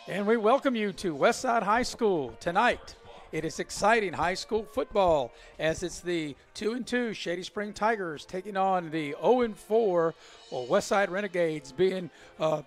And we welcome you to Westside High School tonight. It is exciting high school football as it's the 2-2 Shady Spring Tigers taking on the 0-4 Westside Renegades, being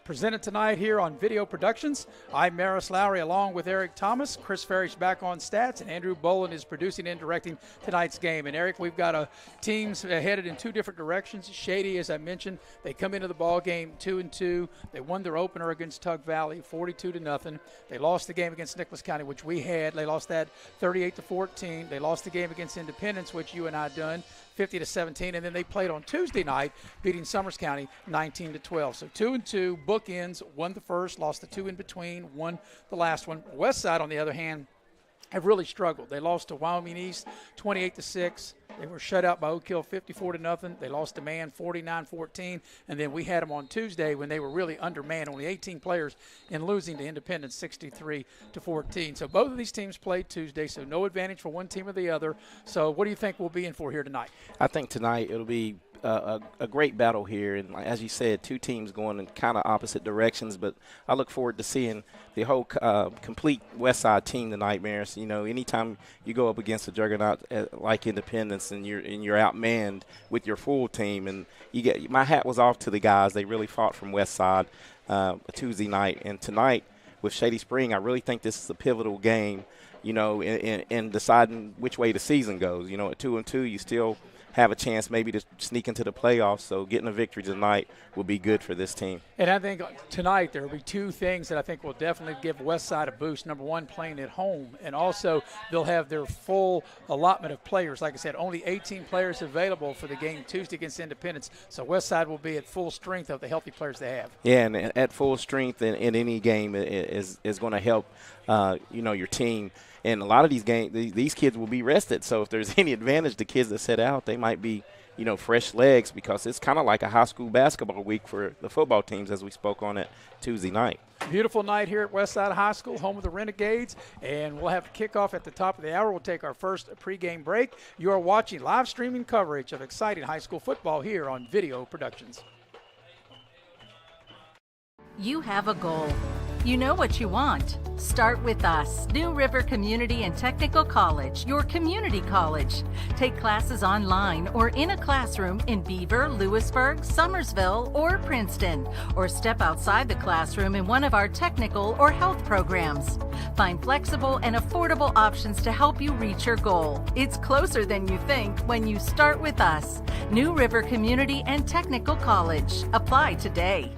presented tonight here on Video Productions. I'm Maris Lowry along with Eric Thomas. Chris Ferrish back on stats, and Andrew Boland is producing and directing tonight's game. And Eric, we've got teams headed in two different directions. Shady, as I mentioned, they come into the ball game 2-2. They won their opener against Tug Valley 42-0. They lost the game against Nicholas County, which we had. They lost that 38-14. They lost the game against Independence, which you and I done, 50-17, and then they played on Tuesday night, beating Summers County 19-12. So 2-2, bookends, won the first, lost the two in between, won the last one. Westside, on the other hand, have really struggled. They lost to Wyoming East 28-6. They were shut out by Oak Hill 54-0. They lost to Man 49-14. And then we had them on Tuesday when they were really undermanned, only 18 players, and losing to Independence 63-14. So both of these teams played Tuesday, so no advantage for one team or the other. So what do you think we'll be in for here tonight? I think tonight it'll be a great battle here, and as you said, two teams going in kind of opposite directions, but I look forward to seeing the whole complete Westside team tonight, Maris. You know, anytime you go up against a juggernaut like Independence and you're outmanned with your full team, and you get, my hat was off to the guys. They really fought from Westside Tuesday night, and tonight with Shady Spring, I really think this is a pivotal game, you know, in deciding which way the season goes. You know, at 2-2, you still have a chance maybe to sneak into the playoffs, so getting a victory tonight will be good for this team. And I think tonight there will be two things that I think will definitely give Westside a boost. Number one, playing at home, and also they'll have their full allotment of players. Like I said, only 18 players available for the game Tuesday against Independence, so Westside will be at full strength of the healthy players they have. Yeah, and at full strength in any game is going to help, you know, your team. And a lot of these games, these kids will be rested. So if there's any advantage to kids that sit out, they might be, you know, fresh legs, because it's kind of like a high school basketball week for the football teams, as we spoke on it Tuesday night. Beautiful night here at Westside High School, home of the Renegades, and we'll have kickoff at the top of the hour. We'll take our first pregame break. You are watching live streaming coverage of exciting high school football here on Video Productions. You have a goal. You know what you want. Start with us, New River Community and Technical College, your community college. Take classes online or in a classroom in Beaver, Lewisburg, Summersville, or Princeton, or step outside the classroom in one of our technical or health programs. Find flexible and affordable options to help you reach your goal. It's closer than you think when you start with us, New River Community and Technical College. Apply today.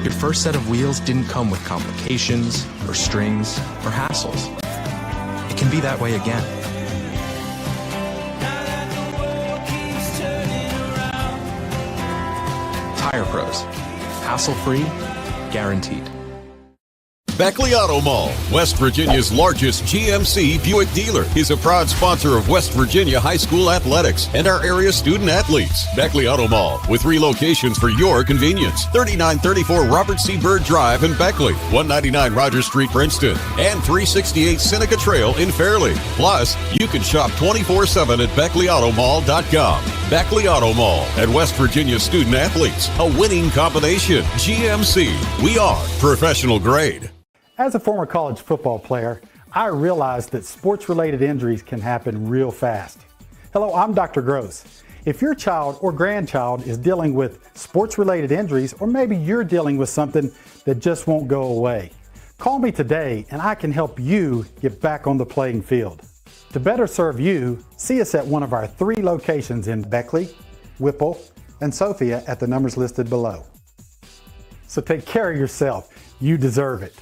Your first set of wheels didn't come with complications or strings or hassles. It can be that way again. Tire Pros. Hassle-free, guaranteed. Beckley Auto Mall, West Virginia's largest GMC Buick dealer, is a proud sponsor of West Virginia high school athletics and our area student athletes. Beckley Auto Mall, with 3 locations for your convenience: 3934 Robert C. Byrd Drive in Beckley, 199 Rogers Street, Princeton, and 368 Seneca Trail in Fairleigh. Plus, you can shop 24/7 at BeckleyAutomall.com. Beckley Auto Mall and West Virginia student athletes, a winning combination. GMC, we are professional grade. As a former college football player, I realized that sports-related injuries can happen real fast. Hello, I'm Dr. Gross. If your child or grandchild is dealing with sports-related injuries, or maybe you're dealing with something that just won't go away, call me today and I can help you get back on the playing field. To better serve you, see us at one of our 3 locations in Beckley, Whipple, and Sophia at the numbers listed below. So take care of yourself. You deserve it.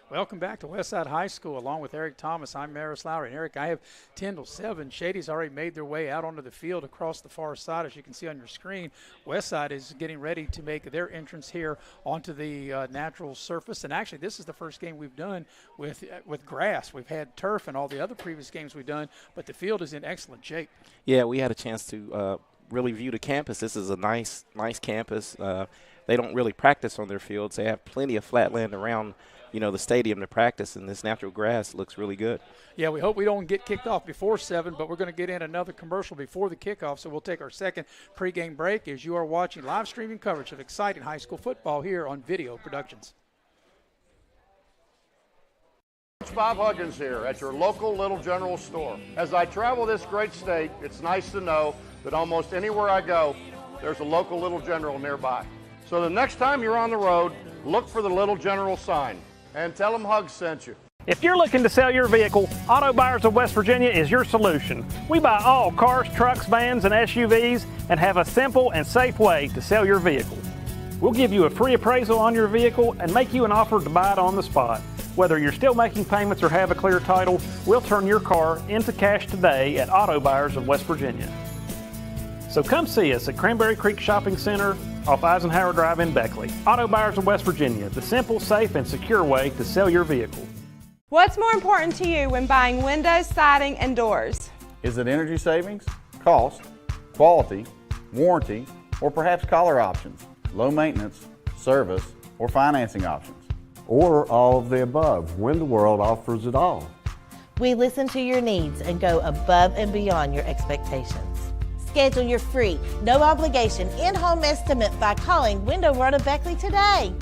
Welcome back to Westside High School. Along with Eric Thomas, I'm Maris Lowry. And Eric, I have 10-7. Shady's already made their way out onto the field across the far side, as you can see on your screen. Westside is getting ready to make their entrance here onto the natural surface. And actually, this is the first game we've done with grass. We've had turf and all the other previous games we've done, but the field is in excellent shape. Yeah, we had a chance to really view the campus. This is a nice campus. They don't really practice on their fields. They have plenty of flat land around the stadium to practice, and this natural grass looks really good. Yeah, we hope we don't get kicked off before 7, but we're going to get in another commercial before the kickoff, so we'll take our second pregame break as you are watching live streaming coverage of exciting high school football here on Video Productions. Coach Bob Huggins here at your local Little General store. As I travel this great state, it's nice to know that almost anywhere I go, there's a local Little General nearby. So the next time you're on the road, look for the Little General sign and tell them Hugs sent you. If you're looking to sell your vehicle, Auto Buyers of West Virginia is your solution. We buy all cars, trucks, vans, and SUVs and have a simple and safe way to sell your vehicle. We'll give you a free appraisal on your vehicle and make you an offer to buy it on the spot. Whether you're still making payments or have a clear title, we'll turn your car into cash today at Auto Buyers of West Virginia. So come see us at Cranberry Creek Shopping Center off Eisenhower Drive in Beckley. Auto Buyers of West Virginia, the simple, safe, and secure way to sell your vehicle. What's more important to you when buying windows, siding, and doors? Is it energy savings, cost, quality, warranty, or perhaps color options, low maintenance, service, or financing options? Or all of the above, when the world offers it all. We listen to your needs and go above and beyond your expectations. Schedule your free, no obligation, in-home estimate by calling Window World of Beckley today.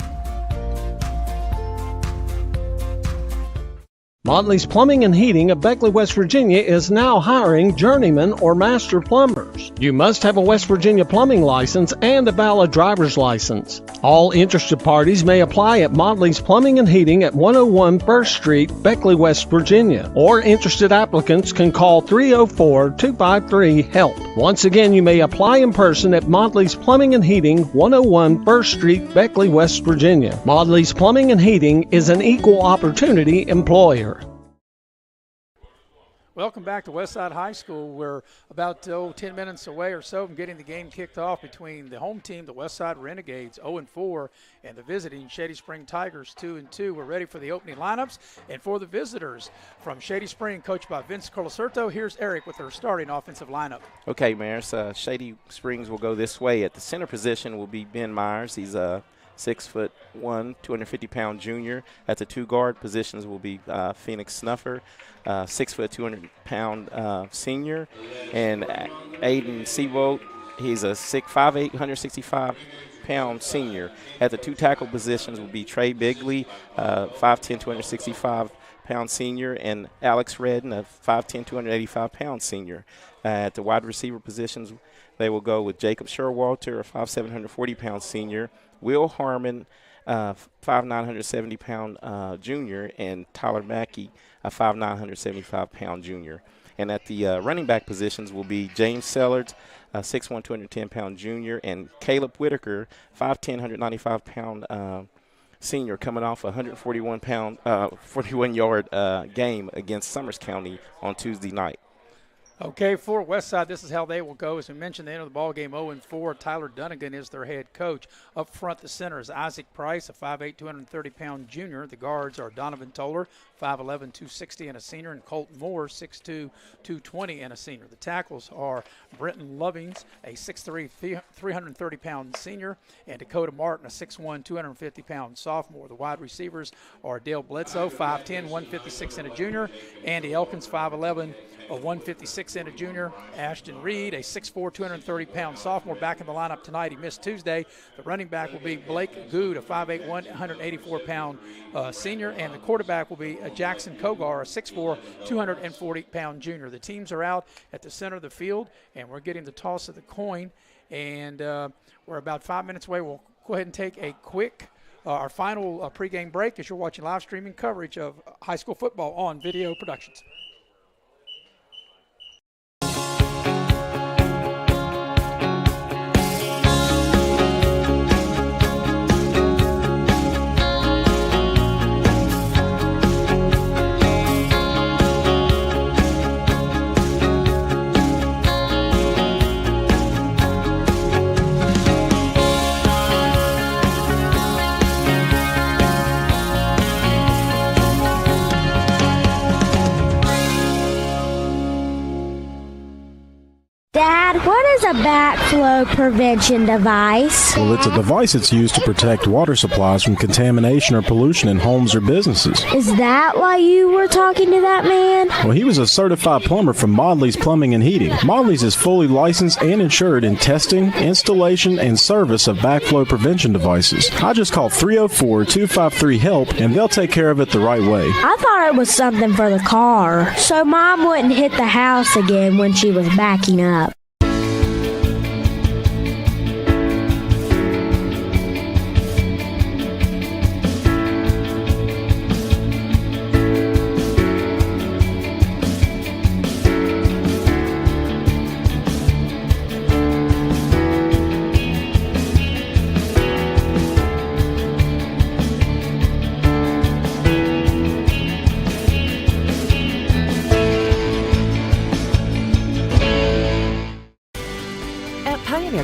Modley's Plumbing and Heating of Beckley, West Virginia is now hiring journeyman or master plumbers. You must have a West Virginia plumbing license and a valid driver's license. All interested parties may apply at Modley's Plumbing and Heating at 101 First Street, Beckley, West Virginia. Or interested applicants can call 304-253-HELP. Once again, you may apply in person at Modley's Plumbing and Heating, 101 First Street, Beckley, West Virginia. Modley's Plumbing and Heating is an equal opportunity employer. Welcome back to Westside High School. We're about 10 minutes away or so from getting the game kicked off between the home team, the Westside Renegades, 0-4, and the visiting Shady Spring Tigers, 2-2. We're ready for the opening lineups. And for the visitors from Shady Spring, coached by Vince Colacerto, here's Eric with their starting offensive lineup. Okay, Maris, Shady Springs will go this way. At the center position will be Ben Myers. He's 6'1", 250-pound junior. At the two guard positions will be Phoenix Snuffer, 6 foot 200-pound senior, and Aiden Seabolt. He's a 5'8", 165-pound senior. At the two tackle positions will be Trey Bigley, 5'10", 265-pound senior, and Alex Redden, a 5'10", 285-pound senior. At the wide receiver positions, they will go with Jacob Sherwalter, a 5'7", 140-pound senior, Will Harmon, 5'9", 170-pound junior, and Tyler Mackey, a 5'9", 175-pound junior. And at the running back positions will be James Sellards, 6'1", 210-pound junior, and Caleb Whitaker, 5'10", 195-pound senior, coming off a 41-yard game against Summers County on Tuesday night. Okay, for Westside, this is how they will go. As we mentioned, they enter the ball game 0-4. Tyler Dunnigan is their head coach. Up front, the center is Isaac Price, a 5'8", 230-pound junior. The guards are Donovan Toller, 5'11", 260 and a senior, and Colton Moore, 6'2", 220 and a senior. The tackles are Brenton Lovings, a 6'3", 330-pound senior, and Dakota Martin, a 6'1", 250-pound sophomore. The wide receivers are Dale Bledsoe, 5'10", 156 and a junior. Andy Elkins, 5'11", a 156 and a junior. Ashton Reed, a 6'4", 230-pound sophomore, back in the lineup tonight. He missed Tuesday. The running back will be Blake Good, a 5'8", 184-pound senior, and the quarterback will be Jackson Kogar, a 6'4", 240-pound junior. The teams are out at the center of the field, and we're getting the toss of the coin, and we're about 5 minutes away. We'll go ahead and take a quick our final pregame break as you're watching live streaming coverage of high school football on Video Productions. Dad, what is a backflow prevention device? Well, it's a device that's used to protect water supplies from contamination or pollution in homes or businesses. Is that why you were talking to that man? Well, he was a certified plumber from Modley's Plumbing and Heating. Modley's is fully licensed and insured in testing, installation, and service of backflow prevention devices. I just call 304-253-HELP, and they'll take care of it the right way. I thought it was something for the car, so Mom wouldn't hit the house again when she was backing up.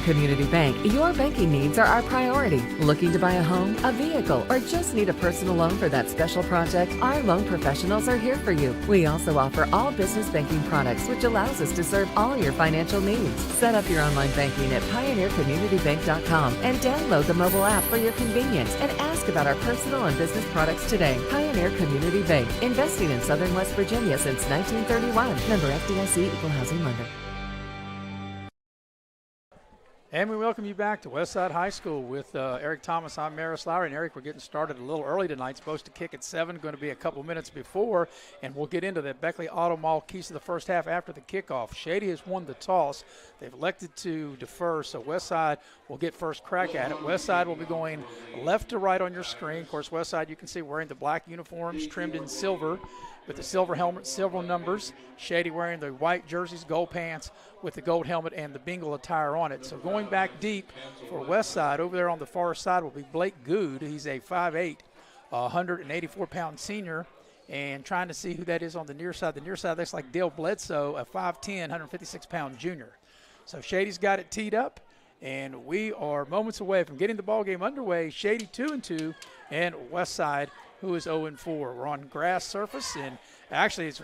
Community Bank, your banking needs are our priority. Looking to buy a home, a vehicle, or just need a personal loan for that special project? Our loan professionals are here for you. We also offer all business banking products, which allows us to serve all your financial needs. Set up your online banking at pioneercommunitybank.com and download the mobile app for your convenience and ask about our personal and business products today. Pioneer Community Bank, investing in Southern West Virginia since 1931. Member FDIC, Equal Housing Lender. And we welcome you back to Westside High School with Eric Thomas. I'm Maris Lowry. And Eric, we're getting started a little early tonight. Supposed to kick at 7, going to be a couple minutes before. And we'll get into the Beckley Auto Mall keys to the first half after the kickoff. Shady has won the toss. They've elected to defer, so Westside will get first crack at it. Westside will be going left to right on your screen. Of course, Westside, you can see wearing the black uniforms trimmed in silver with the silver helmet, silver numbers. Shady wearing the white jerseys, gold pants with the gold helmet and the bingle attire on it. So going back deep for Westside, over there on the far side will be Blake Good. He's a 5'8", 184-pound senior. And trying to see who that is on the near side. The near side looks like Dale Bledsoe, a 5'10", 156-pound junior. So Shady's got it teed up, and we are moments away from getting the ball game underway. Shady 2-2, and Westside, who is 0-4. We're on grass surface, and actually it's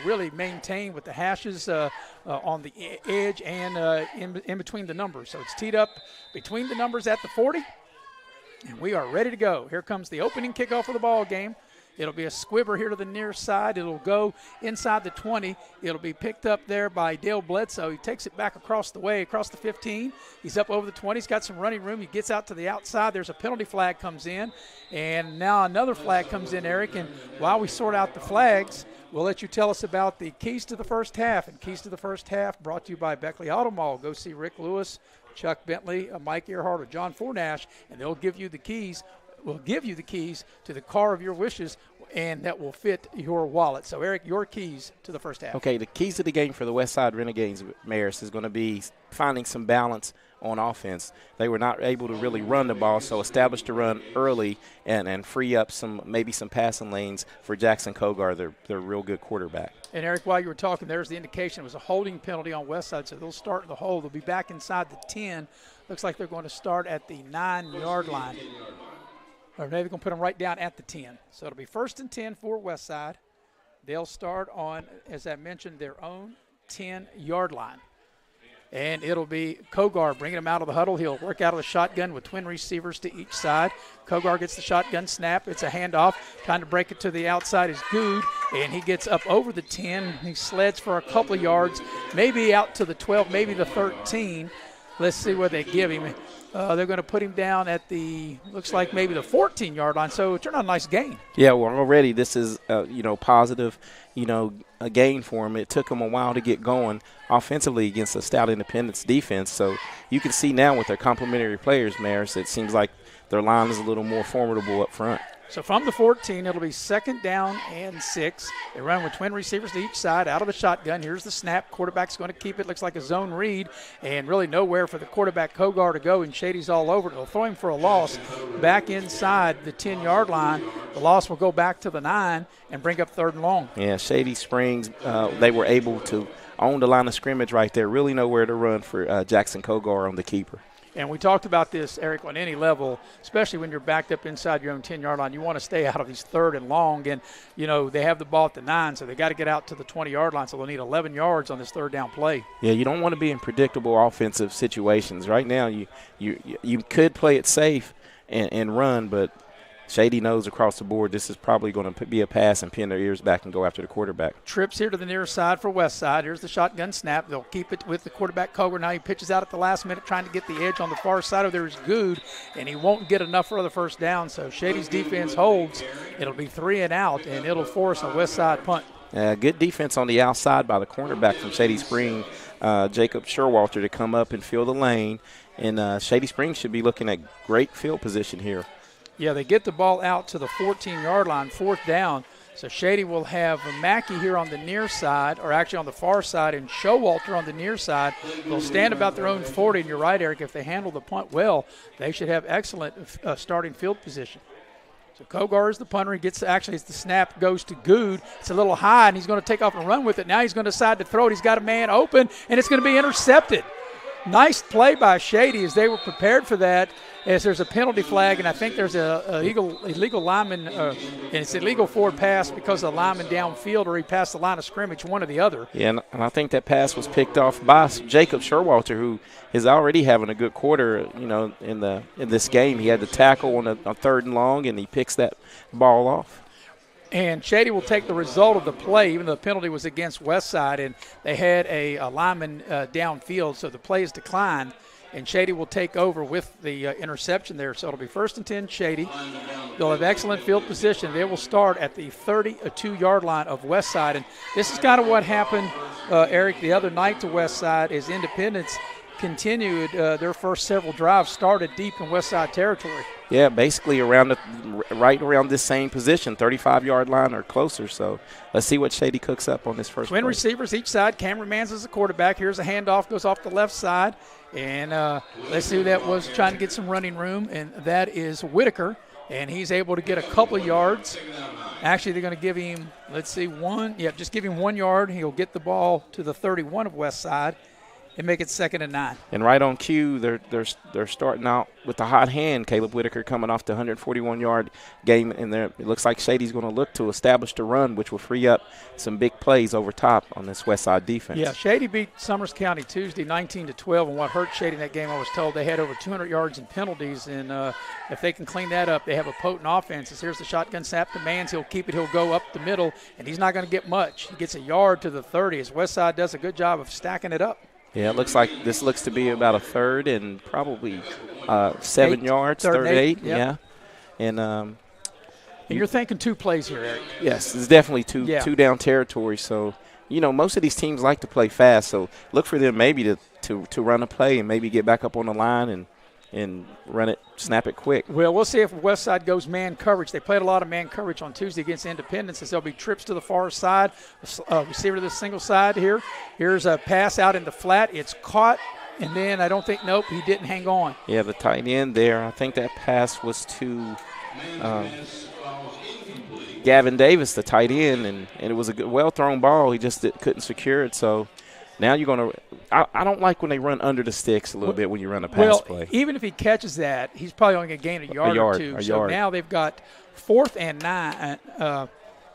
really maintained with the hashes on the edge and in between the numbers. So it's teed up between the numbers at the 40, and we are ready to go. Here comes the opening kickoff of the ball game. It'll be a squibber here to the near side. It'll go inside the 20. It'll be picked up there by Dale Bledsoe. He takes it back across the way, across the 15. He's up over the 20. He's got some running room. He gets out to the outside. There's a penalty flag comes in. And now another flag comes in, Eric. And while we sort out the flags, we'll let you tell us about the keys to the first half. And keys to the first half brought to you by Beckley Auto Mall. Go see Rick Lewis, Chuck Bentley, Mike Earhart, or John Fornash, and they'll give you the keys. Will give you the keys to the car of your wishes, and that will fit your wallet. So, Eric, your keys to the first half. Okay, the keys to the game for the Westside Renegades, Maris, is going to be finding some balance on offense. They were not able to really run the ball, so establish the run early and free up maybe some passing lanes for Jackson Kogar, their real good quarterback. And, Eric, while you were talking, there's the indication it was a holding penalty on Westside, so they'll start in the hole. They'll be back inside the 10. Looks like they're going to start at the 9-yard line. Or maybe they're going to put them right down at the 10. So it'll be 1st and 10 for Westside. They'll start on, as I mentioned, their own 10-yard line. And it'll be Kogar bringing him out of the huddle. He'll work out of the shotgun with twin receivers to each side. Kogar gets the shotgun snap. It's a handoff. Trying to break it to the outside is Good, and he gets up over the 10. He sleds for a couple of yards, maybe out to the 12, maybe the 13. Let's see what they give him. They're going to put him down at looks like maybe the 14-yard line. So it turned out a nice gain. Yeah, well, already this is, positive, a gain for him. It took him a while to get going offensively against a stout Independence defense. So you can see now with their complementary players, Maris, it seems like their line is a little more formidable up front. So from the 14, it'll be 2nd down and 6. They run with twin receivers to each side out of the shotgun. Here's the snap. Quarterback's going to keep it. Looks like a zone read, and really nowhere for the quarterback Kogar to go, and Shady's all over it. They'll throw him for a loss back inside the 10-yard line. The loss will go back to the 9 and bring up 3rd and long. Yeah, Shady Springs, they were able to own the line of scrimmage right there. Really nowhere to run for Jackson Kogar on the keeper. And we talked about this, Eric, on any level, especially when you're backed up inside your own 10-yard line. You want to stay out of these 3rd and long. And, they have the ball at the 9, so they got to get out to the 20-yard line. So they'll need 11 yards on this 3rd down play. Yeah, you don't want to be in predictable offensive situations. Right now, you could play it safe and run, but Shady knows across the board this is probably going to be a pass and pin their ears back and go after the quarterback. Trips here to the near side for Westside. Here's the shotgun snap. They'll keep it with the quarterback Koger. Now he pitches out at the last minute trying to get the edge on the far side. There's Good, and he won't get enough for the first down. So Shady's defense holds. It'll be 3 and out, and it'll force a Westside punt. Good defense on the outside by the cornerback from Shady Spring, Jacob Sherwalter, to come up and fill the lane. And Shady Spring should be looking at great field position here. Yeah, they get the ball out to the 14-yard line, 4th down. So Shady will have Mackey here on the near side, or actually on the far side, and Showalter on the near side. They'll stand about their own 40, and you're right, Eric, if they handle the punt well, they should have excellent starting field position. So Kogar is the punter. He gets, actually, as the snap goes to Good. It's a little high, and he's going to take off and run with it. Now he's going to decide to throw it. He's got a man open, and it's going to be intercepted. Nice play by Shady as they were prepared for that, as there's a penalty flag, and I think there's a illegal lineman, and it's illegal forward pass because the lineman downfield or he passed the line of scrimmage, one or the other. Yeah, and I think that pass was picked off by Jacob Sherwalter, who is already having a good quarter, in this game. He had the tackle on a 3rd and long, and he picks that ball off. And Shady will take the result of the play, even though the penalty was against Westside, and they had a lineman downfield, so the play is declined. And Shady will take over with the interception there. So it'll be 1st and 10, Shady. They'll have excellent field position. They will start at the 32-yard line of Westside. And this is kind of what happened, Eric, the other night to Westside, is Independence continued their first several drives, started deep in Westside territory. Yeah, basically right around this same position, 35-yard line or closer. So let's see what Shady cooks up on this first Twin play. Receivers each side. Cameron Mans is the quarterback. Here's a handoff, goes off the left side. And let's see who that was trying to get some running room, and that is Whitaker. And he's able to get a couple of yards. Actually, they're going to give him, let's see, just give him 1 yard. He'll get the ball to the 31 of Westside and make it 2nd and 9. And right on cue, they're starting out with the hot hand. Caleb Whitaker coming off the 141-yard game, and it looks like Shady's going to look to establish the run, which will free up some big plays over top on this Westside defense. Yeah, Shady beat Summers County Tuesday 19-12, and what hurt Shady in that game, I was told they had over 200 yards in penalties, and if they can clean that up, they have a potent offense. Here's the shotgun snap to Mans. He'll keep it. He'll go up the middle, and he's not going to get much. He gets a yard to the 30 as Westside does a good job of stacking it up. Yeah, it looks like this looks to be about a 3rd and probably 7 yards, 3rd and 8. Yep. Yeah. And you're thinking 2 plays here, Eric. Yes, it's definitely two down territory. So, most of these teams like to play fast. So look for them maybe to run a play and maybe get back up on the line and run it, snap it quick. Well, we'll see if Westside goes man coverage. They played a lot of man coverage on Tuesday against Independence, as there'll be trips to the far side, receiver to the single side here. Here's a pass out in the flat. It's caught, and then he didn't hang on. Yeah, the tight end there. I think that pass was to Gavin Davis, the tight end, and it was a good, well-thrown ball. He just couldn't secure it, so now you're going to – I don't like when they run under the sticks a little bit when you run a pass play. Even if he catches that, he's probably only going to gain a yard or two. So now they've got 4th and 9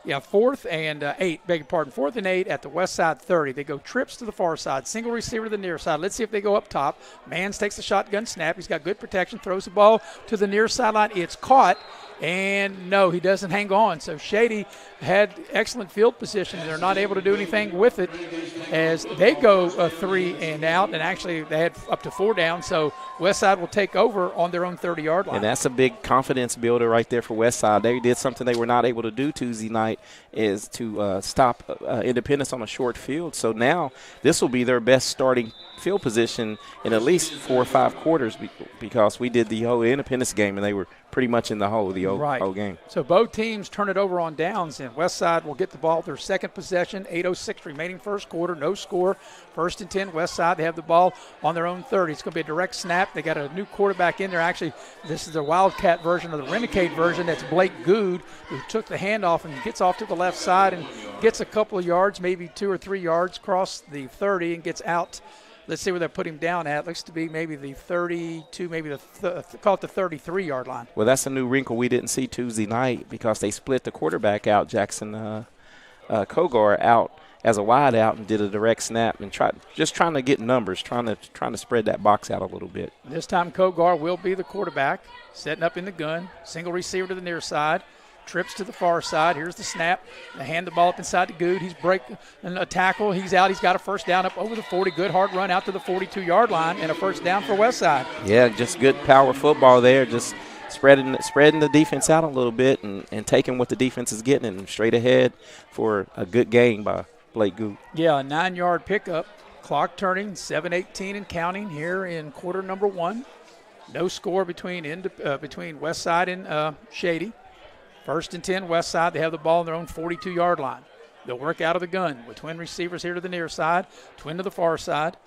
4th and 8, beg your pardon, 4th and 8 at the west side 30. They go trips to the far side, single receiver to the near side. Let's see if they go up top. Mans takes the shotgun snap. He's got good protection, throws the ball to the near sideline. It's caught, and no, he doesn't hang on. So Shady had excellent field position. They're not able to do anything with it as they go 3 and out, and actually they had up to 4 down. So Westside will take over on their own 30-yard line. And that's a big confidence builder right there for Westside. They did something they were not able to do Tuesday night, is to stop Independence on a short field. So now this will be their best starting field position in at least 4 or 5 quarters, because we did the whole Independence game and they were pretty much in the hole whole game. So both teams turn it over on downs, and Westside will get the ball their second possession. 8:06 remaining first quarter, no score. 1st and 10, Westside. They have the ball on their own 30. It's going to be a direct snap. They got a new quarterback in there. Actually, this is the Wildcat version of the Renegade version. That's Blake Good, who took the handoff and gets off to the left side and gets a couple of yards, maybe 2 or 3 yards, across the 30 and gets out Let's see where they put him down at. Looks to be maybe the 32, maybe call it the 33-yard line. Well, that's a new wrinkle we didn't see Tuesday night because they split the quarterback out, Jackson Kogar, out as a wide out and did a direct snap and trying to get numbers, trying to spread that box out a little bit. This time Kogar will be the quarterback, setting up in the gun, single receiver to the near side, trips to the far side. Here's the snap. They hand the ball up inside to Good. He's breaking a tackle. He's out. He's got a first down up over the 40. Good hard run out to the 42-yard line and a first down for Westside. Yeah, just good power football there, just spreading the defense out a little bit and taking what the defense is getting and straight ahead for a good game by Blake Good. Yeah, a 9-yard pickup. Clock turning, 7:18 and counting here in quarter number 1. No score between Westside and Shady. 1st and 10, Westside. They have the ball on their own 42-yard line. They'll work out of the gun with twin receivers here to the near side, twin to the far side.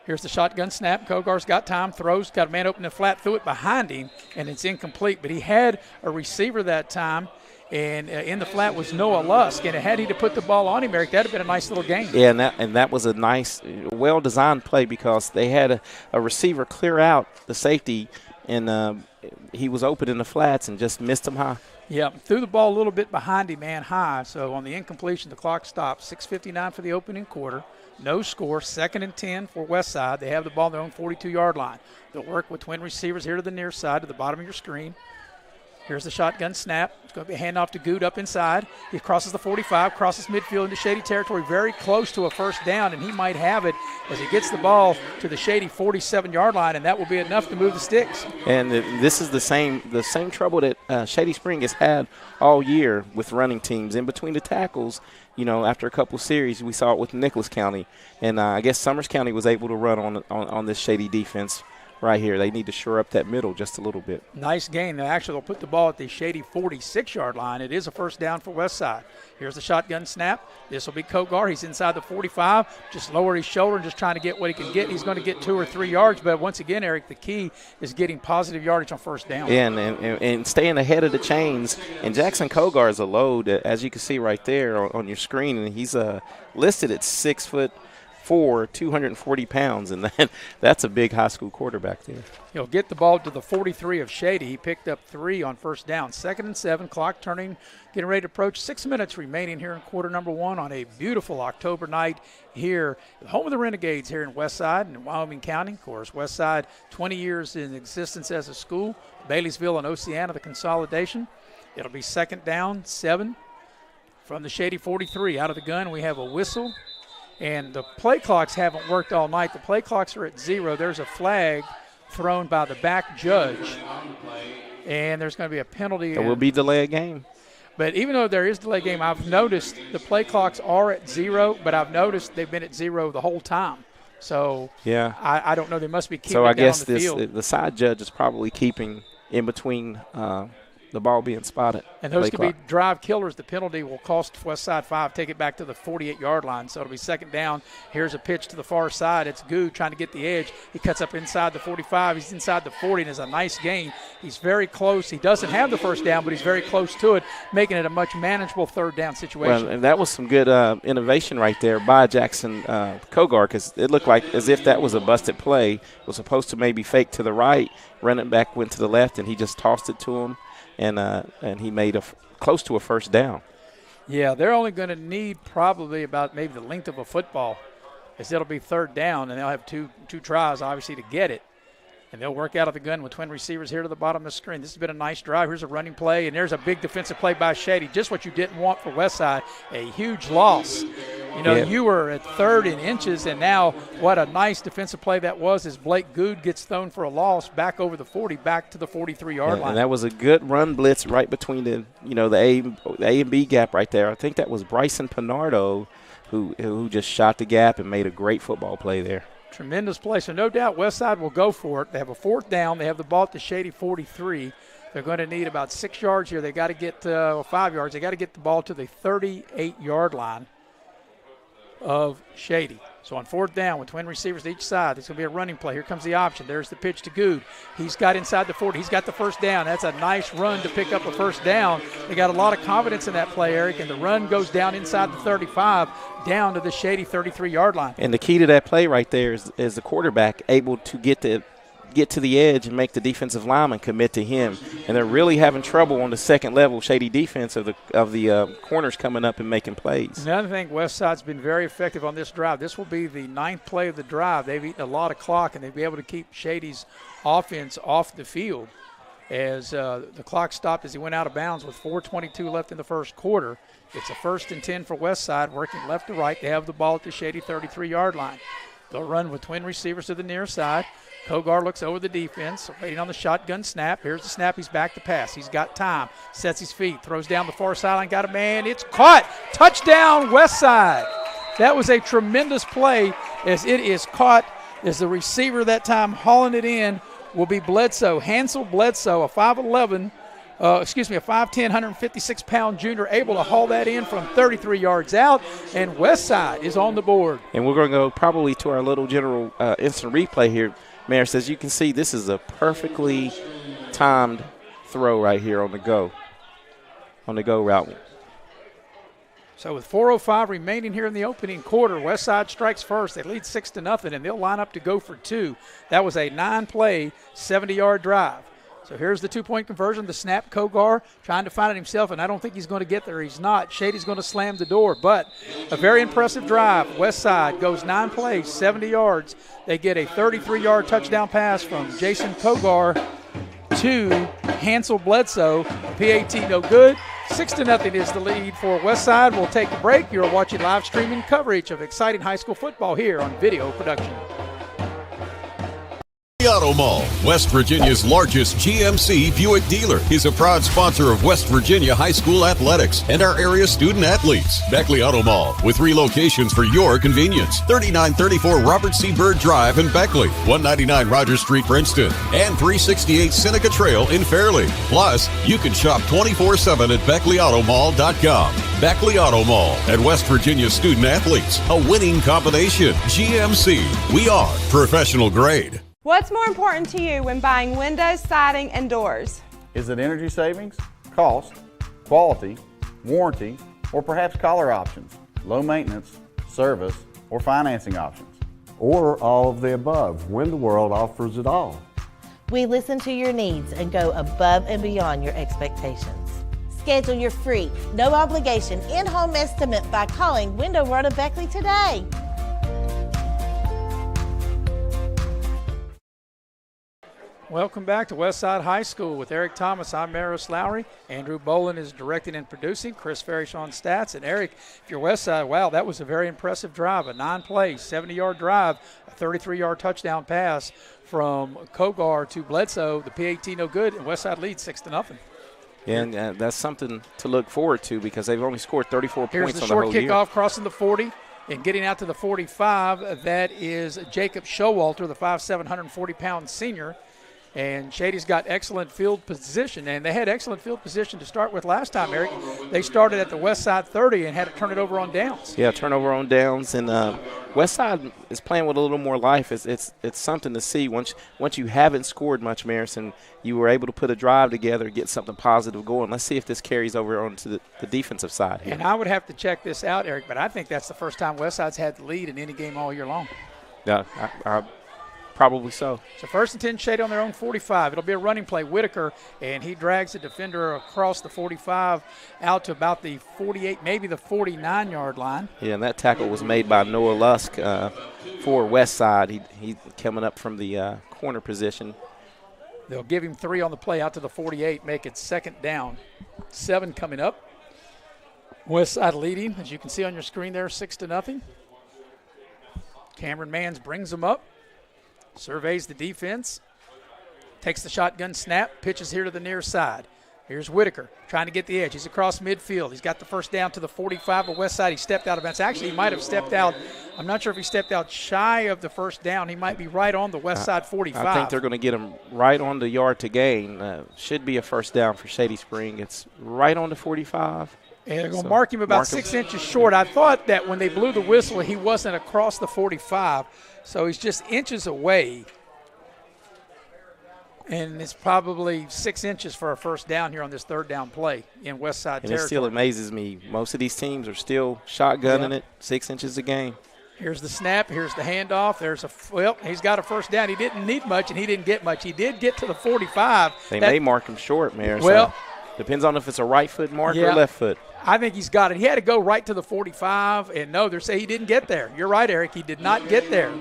Here's the shotgun snap. Kogar's got time, throws, got a man open and flat, threw it behind him, and it's incomplete. But he had a receiver that time, and in the flat was Noah Lusk. And had he to put the ball on him, Eric, that would have been a nice little game. Yeah, and that was a nice, well-designed play because they had a receiver clear out the safety, and he was open in the flats and just missed him high. Yeah, threw the ball a little bit behind him and high. So on the incompletion, the clock stops. 6:59 for the opening quarter. No score. 2nd and 10 for Westside. They have the ball on their own 42-yard line. They'll work with twin receivers here to the near side, to the bottom of your screen. Here's the shotgun snap. It's going to be a handoff to Good up inside. He crosses the 45, crosses midfield into Shady territory, very close to a first down, and he might have it as he gets the ball to the Shady 47-yard line, and that will be enough to move the sticks. And this is the same trouble that Shady Spring has had all year with running teams. In between the tackles, after a couple series, we saw it with Nicholas County, and I guess Summers County was able to run on this Shady defense. Right here, they need to shore up that middle just a little bit. Nice gain. Actually, they'll put the ball at the Shady 46-yard line. It is a first down for Westside. Here's the shotgun snap. This will be Kogar. He's inside the 45. Just lower his shoulder and just trying to get what he can get. He's going to get 2 or 3 yards. But once again, Eric, the key is getting positive yardage on first down. Yeah, and staying ahead of the chains. And Jackson Kogar is a load, as you can see right there on your screen. And he's listed at 6'4", 240 pounds, and that's a big high school quarterback there. He'll get the ball to the 43 of Shady. He picked up 3 on first down. 2nd and 7, clock turning, getting ready to approach. 6 minutes remaining here in quarter number 1 on a beautiful October night here, the home of the Renegades here in Westside and Wyoming County. Of course, Westside, 20 years in existence as a school. Bailey'sville and Oceana, the consolidation. It'll be 2nd down, 7 from the Shady 43. Out of the gun, we have a whistle. And the play clocks haven't worked all night. The play clocks are at 0. There's a flag thrown by the back judge. And there's going to be a penalty. There will be delay of game. But even though there is delay game, I've noticed the play clocks are at 0, but I've noticed they've been at 0 the whole time. So yeah, I don't know. They must be keeping so I it down guess on the field. The side judge is probably keeping in between the ball being spotted. And those could be drive killers. The penalty will cost Westside 5. Take it back to the 48-yard line. So it'll be 2nd down. Here's a pitch to the far side. It's Goo trying to get the edge. He cuts up inside the 45. He's inside the 40, and it's a nice gain. He's very close. He doesn't have the first down, but he's very close to it, making it a much manageable 3rd down situation. Well, and that was some good innovation right there by Jackson Kogar, because it looked like as if that was a busted play. It was supposed to maybe fake to the right, running back went to the left, and he just tossed it to him. And he made close to a first down. Yeah, they're only going to need probably about maybe the length of a football, as it'll be 3rd down, and they'll have two tries, obviously, to get it. And they'll work out of the gun with twin receivers here to the bottom of the screen. This has been a nice drive. Here's a running play, and there's a big defensive play by Shady. Just what you didn't want for Westside, a huge loss. You were at 3rd in inches, and now what a nice defensive play that was as Blake Good gets thrown for a loss back over the 40, back to the 43-yard line. And that was a good run blitz right between the A and B gap right there. I think that was Bryson Pinardo who just shot the gap and made a great football play there. Tremendous play. So no doubt Westside will go for it. They have a 4th down. They have the ball at the Shady 43. They're going to need about 6 yards here. They got to get 5 yards. They got to get the ball to the 38-yard line. of Shady. So on fourth down with twin receivers to each side, there's going to be a running play. Here comes the option. There's the pitch to Good. He's got inside the 40. He's got the first down. That's a nice run to pick up a first down. They got a lot of confidence in that play, Eric, and the run goes down inside the 35, down to the Shady 33-yard line. And the key to that play right there is the quarterback able to get to the edge and make the defensive lineman commit to him. And they're really having trouble on the second level, Shady defense, of the corners coming up and making plays. Another thing, Westside's been very effective on this drive. This will be the 9th play of the drive. They've eaten a lot of clock, and they'll be able to keep Shady's offense off the field as the clock stopped as he went out of bounds with 4:22 left in the first quarter. It's a 1st and 10 for Westside, working left to right. They have the ball at the Shady 33-yard line. They'll run with twin receivers to the near side. Kogar looks over the defense, waiting on the shotgun snap. Here's the snap. He's back to pass. He's got time. Sets his feet. Throws down the far sideline. Got a man. It's caught. Touchdown, Westside. That was a tremendous play as it is caught as the receiver that time hauling it in will be Bledsoe. Hansel Bledsoe, a 5'10", 156-pound junior, able to haul that in from 33 yards out, and Westside is on the board. And we're going to go probably to our little general instant replay here. Maris, as you can see, this is a perfectly timed throw right here on the go route. So with 4:05 remaining here in the opening quarter, Westside strikes first. They lead 6-0, and they'll line up to go for 2. That was a 9-play, 70-yard drive. So here's the 2-point conversion. The snap, Kogar trying to find it himself, and I don't think he's going to get there. He's not. Shady's going to slam the door, but a very impressive drive. Westside goes 9 plays, 70 yards. They get a 33-yard touchdown pass from Jason Kogar to Hansel Bledsoe. PAT no good. 6-0 is the lead for Westside. We'll take a break. You're watching live streaming coverage of exciting high school football here on Video Production. Auto Mall, West Virginia's largest GMC Buick dealer, is a proud sponsor of West Virginia high school athletics and our area student athletes. Beckley Auto Mall, with 3 locations for your convenience: 3934 Robert C. Byrd Drive in Beckley, 199 Rogers Street, Princeton, and 368 Seneca Trail in Fairleigh. Plus, you can shop 24/7 at BeckleyAutomall.com. Beckley Auto Mall and West Virginia student athletes, a winning combination. GMC, we are professional grade. What's more important to you when buying windows, siding, and doors? Is it energy savings, cost, quality, warranty, or perhaps color options, low maintenance, service, or financing options? Or all of the above. Window World offers it all. We listen to your needs and go above and beyond your expectations. Schedule your free, no obligation in-home estimate by calling Window World of Beckley today. Welcome back to Westside High School with Eric Thomas. I'm Maris Lowry. Andrew Bolin is directing and producing. Chris Farish on stats. And Eric, if you're Westside, wow, that was a very impressive drive. A 9-play, 70-yard drive, a 33-yard touchdown pass from Kogar to Bledsoe. The PAT no good, and Westside leads 6-0. Yeah, and that's something to look forward to because they've only scored 34 Here's points the on the whole short year. kickoff crossing the 40 and getting out to the 45. That is Jacob Showalter, the 5'7", 140-pound senior. And Shady's got excellent field position, and they had excellent field position to start with last time, Eric. They started at the Westside 30 and had to turn it over on downs. Yeah, turnover on downs, and Westside is playing with a little more life. It's something to see once you haven't scored much, Maris, and you were able to put a drive together, get something positive going. Let's see if this carries over onto the defensive side here. And I would have to check this out, Eric, but I think that's the first time Westside's had the lead in any game all year long. Yeah, probably so. So 1st and 10, Shady on their own 45. It'll be a running play. Whitaker, and he drags the defender across the 45 out to about the 48, maybe the 49-yard line. Yeah, and that tackle was made by Noah Lusk for Westside. He coming up from the corner position. They'll give him 3 on the play out to the 48, make it 2nd down. 7 coming up. Westside leading, as you can see on your screen there, 6-0. Cameron Mans brings them up. Surveys the defense, takes the shotgun snap, pitches here to the near side. Here's Whitaker trying to get the edge. He's across midfield. He's got the first down to the 45 of Westside. He stepped out of bounds. Actually, he might have stepped out. I'm not sure if he stepped out shy of the first down. He might be right on the Westside 45. I think they're going to get him right on the yard to gain. Should be a first down for Shady Spring. It's right on the 45. And they're going to mark him about 6 inches short. I thought that when they blew the whistle, he wasn't across the 45, so he's just inches away. And it's probably 6 inches for a first down here on this third down play in Westside territory. And it still amazes me. Most of these teams are still shotgunning it 6 inches a game. Here's the snap. Here's the handoff. He's got a first down. He didn't need much, and he didn't get much. He did get to the 45. They may mark him short, Mayor. Well, so depends on if it's a right foot mark or left foot. I think he's got it. He had to go right to the 45, and no, they're saying he didn't get there. You're right, Eric. He did not get there.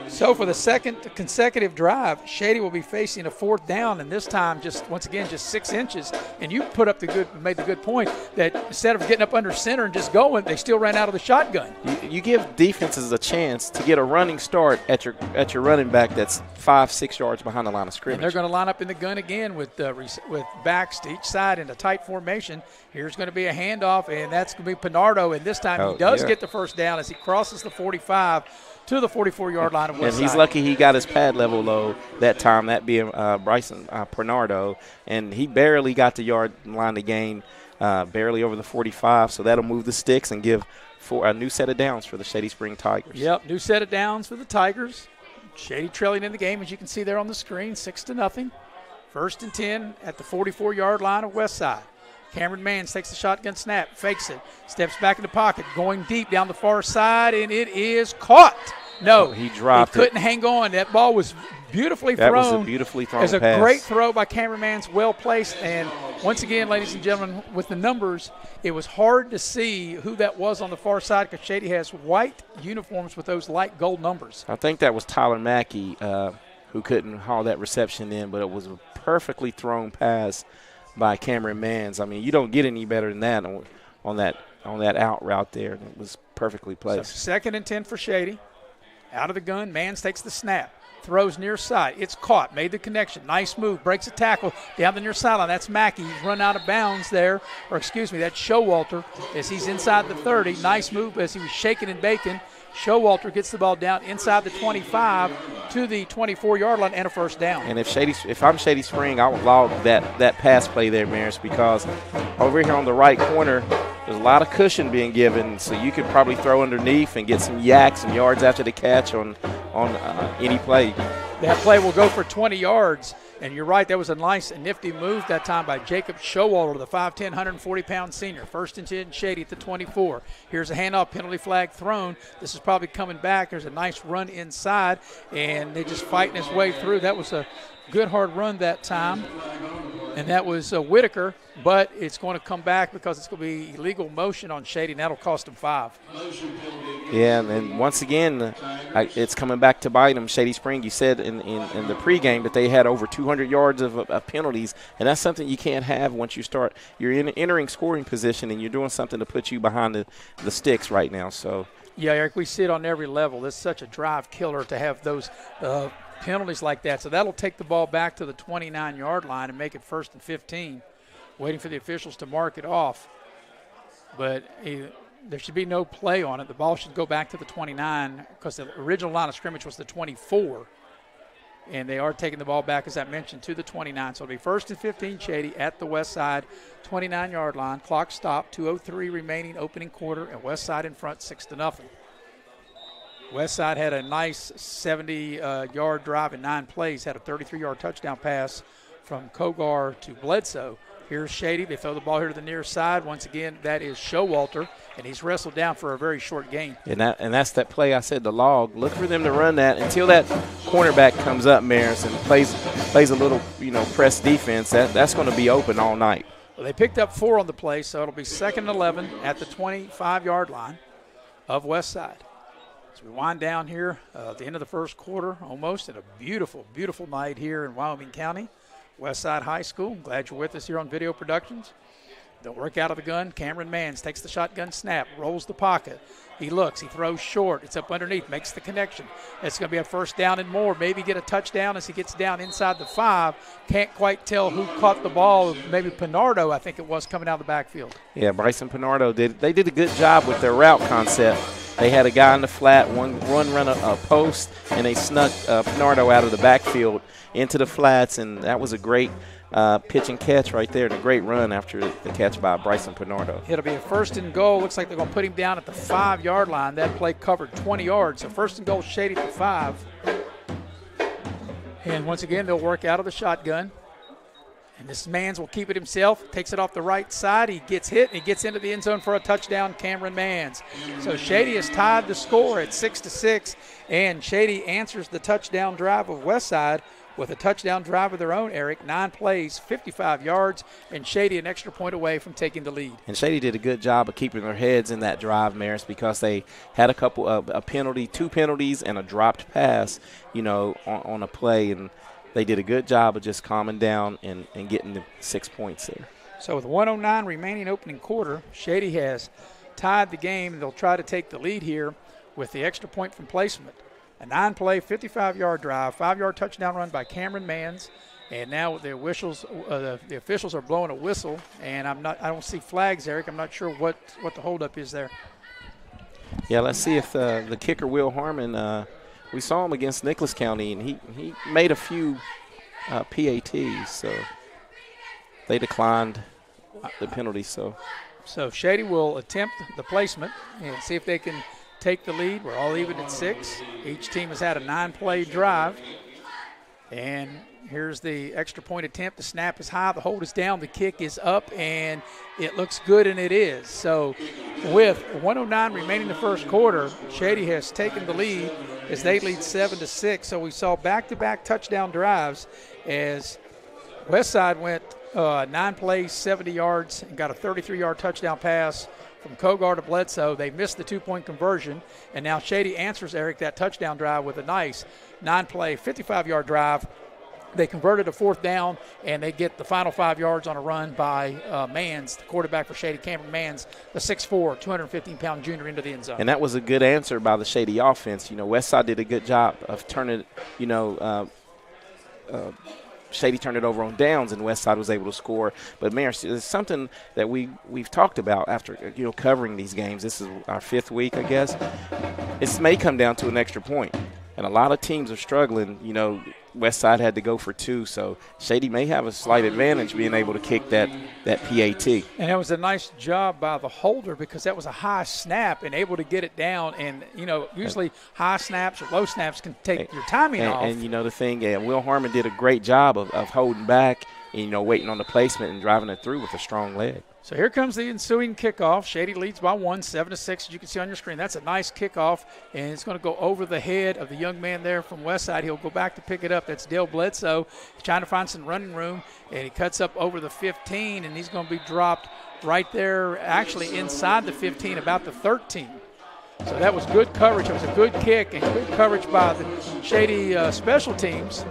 So for the second consecutive drive, Shady will be facing a fourth down, and this time once again 6 inches. And you made the good point that instead of getting up under center and just going, they still ran out of the shotgun. You give defenses a chance to get a running start at your running back that's 5-6 yards behind the line of scrimmage. And they're going to line up in the gun again with backs to each side in a tight formation. Here's going to be a handoff, and that's going to be Pinardo. And this time he does get the first down as he crosses the 45 to the 44-yard line of Westside. And he's lucky he got his pad level low that time, that being Bryson Pinardo. And he barely got the yard line to gain, barely over the 45. So that'll move the sticks and give for a new set of downs for the Shady Spring Tigers. Yep, new set of downs for the Tigers. Shady trailing in the game, as you can see there on the screen, 6-0. 1st and 10 at the 44-yard line of Westside. Cameron Mans takes the shotgun snap, fakes it, steps back in the pocket, going deep down the far side, and it is caught. No, he dropped it. He couldn't hang on. That ball was beautifully thrown. That was a beautifully thrown pass. It was a great throw by Cameron Mans, well placed. And once again, ladies and gentlemen, with the numbers, it was hard to see who that was on the far side because Shady has white uniforms with those light gold numbers. I think that was Tyler Mackey who couldn't haul that reception in, but it was a perfectly thrown pass by Cameron Mans. I mean, you don't get any better than that on that out route there. It was perfectly placed. So 2nd and 10 for Shady. Out of the gun, Mans takes the snap, throws near side. It's caught, made the connection. Nice move, breaks a tackle down the near sideline. That's Mackey. He's run out of bounds there. That's Showalter as he's inside the 30. Nice move as he was shaking and baking. Showalter gets the ball down inside the 25 to the 24-yard line and a first down. And if I'm Shady Spring, I would log that pass play there, Maris, because over here on the right corner, there's a lot of cushion being given, so you could probably throw underneath and get some yaks and yards after the catch on any play. That play will go for 20 yards. And you're right, that was a nice and nifty move that time by Jacob Showalter, the 5'10", 140-pound senior. 1st and 10, Shady at the 24. Here's a handoff, penalty flag thrown. This is probably coming back. There's a nice run inside, and they're just fighting his way through. That was a good hard run that time, and that was Whitaker, but it's going to come back because it's going to be illegal motion on Shady, and that'll cost him 5. Yeah, and then once again, it's coming back to bite them. Shady Spring, you said in the pregame that they had over 200 yards of penalties, and that's something you can't have once you're entering scoring position and you're doing something to put you behind the sticks right now. So yeah, Eric, we see it on every level. This is such a drive killer to have those penalties like that. So that'll take the ball back to the 29-yard line and make it 1st and 15, waiting for the officials to mark it off. But there should be no play on it. The ball should go back to the 29 because the original line of scrimmage was the 24. And they are taking the ball back, as I mentioned, to the 29. So it'll be 1st and 15, Shady at the Westside 29-yard line. Clock stopped, 2:03 remaining, opening quarter, and Westside in front 6-0. Westside had a nice 70-yard drive in 9 plays, had a 33-yard touchdown pass from Kogar to Bledsoe. Here's Shady. They throw the ball here to the near side. Once again, that is Showalter, and he's wrestled down for a very short gain. And that's that play I said, the log. Look for them to run that until that cornerback comes up, Maris, and plays a little, press defense. That's going to be open all night. Well, they picked up 4 on the play, so it'll be 2nd and 11 at the 25-yard line of Westside. As we wind down here at the end of the first quarter, almost, and a beautiful, beautiful night here in Wyoming County. Westside High School. Glad you're with us here on Video Productions. They'll work out of the gun. Cameron Mans takes the shotgun snap, rolls the pocket. He looks, he throws short. It's up underneath, makes the connection. It's going to be a first down and more. Maybe get a touchdown as he gets down inside the 5. Can't quite tell who caught the ball. Maybe Pinardo, I think it was, coming out of the backfield. Yeah, Bryson Pinardo they did a good job with their route concept. They had a guy in the flat, one run a post, and they snuck Pinardo out of the backfield into the flats, and that was a great pitch and catch right there, and a great run after the catch by Bryson Bernardo. It'll be a 1st and goal. Looks like they're going to put him down at the 5-yard line. That play covered 20 yards. So 1st and goal, Shady at the 5. And once again, they'll work out of the shotgun. And this Mans will keep it himself, takes it off the right side. He gets hit, and he gets into the end zone for a touchdown, Cameron Mans. So Shady has tied the score at 6-6, and Shady answers the touchdown drive of Westside with a touchdown drive of their own, Eric. 9 plays, 55 yards, and Shady an extra point away from taking the lead. And Shady did a good job of keeping their heads in that drive, Maris, because they had a couple of a penalty, 2 penalties, and a dropped pass, on a play, and they did a good job of just calming down and getting the 6 points there. So with 1:09 remaining opening quarter, Shady has tied the game, and they'll try to take the lead here with the extra point from placement. A 9-play, 55-yard drive, 5-yard touchdown run by Cameron Mans, and now the officials are blowing a whistle, and I don't see flags, Eric. I'm not sure what the holdup is there. Yeah, let's see if the kicker Will Harmon. We saw him against Nicholas County, and he made a few PATs, so they declined the penalty. So Shady will attempt the placement and see if they can take the lead. We're all even at 6. Each team has had a 9-play drive. And here's the extra point attempt. The snap is high, the hold is down, the kick is up, and it looks good, and it is. So with 1:09 remaining the first quarter, Shady has taken the lead as they lead 7-6. So we saw back-to-back touchdown drives as Westside went 9 plays, 70 yards, and got a 33-yard touchdown pass from Kogar to Bledsoe. They missed the 2-point conversion, and now Shady answers, Eric, that touchdown drive with a nice 9-play, 55-yard drive. They converted a 4th down, and they get the final 5 yards on a run by Mans, the quarterback for Shady, Cameron Mans, the 6'4", 215-pound junior into the end zone. And that was a good answer by the Shady offense. Westside did a good job of turning, Shady turned it over on downs, and Westside was able to score. But, Maris, it's something that we've talked about after, covering these games. This is our 5th week, I guess. It may come down to an extra point. And a lot of teams are struggling. Westside had to go for 2, so Shady may have a slight advantage being able to kick that PAT. And it was a nice job by the holder because that was a high snap and able to get it down. And, usually high snaps or low snaps can take your timing off. And the thing, Will Harmon did a great job of holding back and, waiting on the placement and driving it through with a strong leg. So here comes the ensuing kickoff. Shady leads by 1, 7-6, as you can see on your screen. That's a nice kickoff, and it's going to go over the head of the young man there from Westside. He'll go back to pick it up. That's Dale Bledsoe. He's trying to find some running room, and he cuts up over the 15, and he's going to be dropped right there, actually inside the 15, about the 13. So that was good coverage. It was a good kick and good coverage by the Shady special teams,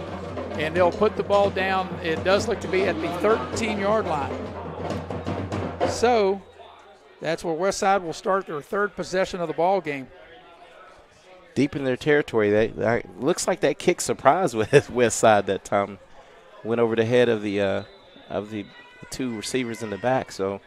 and they'll put the ball down. It does look to be at the 13-yard line. So that's where Westside will start their 3rd possession of the ball game. Deep in their territory, they looks like that kick surprised with Westside that time. Went over the head of the 2 receivers in the back. So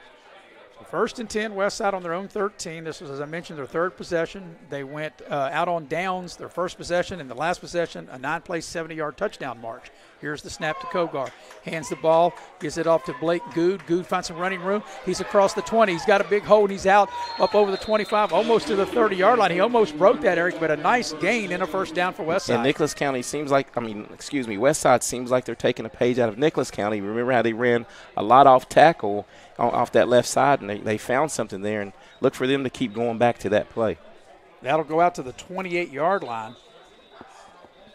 1st and 10, Westside on their own 13. This was, as I mentioned, their 3rd possession. They went out on downs, their 1st possession, and the last possession, a 9-play, 70-yard touchdown march. Here's the snap to Kogar. Hands the ball, gives it off to Blake Good. Good finds some running room. He's across the 20. He's got a big hole, and he's out up over the 25, almost to the 30-yard line. He almost broke that, Eric, but a nice gain and a 1st down for Westside. And Nicholas County Westside seems like they're taking a page out of Nicholas County. Remember how they ran a lot off tackle off that left side, and they found something there, and look for them to keep going back to that play. That'll go out to the 28-yard line.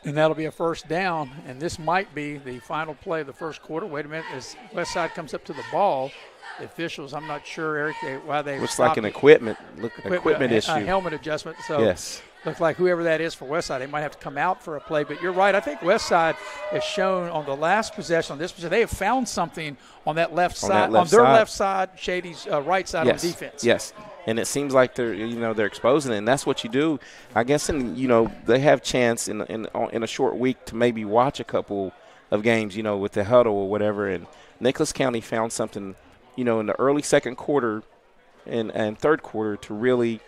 And that'll be a 1st down, and this might be the final play of the first quarter. Wait a minute, as Westside comes up to the ball, the officials, I'm not sure, Eric, why they looks like an equipment issue. A helmet adjustment. So yes. Looks like whoever that is for Westside, they might have to come out for a play. But you're right. I think Westside has shown on the last possession, on this possession, they have found something on that left side, on their left side, Shady's right side on defense. Yes. And it seems like they're exposing it, and that's what you do. I guess, they have chance in a short week to maybe watch a couple of games, with the huddle or whatever. And Nicholas County found something, in the early second quarter and third quarter to really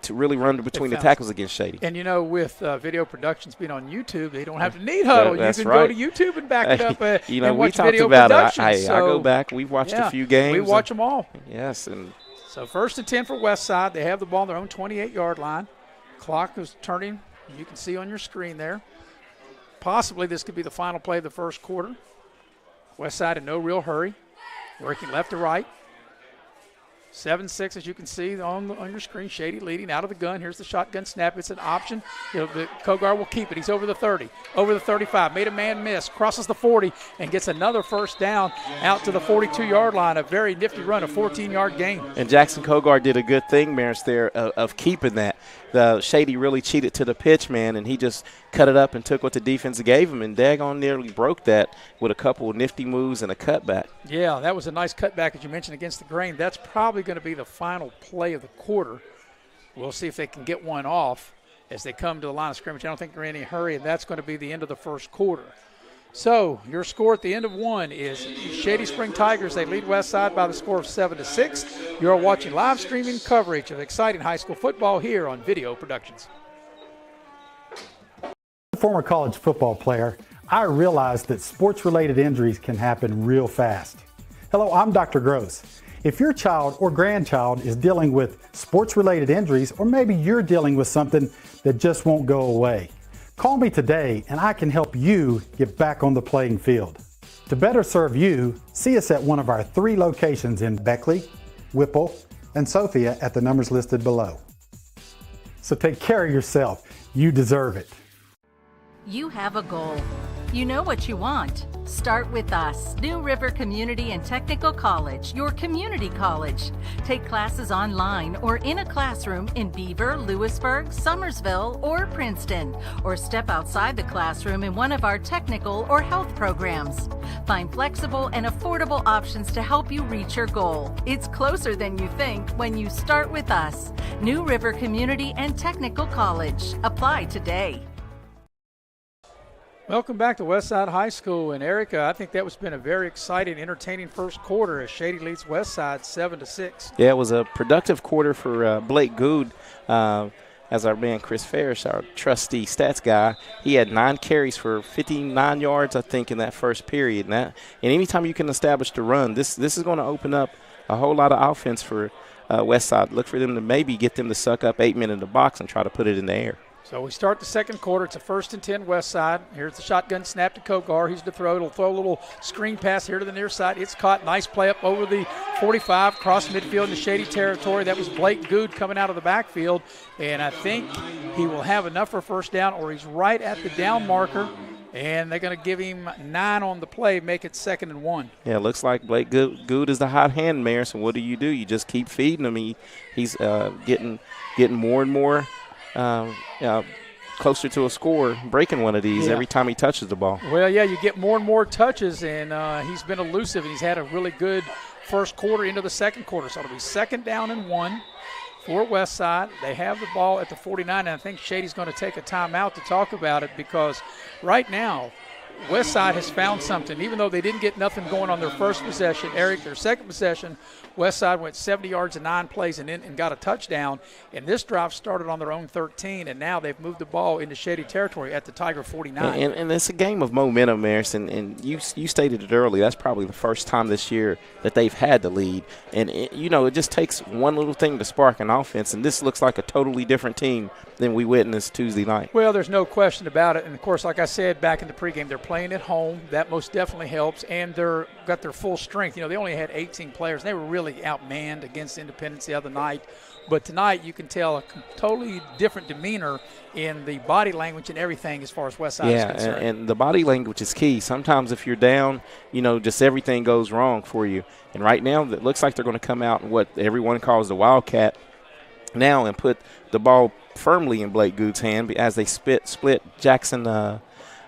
to really run between the tackles against Shady. And, you know, with video productions being on YouTube, they don't have to need huddle. You can go to YouTube and back it up and watch video productions. I go back. We've watched a few games. We watch them all. Yes. And so 1st and 10 for Westside. They have the ball on their own 28-yard line. Clock is turning. You can see on your screen there. Possibly this could be the final play of the first quarter. Westside in no real hurry. Working left to right. 7-6, as you can see on your screen. Shady leading out of the gun. Here's the shotgun snap. It's an option. The Kogar will keep it. He's over the 30, over the 35. Made a man miss. Crosses the 40 and gets another first down out to the 42-yard line. A very nifty run, a 14-yard gain. And Jackson Kogar did a good thing, Maris, there of keeping that. The Shady really cheated to the pitch, man, and he just cut it up and took what the defense gave him, and daggone nearly broke that with a couple of nifty moves and a cutback. Yeah, that was a nice cutback, as you mentioned, against the grain. That's probably going to be the final play of the quarter. We'll see if they can get one off as they come to the line of scrimmage. I don't think they're in any hurry, and that's going to be the end of the first quarter. So your score at the end of one is Shady Spring Tigers. They lead Westside by the score of 7-6. You're watching live streaming coverage of exciting high school football here on Video Productions. Former college football player, I realized that sports-related injuries can happen real fast. Hello, I'm Dr. Gross. If your child or grandchild is dealing with sports-related injuries, or maybe you're dealing with something that just won't go away, call me today and I can help you get back on the playing field. To better serve you, see us at one of our 3 locations in Beckley, Whipple, and Sophia at the numbers listed below. So take care of yourself. You deserve it. You have a goal. You know what you want. Start with us, New River Community and Technical College, your community college. Take classes online or in a classroom in Beaver, Lewisburg, Summersville, or Princeton, or step outside the classroom in one of our technical or health programs. Find flexible and affordable options to help you reach your goal. It's closer than you think when you start with us, New River Community and Technical College. Apply today. Welcome back to Westside High School. And Erica, I think that was been a very exciting, entertaining first quarter as Shady leads Westside 7-6. Yeah, it was a productive quarter for Blake Good. As our man Chris Ferris, our trusty stats guy, he had 9 carries for 59 yards, I think, in that first period. And anytime you can establish the run, this is going to open up a whole lot of offense for Westside. Look for them to maybe get them to suck up 8 men in the box and try to put it in the air. So we start the second quarter. It's a 1st and 10 Westside. Here's the shotgun snap to Kogar. He's to throw. It'll throw a little screen pass here to the near side. It's caught. Nice play up over the 45, cross midfield into Shady territory. That was Blake Good coming out of the backfield. And I think he will have enough for first down, or he's right at the down marker. And they're going to give him 9 on the play, make it 2nd and 1. Yeah, it looks like Blake Good is the hot hand, Mayor. So what do? You just keep feeding him. He's getting more and more closer to a score, breaking one of these every time he touches the ball. Well, yeah, you get more and more touches, and he's been elusive, and he's had a really good first quarter into the second quarter. So it'll be 2nd down and 1 for Westside. They have the ball at the 49, and I think Shady's going to take a timeout to talk about it, because right now Westside has found something. Even though they didn't get nothing going on their first possession, Eric, their second possession, Westside went 70 yards in 9 plays and got a touchdown. And this drive started on their own 13, and now they've moved the ball into Shady territory at the Tiger 49. And it's a game of momentum, Maris, and you stated it early. That's probably the first time this year that they've had the lead. And, it just takes one little thing to spark an offense, and this looks like a totally different team than we witnessed Tuesday night. Well, there's no question about it. And, of course, like I said back in the pregame, they're playing at home. That most definitely helps. And they're got their full strength. They only had 18 players. They were really outmanned against Independence the other night. But tonight you can tell a totally different demeanor in the body language and everything as far as Westside is concerned. And the body language is key. Sometimes if you're down, just everything goes wrong for you. And right now it looks like they're going to come out in what everyone calls the Wildcat now and put the ball firmly in Blake Good's hand as they split Jackson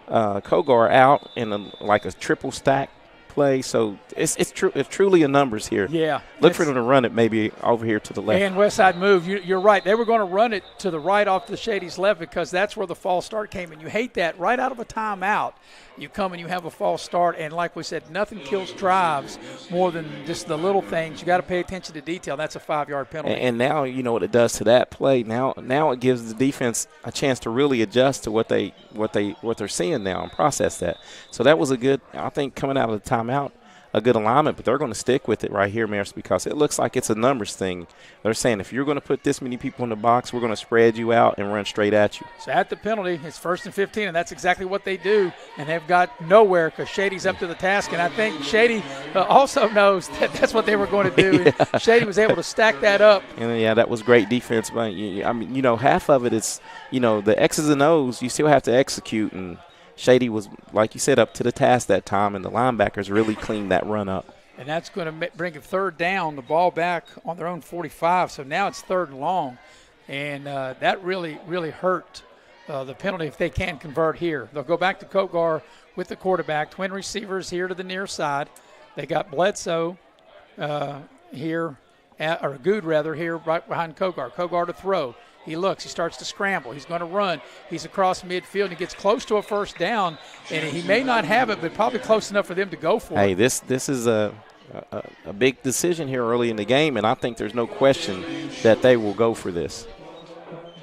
Kogar out in like a triple stack play. So it's truly a numbers here. Yeah. Look for them to run it maybe over here to the left. And Westside move. You're right. They were going to run it to the right off the Shady's left because that's where the false start came. And you hate that. Right out of a timeout, you come and you have a false start. And like we said, nothing kills drives more than just the little things. You got to pay attention to detail. That's a 5-yard penalty. And now you know what it does to that play. Now it gives the defense a chance to really adjust to what they're seeing now and process that. So that was a good, I think, coming out of the timeout, a good alignment, but they're going to stick with it right here, Maris, because it looks like it's a numbers thing. They're saying if you're going to put this many people in the box, we're going to spread you out and run straight at you. So at the penalty, it's 1st and 15, and that's exactly what they do, and they've got nowhere because Shady's up to the task, and I think Shady also knows that that's what they were going to do. Yeah. And Shady was able to stack that up. And, yeah, that was great defense. But, I mean, half of it is, the X's and O's, you still have to execute, and Shady was, like you said, up to the task that time, and the linebackers really cleaned that run up. And that's going to bring a 3rd down, the ball back on their own 45. So now it's 3rd and long. And that really, really hurt the penalty if they can convert here. They'll go back to Kogar with the quarterback. Twin receivers here to the near side. They got Bledsoe here, or Good rather, here right behind Kogar. Kogar to throw. He looks. He starts to scramble. He's going to run. He's across midfield. He gets close to a 1st down, and he may not have it, but probably close enough for them to go for it. Hey, this is a big decision here early in the game, and I think there's no question that they will go for this.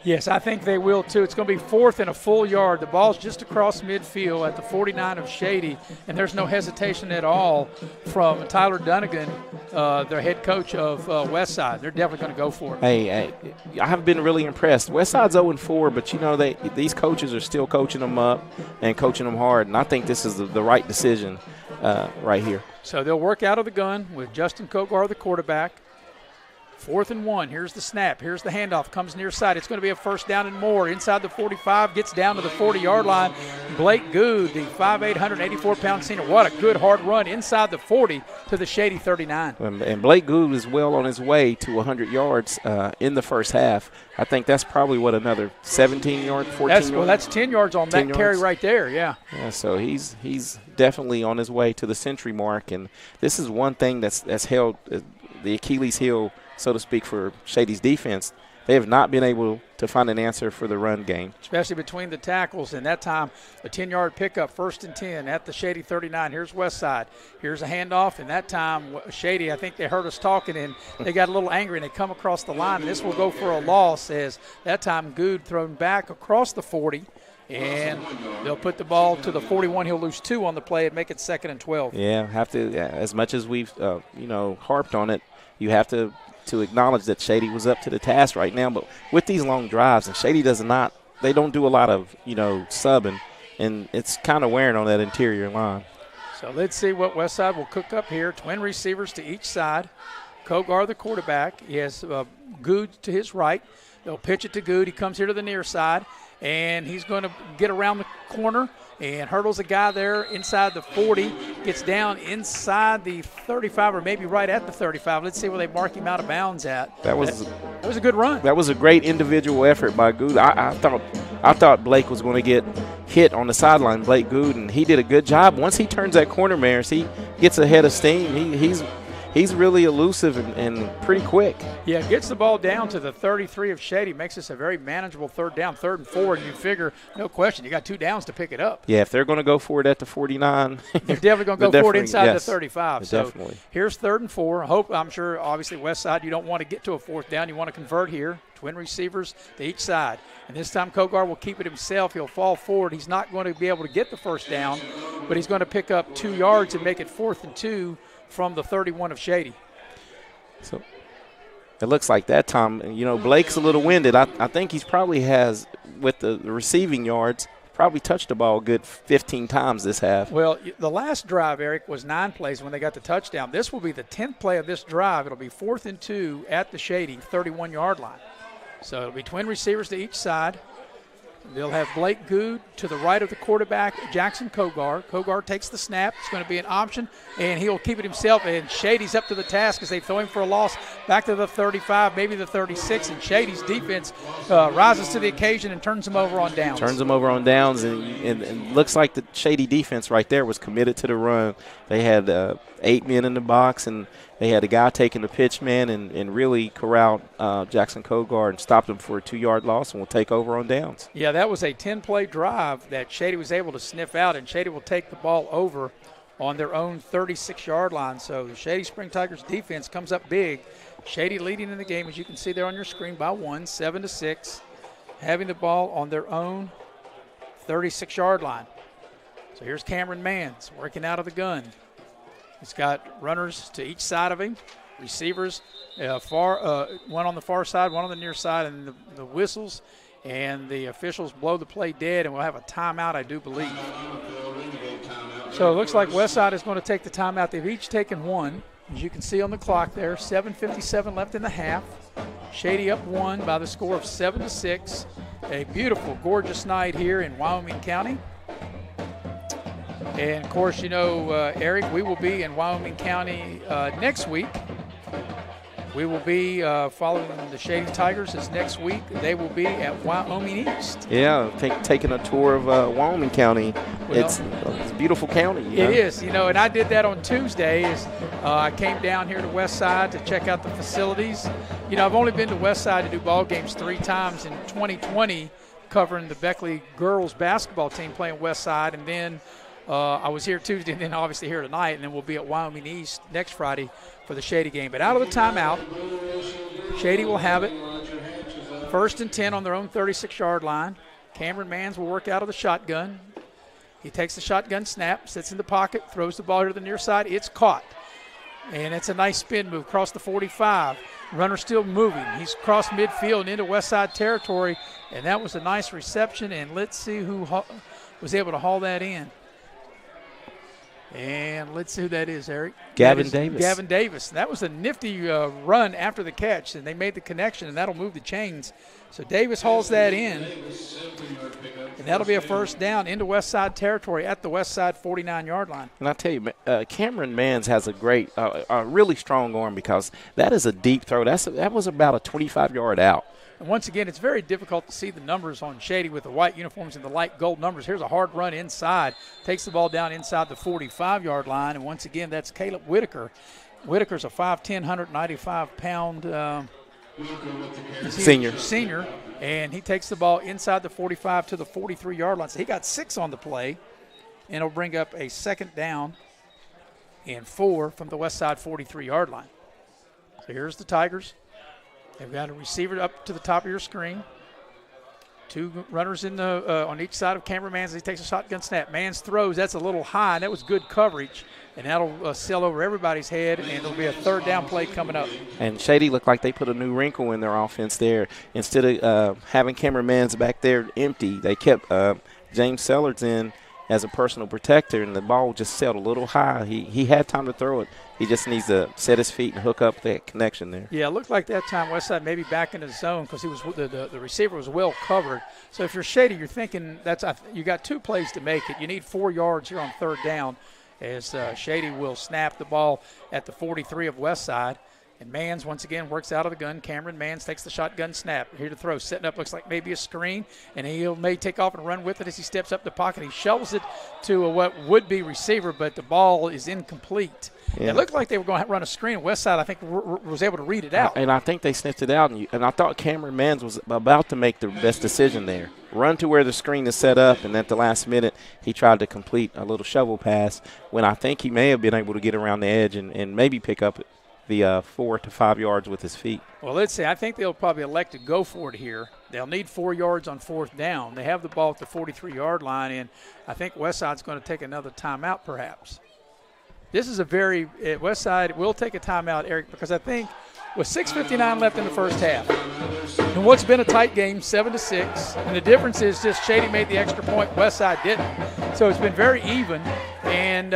Yes, I think they will, too. It's going to be 4th and a full yard. The ball's just across midfield at the 49 of Shady, and there's no hesitation at all from Tyler Dunnigan, their head coach of Westside. They're definitely going to go for it. Hey, I have been really impressed. Westside's 0-4, but, these coaches are still coaching them up and coaching them hard, and I think this is the right decision right here. So they'll work out of the gun with Justin Kogar, the quarterback. 4th and 1. Here's the snap. Here's the handoff. Comes near side. It's going to be a 1st down and more. Inside the 45. Gets down to the 40-yard line. Blake Good, the 5'8", 184-pound senior. What a good hard run inside the 40 to the Shady 39. And Blake Good is well on his way to 100 yards in the first half. I think that's probably, another 17 yards, 14 yards? Well, that's 10 yards on that carry right there, yeah. Yeah, so he's definitely on his way to the century mark. And this is one thing that's held the Achilles heel, so to speak, for Shady's defense. They have not been able to find an answer for the run game. Especially between the tackles, and that time a 10-yard pickup, 1st and 10 at the Shady 39. Here's Westside. Here's a handoff, and that time Shady, I think they heard us talking, and they got a little angry, and they come across the line, and this will go for a loss as that time Good thrown back across the 40. And they'll put the ball to the 41. He'll lose 2 on the play and make it 2nd and 12. Yeah, have to. As much as we've harped on it, you have to acknowledge that Shady was up to the task right now. But with these long drives, and Shady they don't do a lot of subbing, and it's kind of wearing on that interior line. So let's see what Westside will cook up here. Twin receivers to each side. Kogar, the quarterback. He has Good to his right. They'll pitch it to Good. He comes here to the near side. And he's going to get around the corner and hurdles a guy there inside the 40, gets down inside the 35 or maybe right at the 35. Let's see where they mark him out of bounds at. That was a good run. That was a great individual effort by Good. I thought Blake was going to get hit on the sideline, Blake Good, and he did a good job. Once he turns that corner, Maris, he gets ahead of steam. He's really elusive and pretty quick. Yeah, gets the ball down to the 33 of Shady, makes this a very manageable 3rd down, 3rd and 4, and you figure, no question, you got 2 downs to pick it up. Yeah, if they're going to go for it at the 49. They're definitely going to go for it inside the 35. So definitely. Here's 3rd and 4. I'm sure, obviously, Westside, you don't want to get to a 4th down. You want to convert here. Twin receivers to each side. And this time Kogar will keep it himself. He'll fall forward. He's not going to be able to get the 1st down, but he's going to pick up 2 yards and make it 4th and 2 from the 31 of Shady. So it looks like that time, Blake's a little winded. I think he's probably has, with the receiving yards, probably touched the ball a good 15 times this half. Well, the last drive, Eric, was 9 plays when they got the touchdown. This will be the 10th play of this drive. It'll be 4th and 2 at the Shady 31-yard line. So it'll be twin receivers to each side. They'll have Blake Good to the right of the quarterback, Jackson Kogar. Kogar takes the snap. It's going to be an option, and he'll keep it himself. And Shady's up to the task as they throw him for a loss. back to the 35, maybe the 36, and Shady's defense rises to the occasion and turns them over on downs. Turns them over on downs, and looks like the Shady defense right there was committed to the run. They had 8 men in the box, and they had a guy taking the pitch man and really corralled Jackson Kogard and stopped him for a 2-yard loss and will take over on downs. Yeah, that was a 10-play drive that Shady was able to sniff out, and Shady will take the ball over on their own 36-yard line. So the Shady Spring Tigers defense comes up big. Shady leading in the game, as you can see there on your screen, by 1, 7-6, having the ball on their own 36-yard line. So here's Cameron Mans working out of the gun. He's got runners to each side of him, receivers, one on the far side, one on the near side, and the whistles and the officials blow the play dead, and we'll have a timeout, I do believe. So it looks like Westside is going to take the timeout. They've each taken one, as you can see on the clock there. 7:57 left in the half. Shady up 1 by the score of 7-6. A beautiful, gorgeous night here in Wyoming County. And, of course, you know, Eric, we will be in Wyoming County next week. We will be following the Shady Tigers as next week. They will be at Wyoming East. Yeah, taking a tour of Wyoming County. Well, it's a beautiful county. It is, you know, and I did that on Tuesday. I came down here to Westside to check out the facilities. You know, I've only been to Westside to do ball games 3 times in 2020, covering the Beckley girls basketball team playing Westside, and then I was here Tuesday and then obviously here tonight, and then we'll be at Wyoming East next Friday for the Shady game. But out of the timeout, Shady will have it. 1st and 10 on their own 36-yard line. Cameron Mans will work out of the shotgun. He takes the shotgun snap, sits in the pocket, throws the ball to the near side. It's caught. And it's a nice spin move across the 45. Runner still moving. He's crossed midfield and into Westside territory, and that was a nice reception. And let's see who was able to haul that in. And let's see who that is, Eric. Gavin Davis. Gavin Davis. That was a nifty run after the catch, and they made the connection, and that'll move the chains. So Davis hauls that in, and that'll be a 1st down into Westside territory at the Westside 49-yard line. And I tell you, Cameron Mans has a great, a really strong arm, because that is a deep throw. That was about a 25-yard out. And once again, it's very difficult to see the numbers on Shady with the white uniforms and the light gold numbers. Here's a hard run inside. Takes the ball down inside the 45-yard line. And once again, that's Caleb Whitaker. Whitaker's a 5'10", 195-pound senior. And he takes the ball inside the 45 to the 43-yard line. So he got 6 on the play. And it'll bring up a 2nd down and 4 from the Westside 43-yard line. So here's the Tigers. They've got a receiver up to the top of your screen. 2 runners in the on each side of Cameron Mans. He takes a shotgun snap. Mans throws. That's a little high, and that was good coverage. And that'll sail over everybody's head, and it'll be a 3rd down play coming up. And Shady looked like they put a new wrinkle in their offense there. Instead of having Cameron Mans back there empty, they kept James Sellards in as a personal protector, and the ball just sailed a little high. He had time to throw it. He just needs to set his feet and hook up that connection there. Yeah, it looked like that time Westside maybe back in the zone, because he was the receiver was well covered. So if you're Shady, you're thinking you got 2 plays to make it. You need 4 yards here on 3rd down, as Shady will snap the ball at the 43 of Westside. And Mans, once again, works out of the gun. Cameron Mans takes the shotgun snap. Here to throw. Setting up, looks like maybe a screen. And he may take off and run with it as he steps up the pocket. He shovels it to what would be receiver, but the ball is incomplete. Yeah. It looked like they were going to run a screen. Westside, I think, was able to read it out. And I think they sniffed it out. And I thought Cameron Mans was about to make the best decision there. Run to where the screen is set up, and at the last minute, he tried to complete a little shovel pass when I think he may have been able to get around the edge and maybe pick up the 4 to 5 yards with his feet. Well, let's see. I think they'll probably elect to go for it here. They'll need 4 yards on 4th down. They have the ball at the 43-yard line, and I think Westside's going to take another timeout perhaps. This is Westside will take a timeout, Eric, because I think with 6:59 left in the first half, and what's been a tight game, 7-6, and the difference is just Shady made the extra point, Westside didn't. So it's been very even, and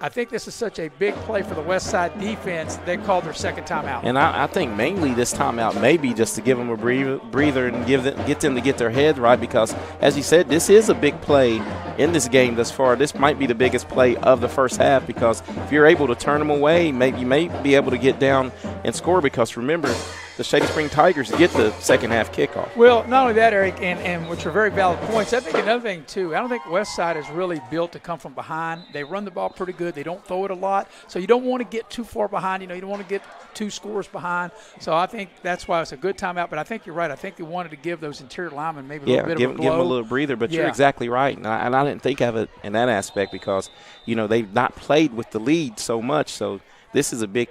I think this is such a big play for the Westside defense, they called their second timeout. And I think mainly this timeout maybe just to give them a breather and get them to get their head right, because, as you said, this is a big play in this game thus far. This might be the biggest play of the first half, because if you're able to turn them away, you may be able to get down and score, because remember, the Shady Spring Tigers get the second half kickoff. Well, not only that, Eric, and which are very valid points, I think another thing, too, I don't think Westside is really built to come from behind. They run the ball pretty good. They don't throw it a lot. So you don't want to get too far behind. You don't want to get 2 scores behind. So I think that's why it's a good timeout. But I think you're right. I think they wanted to give those interior linemen maybe a little bit of a blow. Give them a little breather. But you're exactly right. And I didn't think of it in that aspect, because, they've not played with the lead so much. So this is a big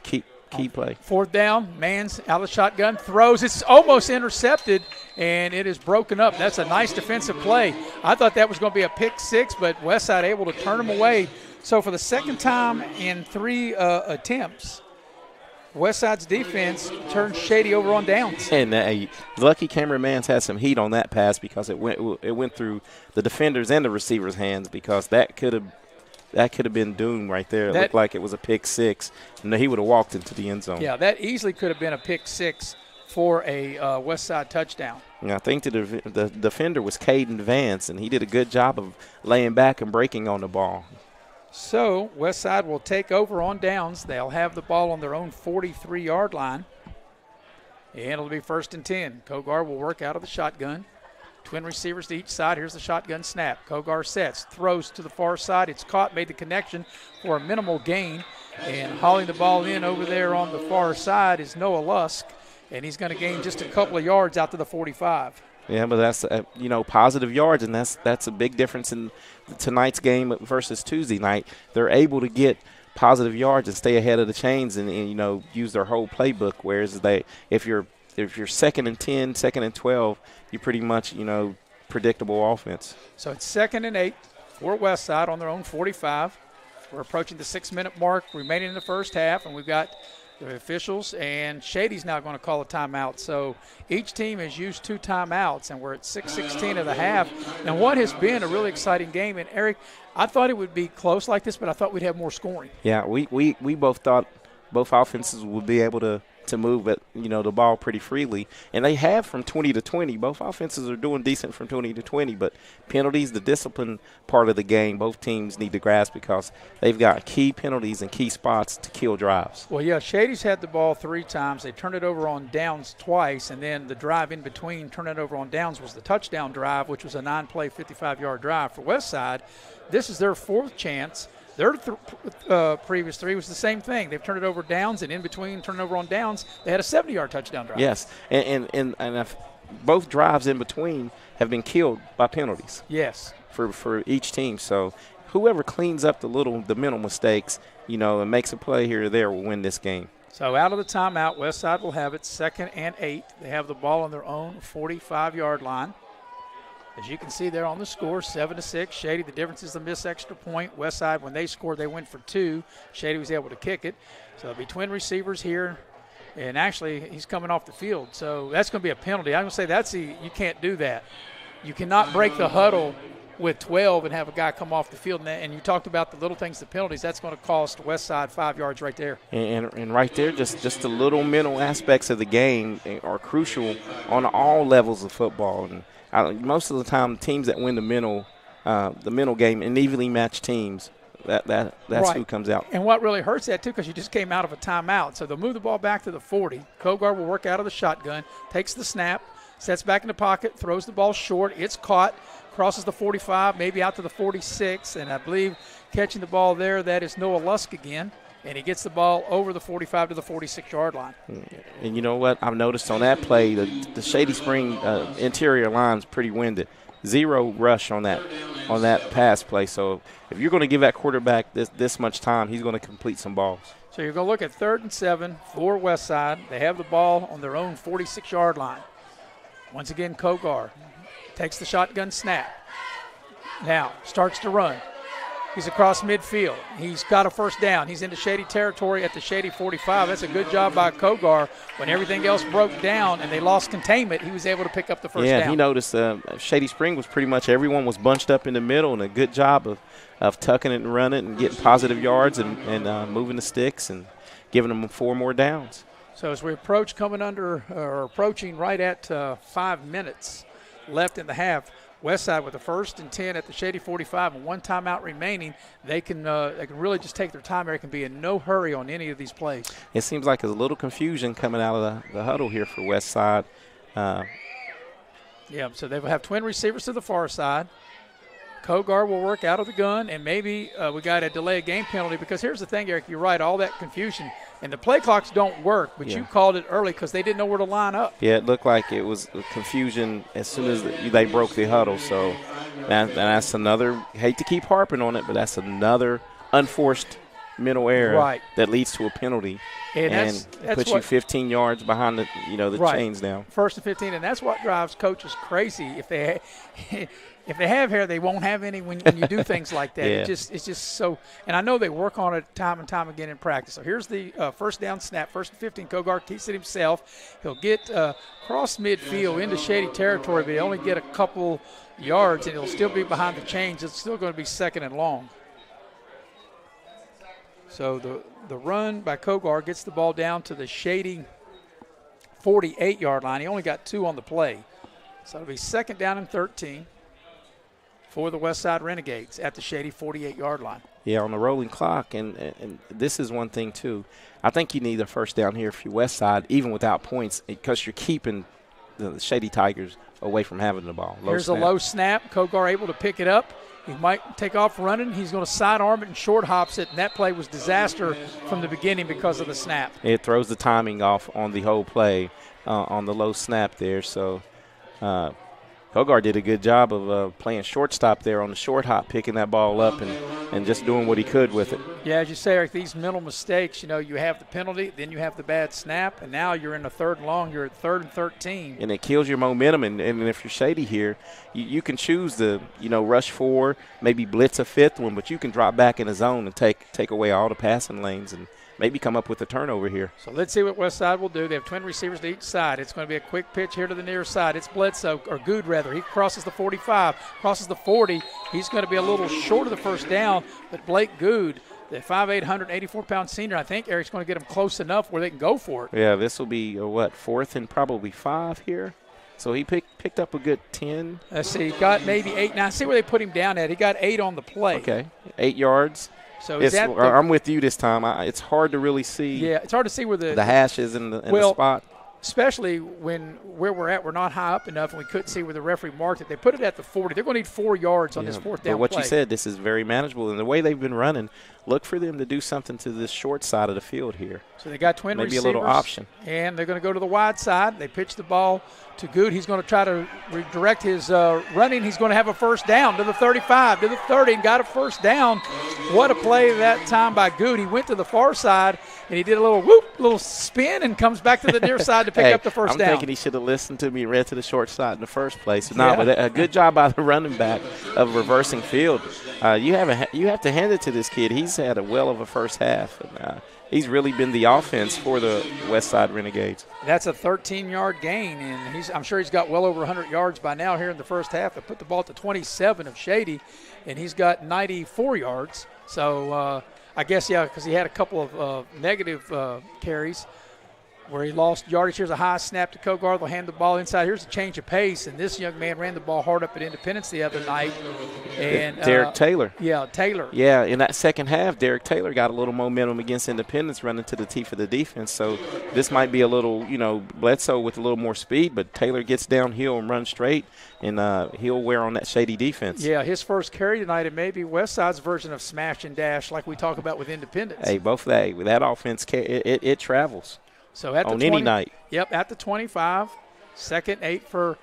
key play. Fourth down, man's out of the shotgun, throws. It's almost intercepted, and it is broken up. That's a nice defensive play. I thought that was going to be a pick 6, but Westside able to turn them away. So for the second time in 3 attempts, Westside's defense turned Shady over on downs. And lucky cameraman's had some heat on that pass, because it went through the defenders and the receivers' hands, because that could have been doomed right there. It looked like it was a pick 6, and he would have walked into the end zone. Yeah, that easily could have been a pick 6 for a Westside touchdown. Yeah, I think the defender was Caden Vance, and he did a good job of laying back and breaking on the ball. So Westside will take over on downs. They'll have the ball on their own 43-yard line, and it'll be 1st and 10. Kogar will work out of the shotgun. Twin receivers to each side. Here's the shotgun snap. Kogar sets, throws to the far side. It's caught, made the connection for a minimal gain. And hauling the ball in over there on the far side is Noah Lusk, and he's going to gain just a couple of yards out to the 45. Yeah, but that's positive yards, and that's a big difference in tonight's game versus Tuesday night. They're able to get positive yards and stay ahead of the chains and use their whole playbook. Whereas if you're 2nd and 10, 2nd and 12, you pretty much predictable offense. So it's 2nd and 8 for Westside on their own 45. We're approaching the 6-minute mark remaining in the first half, and we've got the officials, and Shady's now going to call a timeout. So each team has used 2 timeouts, and we're at 6:16 of the half. And what has been a really exciting game, and Eric, I thought it would be close like this, but I thought we'd have more scoring. Yeah, we both thought both offenses would be able to move the ball pretty freely, and they have from 20 to 20. Both offenses are doing decent from 20 to 20, but penalties, the discipline part of the game, both teams need to grasp, because they've got key penalties and key spots to kill drives. Well, yeah, Shady's had the ball 3 times. They turned it over on downs twice, and then the drive in between turning it over on downs was the touchdown drive, which was a 9-play, 55-yard drive. For Westside, this is their 4th chance. Their previous 3 was the same thing. They've turned it over downs, and in between turning over on downs, they had a 70-yard touchdown drive. Yes, and both drives in between have been killed by penalties. Yes, for each team. So whoever cleans up the mental mistakes, and makes a play here or there will win this game. So out of the timeout, Westside will have it 2nd and 8. They have the ball on their own 45-yard line. As you can see there on the score, 7-6. Shady, the difference is the missed extra point. Westside, when they scored, they went for 2. Shady was able to kick it. So it'll be twin receivers here. And actually, he's coming off the field. So that's going to be a penalty. I'm going to say you can't do that. You cannot break the huddle with 12 and have a guy come off the field. And you talked about the little things, the penalties. That's going to cost Westside 5 yards right there. And right there, just the little mental aspects of the game are crucial on all levels of football. And most of the time, teams that win the mental game and evenly matched teams, that's right. Who comes out. And what really hurts that, too, because you just came out of a timeout. So they'll move the ball back to the 40. Kogar will work out of the shotgun, takes the snap, sets back in the pocket, throws the ball short. It's caught, crosses the 45, maybe out to the 46. And I believe catching the ball there, that is Noah Lusk again. And he gets the ball over the 45 to the 46-yard line. And you know what? I've noticed on that play, the Shady Spring interior line's pretty winded. 0 rush on that pass play. So if you're going to give that quarterback this much time, he's going to complete some balls. So you're going to look at 3rd and 7 for Westside. They have the ball on their own 46-yard line. Once again, Kogar takes the shotgun snap. Now starts to run. He's across midfield. He's got a first down. He's into Shady territory at the Shady 45. That's a good job by Kogar. When everything else broke down and they lost containment, he was able to pick up the first down. Yeah, he noticed Shady Spring was pretty much everyone was bunched up in the middle, and a good job of tucking it and running and getting positive yards and moving the sticks and giving them 4 more downs. So as we approach approaching right at 5 minutes left in the half, Westside with the 1st and 10 at the Shady 45 and 1 timeout remaining. They can really just take their time. There can be in no hurry on any of these plays. It seems like there's a little confusion coming out of the huddle here for Westside. Yeah, so they will have twin receivers to the far side. Kogar will work out of the gun, and maybe we got a delay of game penalty because here's the thing, Eric, you're right, all that confusion. And the play clocks don't work, but you called it early because they didn't know where to line up. Yeah, it looked like it was confusion as soon as they broke the huddle. So that's another, hate to keep harping on it, but that's another unforced mental error that leads to a penalty and puts you 15 yards behind the chains now. 1st and 15, and that's what drives coaches crazy. If they have hair, they won't have any when you do things like that. Yeah. It's just so – and I know they work on it time and time again in practice. So here's the first down snap, 1st and 15. Kogar keeps it himself. He'll get cross midfield into Shady territory, but he'll only get a couple yards, and he'll still be behind the chains. It's still going to be 2nd and long. So the run by Kogar gets the ball down to the Shady 48-yard line. He only got 2 on the play. So it'll be 2nd down and 13 for the Westside Renegades at the Shady 48-yard line. Yeah, on the rolling clock, and this is one thing too. I think you need a first down here for Westside, even without points, because you're keeping the Shady Tigers away from having the ball. Here's a low snap. Kogar able to pick it up. He might take off running. He's going to sidearm it and short hops it, and that play was disaster from the beginning because of the snap. It throws the timing off on the whole play on the low snap there. So Kogar did a good job of playing shortstop there on the short hop, picking that ball up and just doing what he could with it. Yeah, as you say, Eric, these mental mistakes, you have the penalty, then you have the bad snap, and now you're in a 3rd and long. You're at 3rd and 13. And it kills your momentum. And if you're Shady here, you can choose to, rush 4, maybe blitz a 5th one, but you can drop back in the zone and take away all the passing lanes and maybe come up with a turnover here. So let's see what Westside will do. They have twin receivers to each side. It's going to be a quick pitch here to the near side. It's Bledsoe, or Good rather. He crosses the 45, crosses the 40. He's going to be a little short of the first down, but Blake Good, the 5'8", 184-pound senior, I think Eric's going to get him close enough where they can go for it. Yeah, this will be, 4th and probably 5 here. So he picked up a good 10. Let's see, he got maybe 8. Now, see where they put him down at. He got 8 on the play. Okay, 8 yards. So I'm with you this time. It's hard to really see. Yeah, it's hard to see where the hash is in the spot. Especially where we're at, we're not high up enough, and we couldn't see where the referee marked it. They put it at the 40. They're going to need 4 yards on this 4th down But what play. you said, this is very manageable. And the way they've been running, look for them to do something to this short side of the field here. So they got twin receivers. Maybe a little option. And they're going to go to the wide side. They pitch the ball to Good. He's going to try to redirect his running. He's going to have a first down to the 35, to the 30, and got a first down. What a play that time by Good. He went to the far side, and he did a little spin and comes back to the near side to pick up the first down. I'm thinking he should have listened to me and read to the short side in the first place. No, but a good job by the running back of reversing field. You have to hand it to this kid. He's had a well of a first half, and he's really been the offense for the Westside Renegades. That's a 13-yard gain, and I'm sure he's got well over 100 yards by now here in the first half. They put the ball at the 27 of Shady, and he's got 94 yards. So I guess, because he had a couple of negative carries where he lost yardage. Here's a high snap to Kogar. They'll hand the ball inside. Here's a change of pace, and this young man ran the ball hard up at Independence the other night. And Derek Taylor. Yeah, Taylor. Yeah, in that second half, Derek Taylor got a little momentum against Independence running to the teeth of the defense. So this might be a little, Bledsoe with a little more speed, but Taylor gets downhill and runs straight, and he'll wear on that Shady defense. Yeah, his first carry tonight, and maybe Westside's version of smash and dash like we talk about with Independence. Hey, both that offense, it travels. So at the 20, any night. Yep, at the 25, 2nd 8 for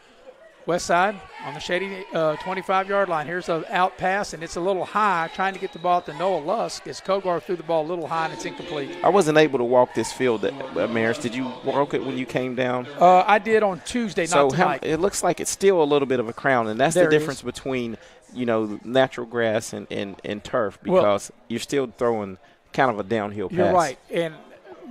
Westside on the Shady 25-yard line. Here's an out pass, and it's a little high, trying to get the ball to Noah Lusk as Kogar threw the ball a little high, and it's incomplete. I wasn't able to walk this field, Maris. Did you walk it when you came down? I did on Tuesday, not tonight. It looks like it's still a little bit of a crown, and that's the difference between natural grass and turf, because you're still throwing kind of a downhill pass. You're right. And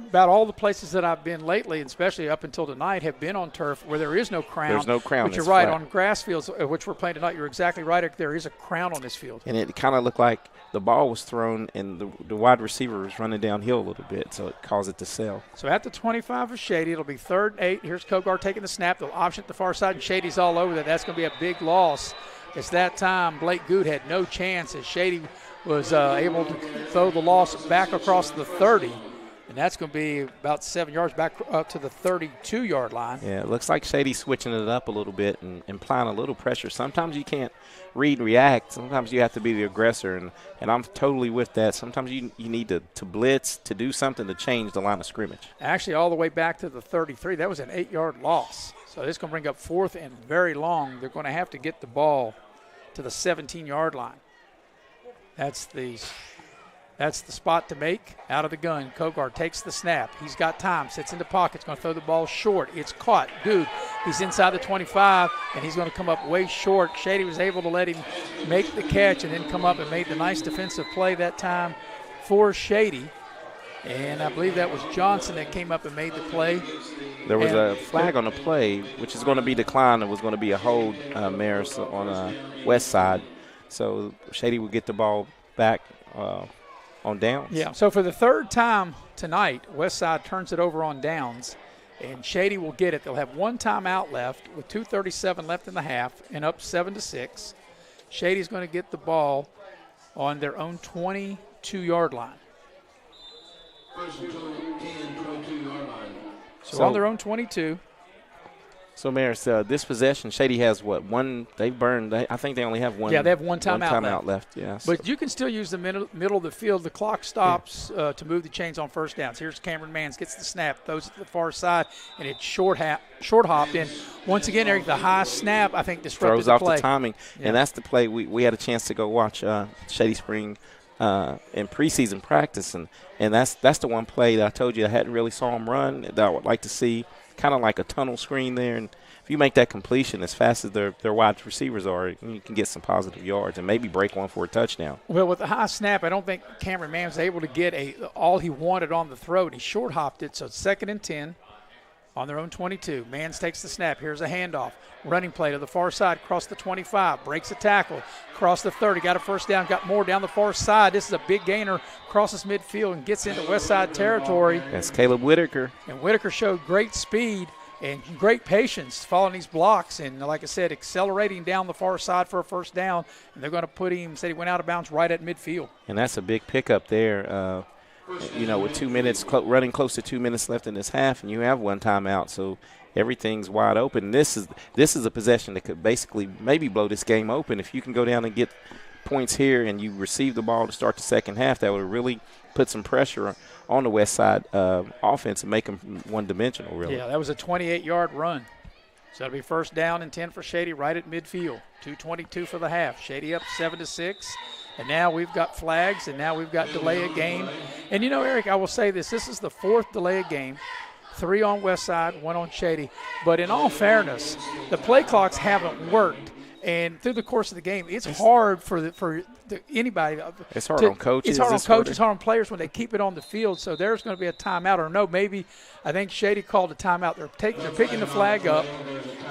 about all the places that I've been lately, especially up until tonight, have been on turf where there is no crown. There's no crown. But you're right. On grass fields, which we're playing tonight, you're exactly right. There is a crown on this field. And it kind of looked like the ball was thrown and the wide receiver was running downhill a little bit, so it caused it to sell. So at the 25 of Shady, it'll be 3rd and 8. Here's Kogar taking the snap. They'll option at the far side, and Shady's all over that. That's going to be a big loss. It's that time Blake Good had no chance as Shady was able to throw the loss back across the 30. And that's going to be about 7 yards back up to the 32-yard line. Yeah, it looks like Shady's switching it up a little bit and applying a little pressure. Sometimes you can't read and react. Sometimes you have to be the aggressor, and I'm totally with that. Sometimes you need to blitz, to do something to change the line of scrimmage. Actually, all the way back to the 33. That was an 8-yard loss. So this is going to bring up 4th and very long. They're going to have to get the ball to the 17-yard line. That's the spot to make. Out of the gun, Kogar takes the snap. He's got time, sits in the pocket. He's going to throw the ball short. It's caught. Good. He's inside the 25, and he's going to come up way short. Shady was able to let him make the catch and then come up and made the nice defensive play that time for Shady. And I believe that was Johnson that came up and made the play. There was a flag on the play, which is going to be declined. It was going to be a hold, Maris, on Westside. So Shady will get the ball back on downs. Yeah, so for the 3rd time tonight, Westside turns it over on downs, and Shady will get it. They'll have 1 timeout left with 2:37 left in the half and up 7-6. Shady's going to get the ball on their own 22-yard line. So on their own 22. So, Maris, this possession, Shady has what? One, they've burned. I think they only have one. Yeah, they have one timeout left. Yeah. But you can still use the middle of the field. The clock stops to move the chains on first downs. Here's Cameron Mans, gets the snap, throws it to the far side, and it's short hopped in. Once again, Eric, the high snap, I think, disrupted the play. Throws off the timing. Yeah. And that's the play we had a chance to go watch Shady Spring in preseason practice. And that's the one play that I told you I hadn't really saw him run that I would like to see, kind of like a tunnel screen there. And if you make that completion as fast as their wide receivers are, you can get some positive yards and maybe break one for a touchdown. Well, with the high snap, I don't think Cameron Mann was able to get all he wanted on the throw, and he short hopped it. So it's 2nd and 10 on their own 22. Mans takes the snap. Here's a handoff. Running play to the far side, across the 25, breaks a tackle, across the 30, got a first down, got more down the far side. This is a big gainer, crosses midfield and gets into Westside territory. That's Caleb Whitaker. And Whitaker showed great speed and great patience following these blocks, and like I said, accelerating down the far side for a first down, and they're going to put him, said he went out of bounds right at midfield. And that's a big pickup there, with 2 minutes, running close to 2 minutes left in this half, and you have one timeout, so everything's wide open. This is a possession that could basically maybe blow this game open. If you can go down and get points here and you receive the ball to start the second half, that would really put some pressure on the Westside offense and make them one-dimensional, really. Yeah, that was a 28-yard run. So it'll be first down and 10 for Shady right at midfield. 2:22 for the half. Shady up 7-6. And now we've got flags, and now we've got delay of game. And, Eric, I will say this. This is the 4th delay of game. 3 on Westside, 1 on Shady. But in all fairness, the play clocks haven't worked. And through the course of the game, it's hard for anybody. It's hard on coaches. It's hard on coaches, it's hard on players when they keep it on the field. So there's going to be a timeout, or no, maybe I think Shady called a timeout. They're picking the flag up,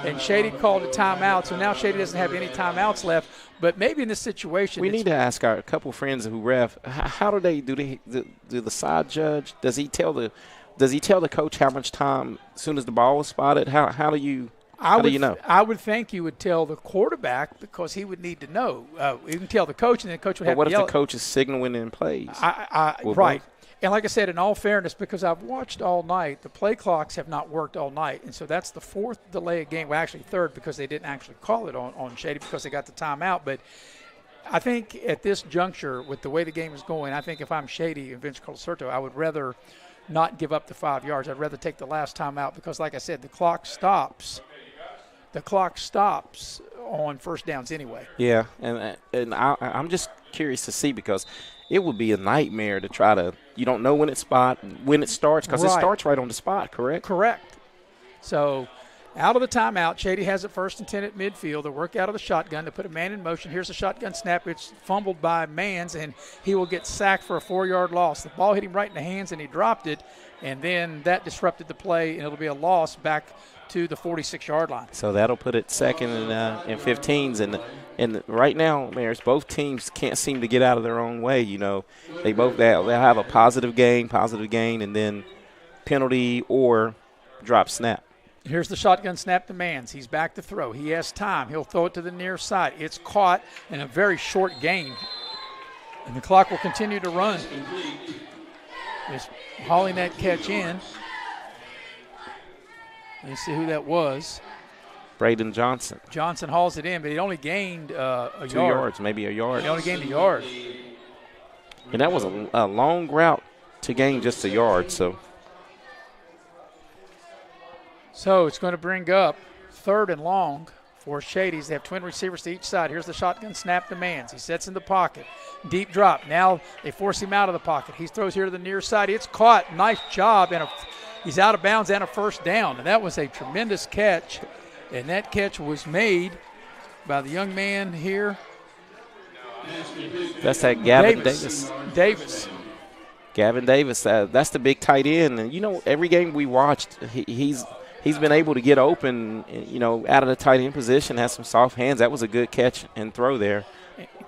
and Shady called a timeout. So now Shady doesn't have any timeouts left. But maybe in this situation, we need to ask our couple friends who ref. How do the side judge? Does he tell the coach how much time as soon as the ball was spotted? How do you? How do you know? I would think you would tell the quarterback because he would need to know. You can tell the coach, and the coach would have to yell. What if the coach is signaling in plays? Right. And like I said, in all fairness, because I've watched all night, the play clocks have not worked all night. And so that's the 4th delay of game. Well, actually 3rd because they didn't actually call it on Shady because they got the timeout. But I think at this juncture, with the way the game is going, I think if I'm Shady and Vince Colacerto, I would rather not give up the 5 yards. I'd rather take the last timeout because, like I said, the clock stops. The clock stops on first downs anyway. Yeah, and I'm just curious to see because it would be a nightmare to try to – you don't know when it starts because it starts right on the spot, correct? Correct. So Out of the timeout, Shady has it 1st and 10 at midfield. They work out of the shotgun to put a man in motion. Here's a shotgun snap. It's fumbled by Mans, and he will get sacked for a 4-yard loss. The ball hit him right in the hands, and he dropped it, and then that disrupted the play, and it'll be a loss back to the 46-yard line. So that'll put it 2nd and 15s. And right now, Maris, both teams can't seem to get out of their own way. You know, they'll have a positive gain, and then penalty or drop snap. Here's the shotgun snap to Mans. He's back to throw. He has time. He'll throw it to the near side. It's caught in a very short gain. And the clock will continue to run. Just hauling that catch in. Let's see who that was. Braden Johnson. Johnson hauls it in, but he only gained a yard. 2 yards, maybe a yard. He only gained a yard. And that was a long route to gain just a yard, So it's going to bring up 3rd and long for Shady's. They have twin receivers to each side. Here's the shotgun snap to Mans. He sets in the pocket. Deep drop. Now they force him out of the pocket. He throws here to the near side. It's caught. Nice job. And he's out of bounds and a 1st down. And that was a tremendous catch. And that catch was made by the young man here. That's that Gavin Davis. Gavin Davis. That's the big tight end. And, you know, every game we watched, he's been able to get open, you know, out of the tight end position, has some soft hands. That was a good catch and throw there.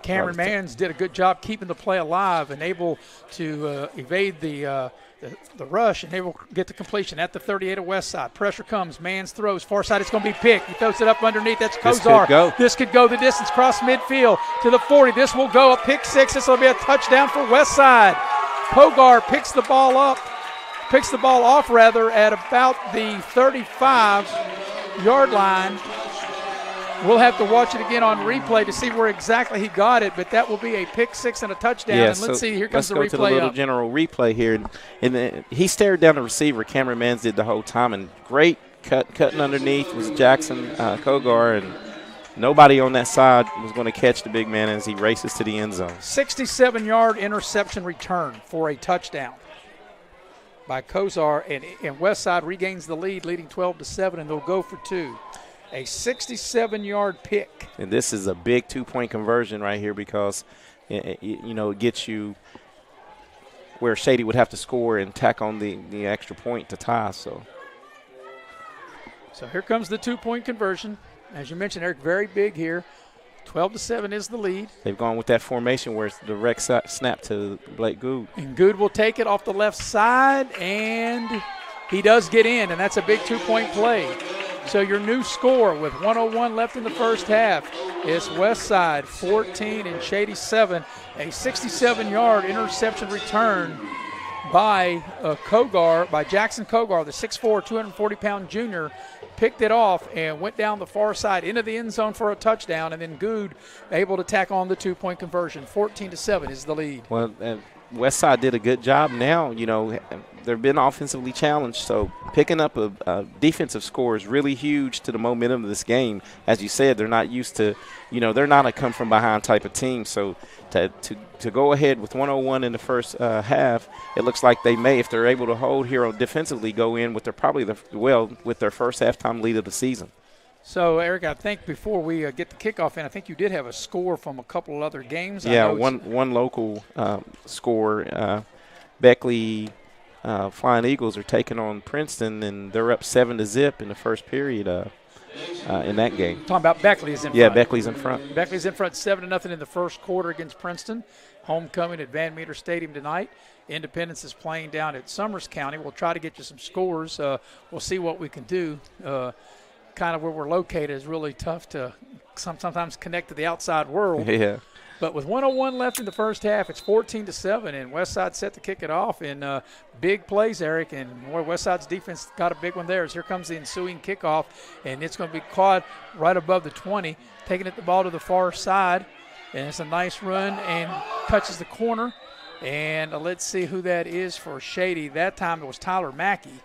Cameron Mans did a good job keeping the play alive and able to evade the rush and able to get the completion at the 38 of Westside. Pressure comes. Mans throws. Far side, it's going to be picked. He throws it up underneath. That's Kozar. This could go the distance. Cross midfield to the 40. This will go a pick 6. This will be a touchdown for Westside. Kogar picks the ball off at about the 35-yard line. We'll have to watch it again on replay to see where exactly he got it, but that will be a pick 6 and a touchdown. Yeah, and let's see, here comes the replay. Let's go to the little general replay here. And he stared down the receiver. Cameron Mans did the whole time, and great cutting underneath was Jackson Kogar, and nobody on that side was going to catch the big man as he races to the end zone. 67-yard interception return for a touchdown by Kozar, and Westside regains the lead, leading 12-7, and they'll go for 2. A 67-yard pick. And this is a big 2-point conversion right here because, you know, it gets you where Shady would have to score and tack on the extra point to tie. So here comes the 2-point conversion. As you mentioned, Eric, very big here. 12-7 is the lead. They've gone with that formation where it's direct snap to Blake Good. And Good will take it off the left side, and he does get in, and that's a big 2-point play. So your new score with 1:01 left in the first half is Westside 14 and Shady 7. A 67-yard interception return by Jackson Kogar, the 6'4", 240-pound junior, picked it off and went down the far side into the end zone for a touchdown, and then Good able to tack on the 2-point conversion. 14-7 is the lead. Well, Westside did a good job now. You know, they've been offensively challenged, so picking up a defensive score is really huge to the momentum of this game. As you said, they're not used to, you know, they're not a come-from-behind type of team. So to go ahead with 101 in the first half, it looks like they may, if they're able to hold here defensively, go in with their with their first halftime lead of the season. So, Eric, I think before we get the kickoff in, I think you did have a score from a couple of other games. Yeah, one local score. Beckley Flying Eagles are taking on Princeton, and they're up 7-0 in the first period in that game. Talking about Beckley is in front. Yeah, Beckley's in front. Beckley's in front 7-0 in the first quarter against Princeton. Homecoming at Van Meter Stadium tonight. Independence is playing down at Summers County. We'll try to get you some scores. We'll see what we can do. Kind of where we're located is really tough to sometimes connect to the outside world. Yeah. But with 1:01 left in the first half, it's 14-7, and Westside set to kick it off in big plays, Eric. And boy, Westside's defense got a big one there. As here comes the ensuing kickoff, and it's going to be caught right above the 20, taking the ball to the far side. And it's a nice run and touches the corner. And let's see who that is for Shady. That time it was Tyler Mackey.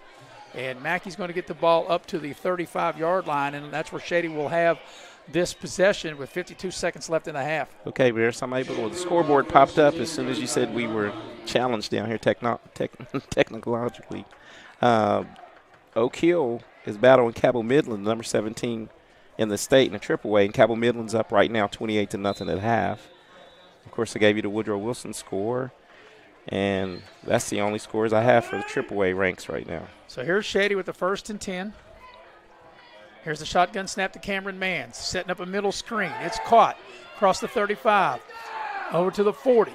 And Mackey's going to get the ball up to the 35-yard line, and that's where Shady will have this possession with 52 seconds left in the half. Okay, Bears, the scoreboard popped up as soon as you said we were challenged down here technologically. Oak Hill is battling Cabell Midland, number 17 in the state in the triple A, and Cabell Midland's up right now 28-0 at half. Of course, I gave you the Woodrow Wilson score, and that's the only scores I have for the triple A ranks right now. So here's Shady with the 1st and 10. Here's the shotgun snap to Cameron Mans, setting up a middle screen. It's caught across the 35, over to the 40.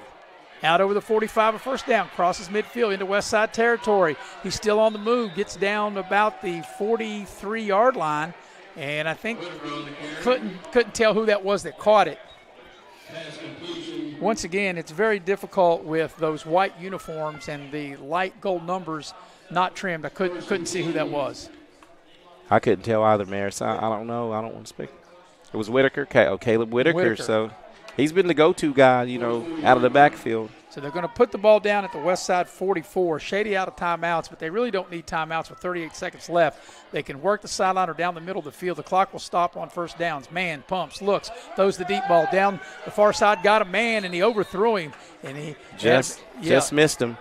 Out over the 45, a first down, crosses midfield into Westside territory. He's still on the move, gets down about the 43-yard line, and I think couldn't tell who that was that caught it. Once again, it's very difficult with those white uniforms and the light gold numbers not trimmed. I couldn't see who that was. I couldn't tell either, Maris. I don't know. I don't want to speak. It was Whitaker, Caleb Whitaker. So he's been the go-to guy, out of the backfield. So they're going to put the ball down at the Westside 44. Shady out of timeouts, but they really don't need timeouts with 38 seconds left. They can work the sideline or down the middle of the field. The clock will stop on first downs. Man pumps, looks, throws the deep ball down the far side, got a man, and he overthrew him. And he just missed him.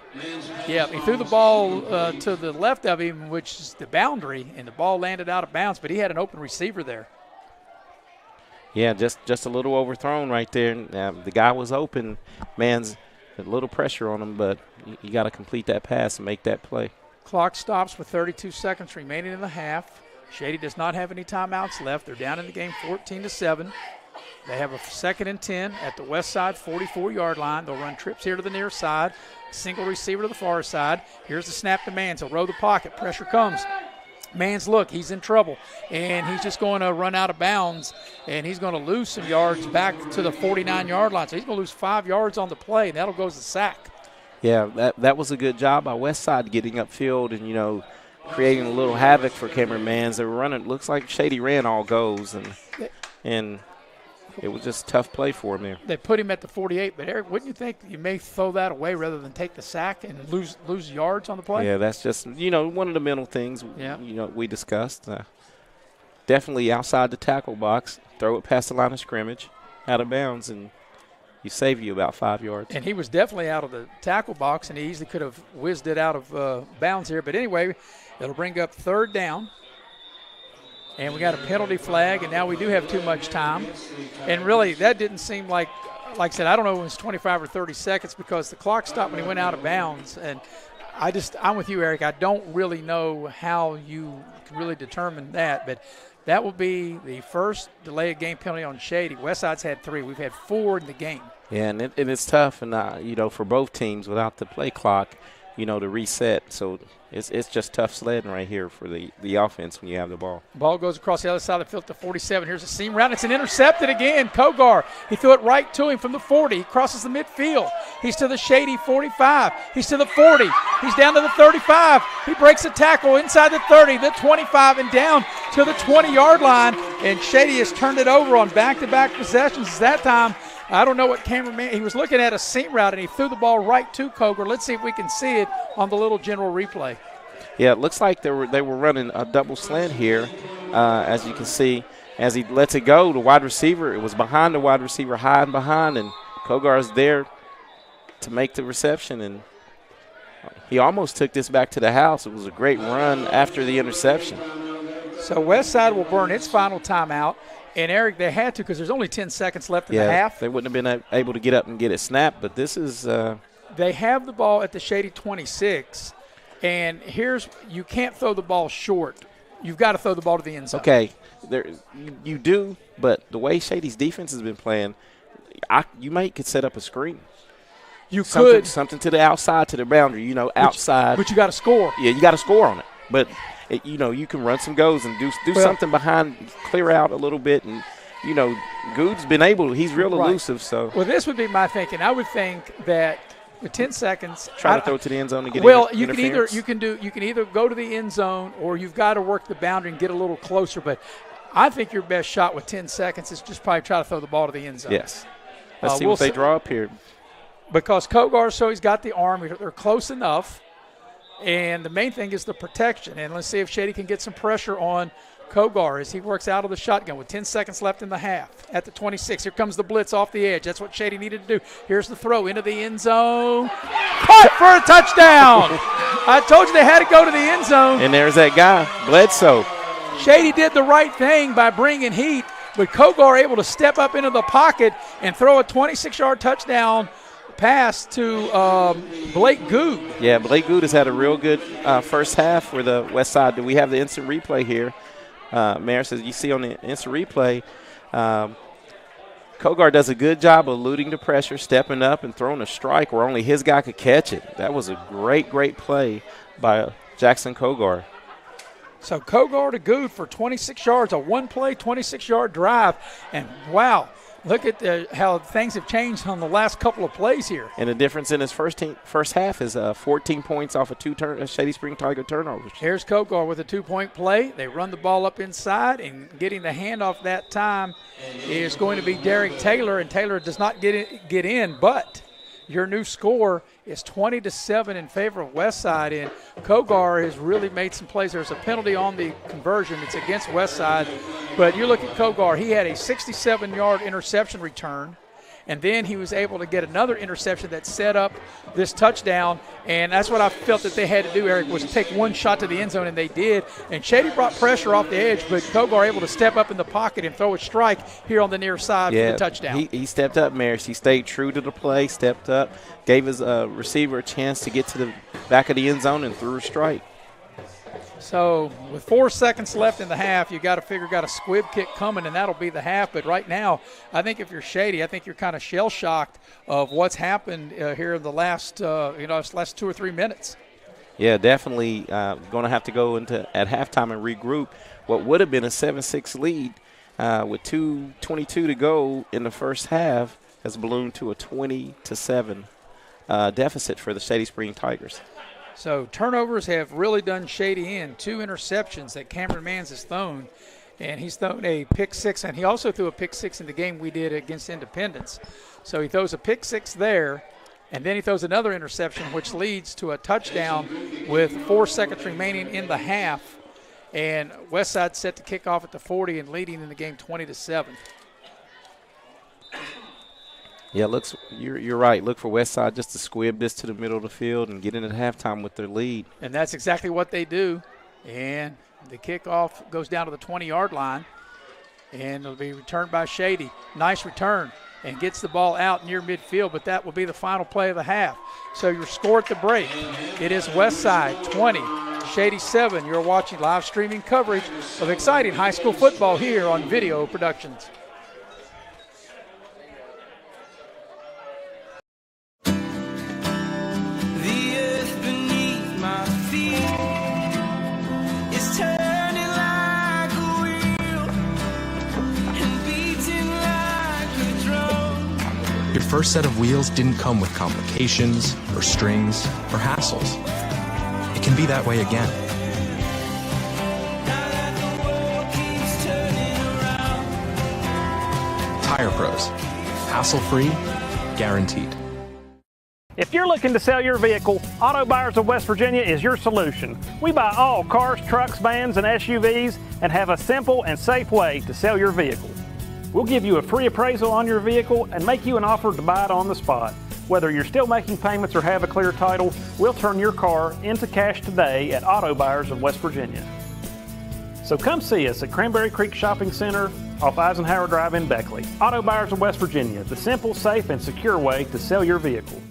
Yeah, he threw the ball to the left of him, which is the boundary, and the ball landed out of bounds, but he had an open receiver there. Yeah, just a little overthrown right there. The guy was open. Man's a little pressure on him, but you got to complete that pass and make that play. Clock stops with 32 seconds remaining in the half. Shady does not have any timeouts left. They're down in the game 14-7. They have a 2nd and 10 at the Westside 44-yard line. They'll run trips here to the near side. Single receiver to the far side. Here's the snap to Mans. He'll roll the pocket. Pressure comes. Mans, look, he's in trouble, and he's just going to run out of bounds, and he's going to lose some yards back to the 49-yard line. So he's going to lose 5 yards on the play, and that'll go as a sack. Yeah, that was a good job by Westside getting upfield and, creating a little havoc for Cameron Mans. They were running, looks like Shady ran all goes, and it was just a tough play for him there. They put him at the 48, but Eric, wouldn't you think you may throw that away rather than take the sack and lose yards on the play? Yeah, that's just, one of the mental things, we discussed. Definitely outside the tackle box, throw it past the line of scrimmage, out of bounds, and you save you about 5 yards. And he was definitely out of the tackle box, and he easily could have whizzed it out of bounds here. But anyway, it'll bring up 3rd down. And we got a penalty flag, and now we do have too much time. And really, that didn't seem like I said, I don't know if it was 25 or 30 seconds because the clock stopped when he went out of bounds. And I'm with you, Eric. I don't really know how you can really determine that, but that will be the first delay of game penalty on Shady. Westside's had 3. We've had 4 in the game. Yeah, and it's tough, and for both teams without the play clock, to reset. So it's just tough sledding right here for the offense when you have the ball. Ball goes across the other side of the field to 47. Here's a seam route. It's an intercepted again. Kogar, he threw it right to him from the 40. He crosses the midfield. He's to the Shady 45. He's to the 40. He's down to the 35. He breaks a tackle inside the 30, the 25, and down to the 20-yard line. And Shady has turned it over on back-to-back possessions. That time, I don't know what cameraman. He was looking at a seam route, and he threw the ball right to Kogar. Let's see if we can see it on the little general replay. Yeah, it looks like they were running a double slant here, as you can see. As he lets it go, the wide receiver, it was behind the wide receiver, high and behind, and Kogar is there to make the reception. And he almost took this back to the house. It was a great run after the interception. So Westside will burn its final timeout. And, Eric, they had to because there's only 10 seconds left in the half. They wouldn't have been able to get up and get it snapped, but this is they have the ball at the Shady 26, and you can't throw the ball short. You've got to throw the ball to the end zone. Okay, you do, but the way Shady's defense has been playing, you could set up a screen. You could. Something to the outside, to the boundary, outside. But you got to score. Yeah, you got to score on it. But you can run some goes and do something behind, clear out a little bit, and Good's been able. He's real elusive. So this would be my thinking. I would think that with 10 seconds, try to throw it to the end zone and get you can either go to the end zone or you've got to work the boundary and get a little closer. But I think your best shot with 10 seconds is just probably try to throw the ball to the end zone. Yes. Let's see what they draw up here. Because Kogar, he's got the arm. They're close enough. And the main thing is the protection. And let's see if Shady can get some pressure on Kogar as he works out of the shotgun with 10 seconds left in the half. At the 26, here comes the blitz off the edge. That's what Shady needed to do. Here's the throw into the end zone. Caught for a touchdown. I told you they had to go to the end zone. And there's that guy, Bledsoe. Shady did the right thing by bringing heat, but Kogar able to step up into the pocket and throw a 26-yard touchdown pass to Blake Good. Yeah, Blake Good has had a real good first half for the Westside. We have the instant replay here. Mayor says you see on the instant replay, Kogar does a good job of eluding the pressure, stepping up and throwing a strike where only his guy could catch it. That was a great, great play by Jackson Kogar. So Kogar to Good for 26 yards, a one-play, 26-yard drive. And, wow, look at how things have changed on the last couple of plays here. And the difference in his first half is 14 points off of two Shady Spring Tiger turnovers. Here's Kogar with a 2-point play. They run the ball up inside, and getting the handoff that time is going to be Derek Taylor, and Taylor does not get in, but your new score is 20-7 in favor of Westside, and Kogar has really made some plays. There's a penalty on the conversion. It's against Westside, but you look at Kogar. He had a 67-yard interception return, and then he was able to get another interception that set up this touchdown, and that's what I felt that they had to do, Eric, was take one shot to the end zone, and they did. And Shady brought pressure off the edge, but Kogar able to step up in the pocket and throw a strike here on the near side for the touchdown. He stepped up, Maris. He stayed true to the play, stepped up, gave his receiver a chance to get to the back of the end zone and threw a strike. So with 4 seconds left in the half, you got to figure got a squib kick coming, and that'll be the half. But right now, I think if you're Shady, I think you're kind of shell-shocked of what's happened here in the last, last 2 or 3 minutes. Yeah, definitely going to have to go into at halftime and regroup. What would have been a 7-6 lead with 2:22 to go in the first half has ballooned to a 20-7 deficit for the Shady Spring Tigers. So turnovers have really done Shady in. 2 interceptions that Cameron Mans has thrown, and he's thrown a pick six, and he also threw a pick six in the game we did against Independence. So he throws a pick six there, and then he throws another interception, which leads to a touchdown with 4 seconds remaining in the half. And Westside set to kick off at the 40 and leading in the game 20-7. Yeah, you're right. Look for Westside just to squib this to the middle of the field and get in at halftime with their lead. And that's exactly what they do. And the kickoff goes down to the 20-yard line, and it'll be returned by Shady. Nice return, and gets the ball out near midfield, but that will be the final play of the half. So your score at the break, it is Westside 20, Shady 7. You're watching live streaming coverage of exciting high school football here on Video Productions. Your first set of wheels didn't come with complications or strings or hassles. It can be that way again. Tire Pros. Hassle-free, guaranteed. If you're looking to sell your vehicle, Auto Buyers of West Virginia is your solution. We buy all cars, trucks, vans, and SUVs and have a simple and safe way to sell your vehicle. We'll give you a free appraisal on your vehicle and make you an offer to buy it on the spot. Whether you're still making payments or have a clear title, we'll turn your car into cash today at Auto Buyers of West Virginia. So come see us at Cranberry Creek Shopping Center off Eisenhower Drive in Beckley. Auto Buyers of West Virginia, the simple, safe, and secure way to sell your vehicle.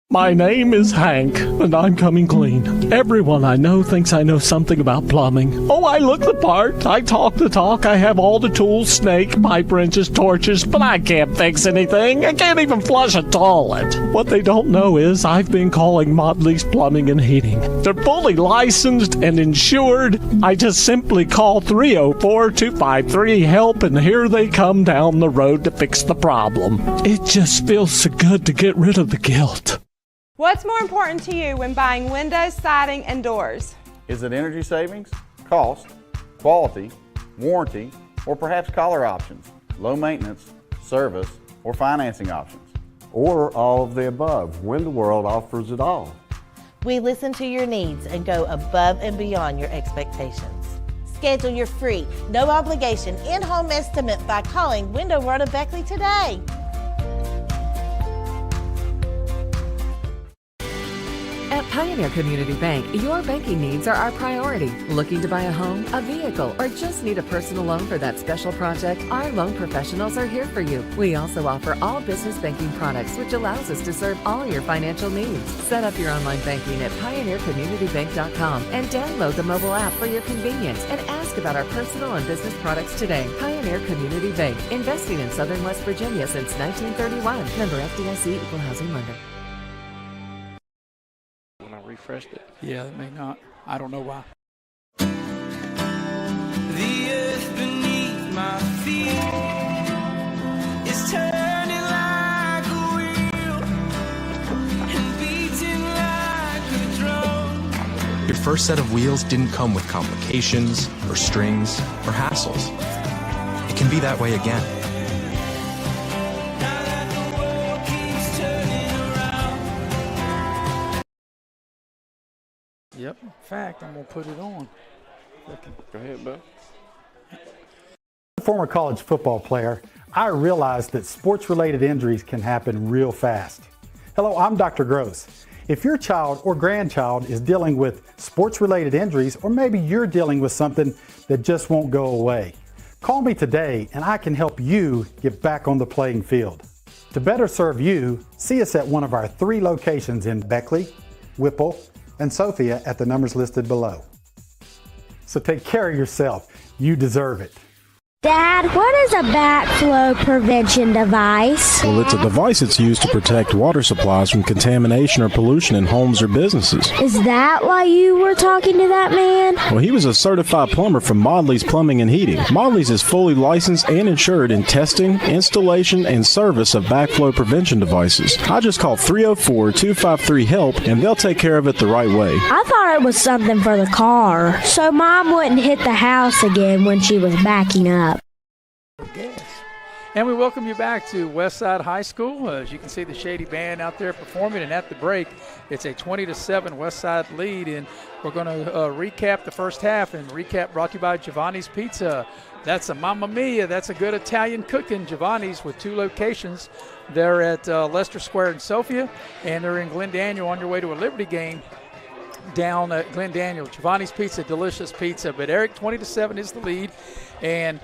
My name is Hank, and I'm coming clean. Everyone I know thinks I know something about plumbing. Oh, I look the part. I talk the talk. I have all the tools, snake, pipe wrenches, torches, but I can't fix anything. I can't even flush a toilet. What they don't know is I've been calling Motley's Plumbing and Heating. They're fully licensed and insured. I just simply call 304-253-HELP, and here they come down the road to fix the problem. It just feels so good to get rid of the guilt. What's more important to you when buying windows, siding, and doors? Is it energy savings, cost, quality, warranty, or perhaps collar options, low maintenance, service, or financing options. Or all of the above. Window World offers it all. We listen to your needs and go above and beyond your expectations. Schedule your free, no obligation in-home estimate by calling Window World of Beckley today. At Pioneer Community Bank, your banking needs are our priority. Looking to buy a home, a vehicle, or just need a personal loan for that special project? Our loan professionals are here for you. We also offer all business banking products, which allows us to serve all your financial needs. Set up your online banking at pioneercommunitybank.com and download the mobile app for your convenience and ask about our personal and business products today. Pioneer Community Bank, investing in Southern West Virginia since 1931. Member FDIC, Equal Housing Lender. Refreshed it. Yeah, it may not. I don't know why. The earth beneath my feet is turning like a wheel and beating like a drum. Your first set of wheels didn't come with complications or strings or hassles. It can be that way again. Yep. In fact, I'm going to put it on. Go ahead, bud. Former college football player, I realized that sports-related injuries can happen real fast. Hello, I'm Dr. Gross. If your child or grandchild is dealing with sports-related injuries, or maybe you're dealing with something that just won't go away, call me today and I can help you get back on the playing field. To better serve you, see us at one of our 3 locations in Beckley, Whipple, and Sophia at the numbers listed below. So take care of yourself. You deserve it. Dad, what is a backflow prevention device? Well, it's a device that's used to protect water supplies from contamination or pollution in homes or businesses. Is that why you were talking to that man? Well, he was a certified plumber from Modley's Plumbing and Heating. Modley's is fully licensed and insured in testing, installation, and service of backflow prevention devices. I just call 304-253-HELP and they'll take care of it the right way. I thought it was something for the car, so Mom wouldn't hit the house again when she was backing up. And we welcome you back to Westside High School. As you can see, the Shady band out there performing, and at the break, it's a 20-7 Westside lead. And we're going to recap the first half, and recap brought to you by Giovanni's Pizza. That's a Mamma Mia. That's a good Italian cooking. Giovanni's with 2 locations. They're at Leicester Square in Sophia, and they're in Glen Daniel on your way to a Liberty game down at Glen Daniel. Giovanni's Pizza, delicious pizza. But Eric, 20-7 is the lead, and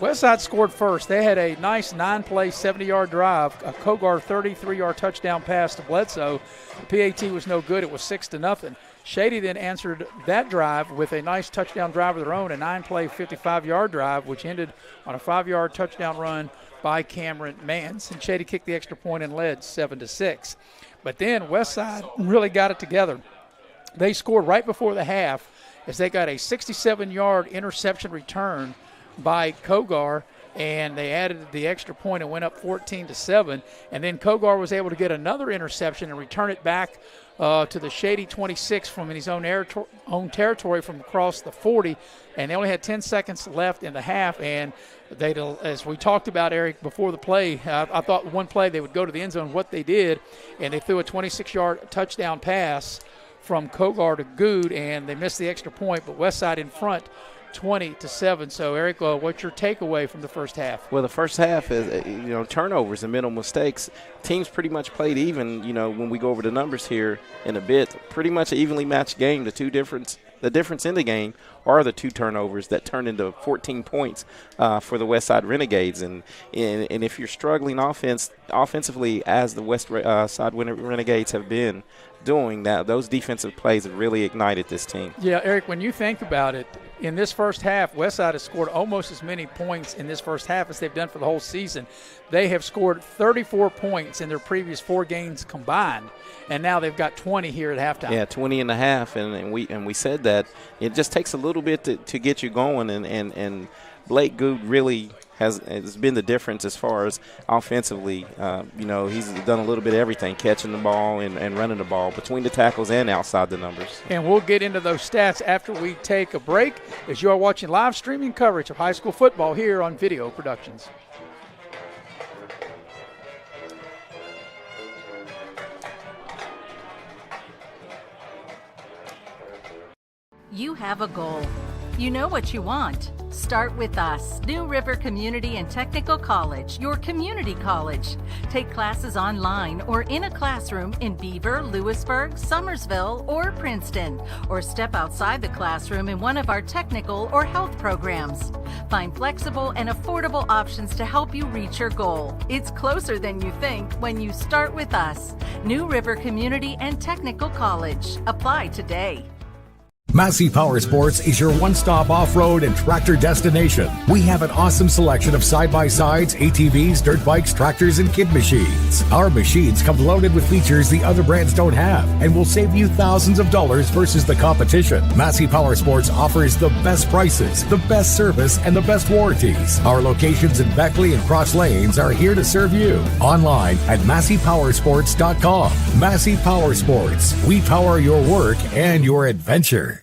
Westside scored first. They had a nice 9-play, 70-yard drive, a Kogar 33-yard touchdown pass to Bledsoe. The PAT was no good. It was 6-0. Shady then answered that drive with a nice touchdown drive of their own, a 9-play, 55-yard drive, which ended on a 5-yard touchdown run by Cameron Mans. And Shady kicked the extra point and led 7-6. But then Westside really got it together. They scored right before the half as they got a 67-yard interception return by Kogar, and they added the extra point and went up 14-7. And then Kogar was able to get another interception and return it back to the Shady 26 from his own territory from across the 40. And they only had 10 seconds left in the half. And they, as we talked about, Eric, before the play, I thought one play they would go to the end zone. What they did, and they threw a 26-yard touchdown pass from Kogar to Good, and they missed the extra point. But Westside in front, 20-7. So, Eric, what's your takeaway from the first half? Well, the first half is, turnovers and minimal mistakes. Teams pretty much played even, when we go over the numbers here in a bit. Pretty much an evenly matched game. The difference in the game are the 2 turnovers that turned into 14 points for the Westside Renegades. And if you're struggling offensively, as the Westside Renegades have been doing, that those defensive plays have really ignited this team. Yeah, Eric, when you think about it, in this first half, Westside has scored almost as many points in this first half as they've done for the whole season. They have scored 34 points in their previous 4 games combined, and now they've got 20 here at halftime. Yeah, 20 and a half, and we said that it just takes a little bit to get you going, and Blake Good really has been the difference as far as offensively. He's done a little bit of everything, catching the ball and running the ball between the tackles and outside the numbers. And we'll get into those stats after we take a break as you are watching live streaming coverage of high school football here on Video Productions. You have a goal. You know what you want. Start with us. New River Community and Technical College, your community college. Take classes online or in a classroom in Beaver, Lewisburg, Summersville, or Princeton, or step outside the classroom in one of our technical or health programs. Find flexible and affordable options to help you reach your goal. It's closer than you think when you start with us. New River Community and Technical College. Apply today. Massey Power Sports is your one-stop off-road and tractor destination. We have an awesome selection of side-by-sides, ATVs, dirt bikes, tractors, and kid machines. Our machines come loaded with features the other brands don't have and will save you thousands of dollars versus the competition. Massey Power Sports offers the best prices, the best service, and the best warranties. Our locations in Beckley and Cross Lanes are here to serve you. Online at MasseyPowersports.com. Massey Power Sports. We power your work and your adventure.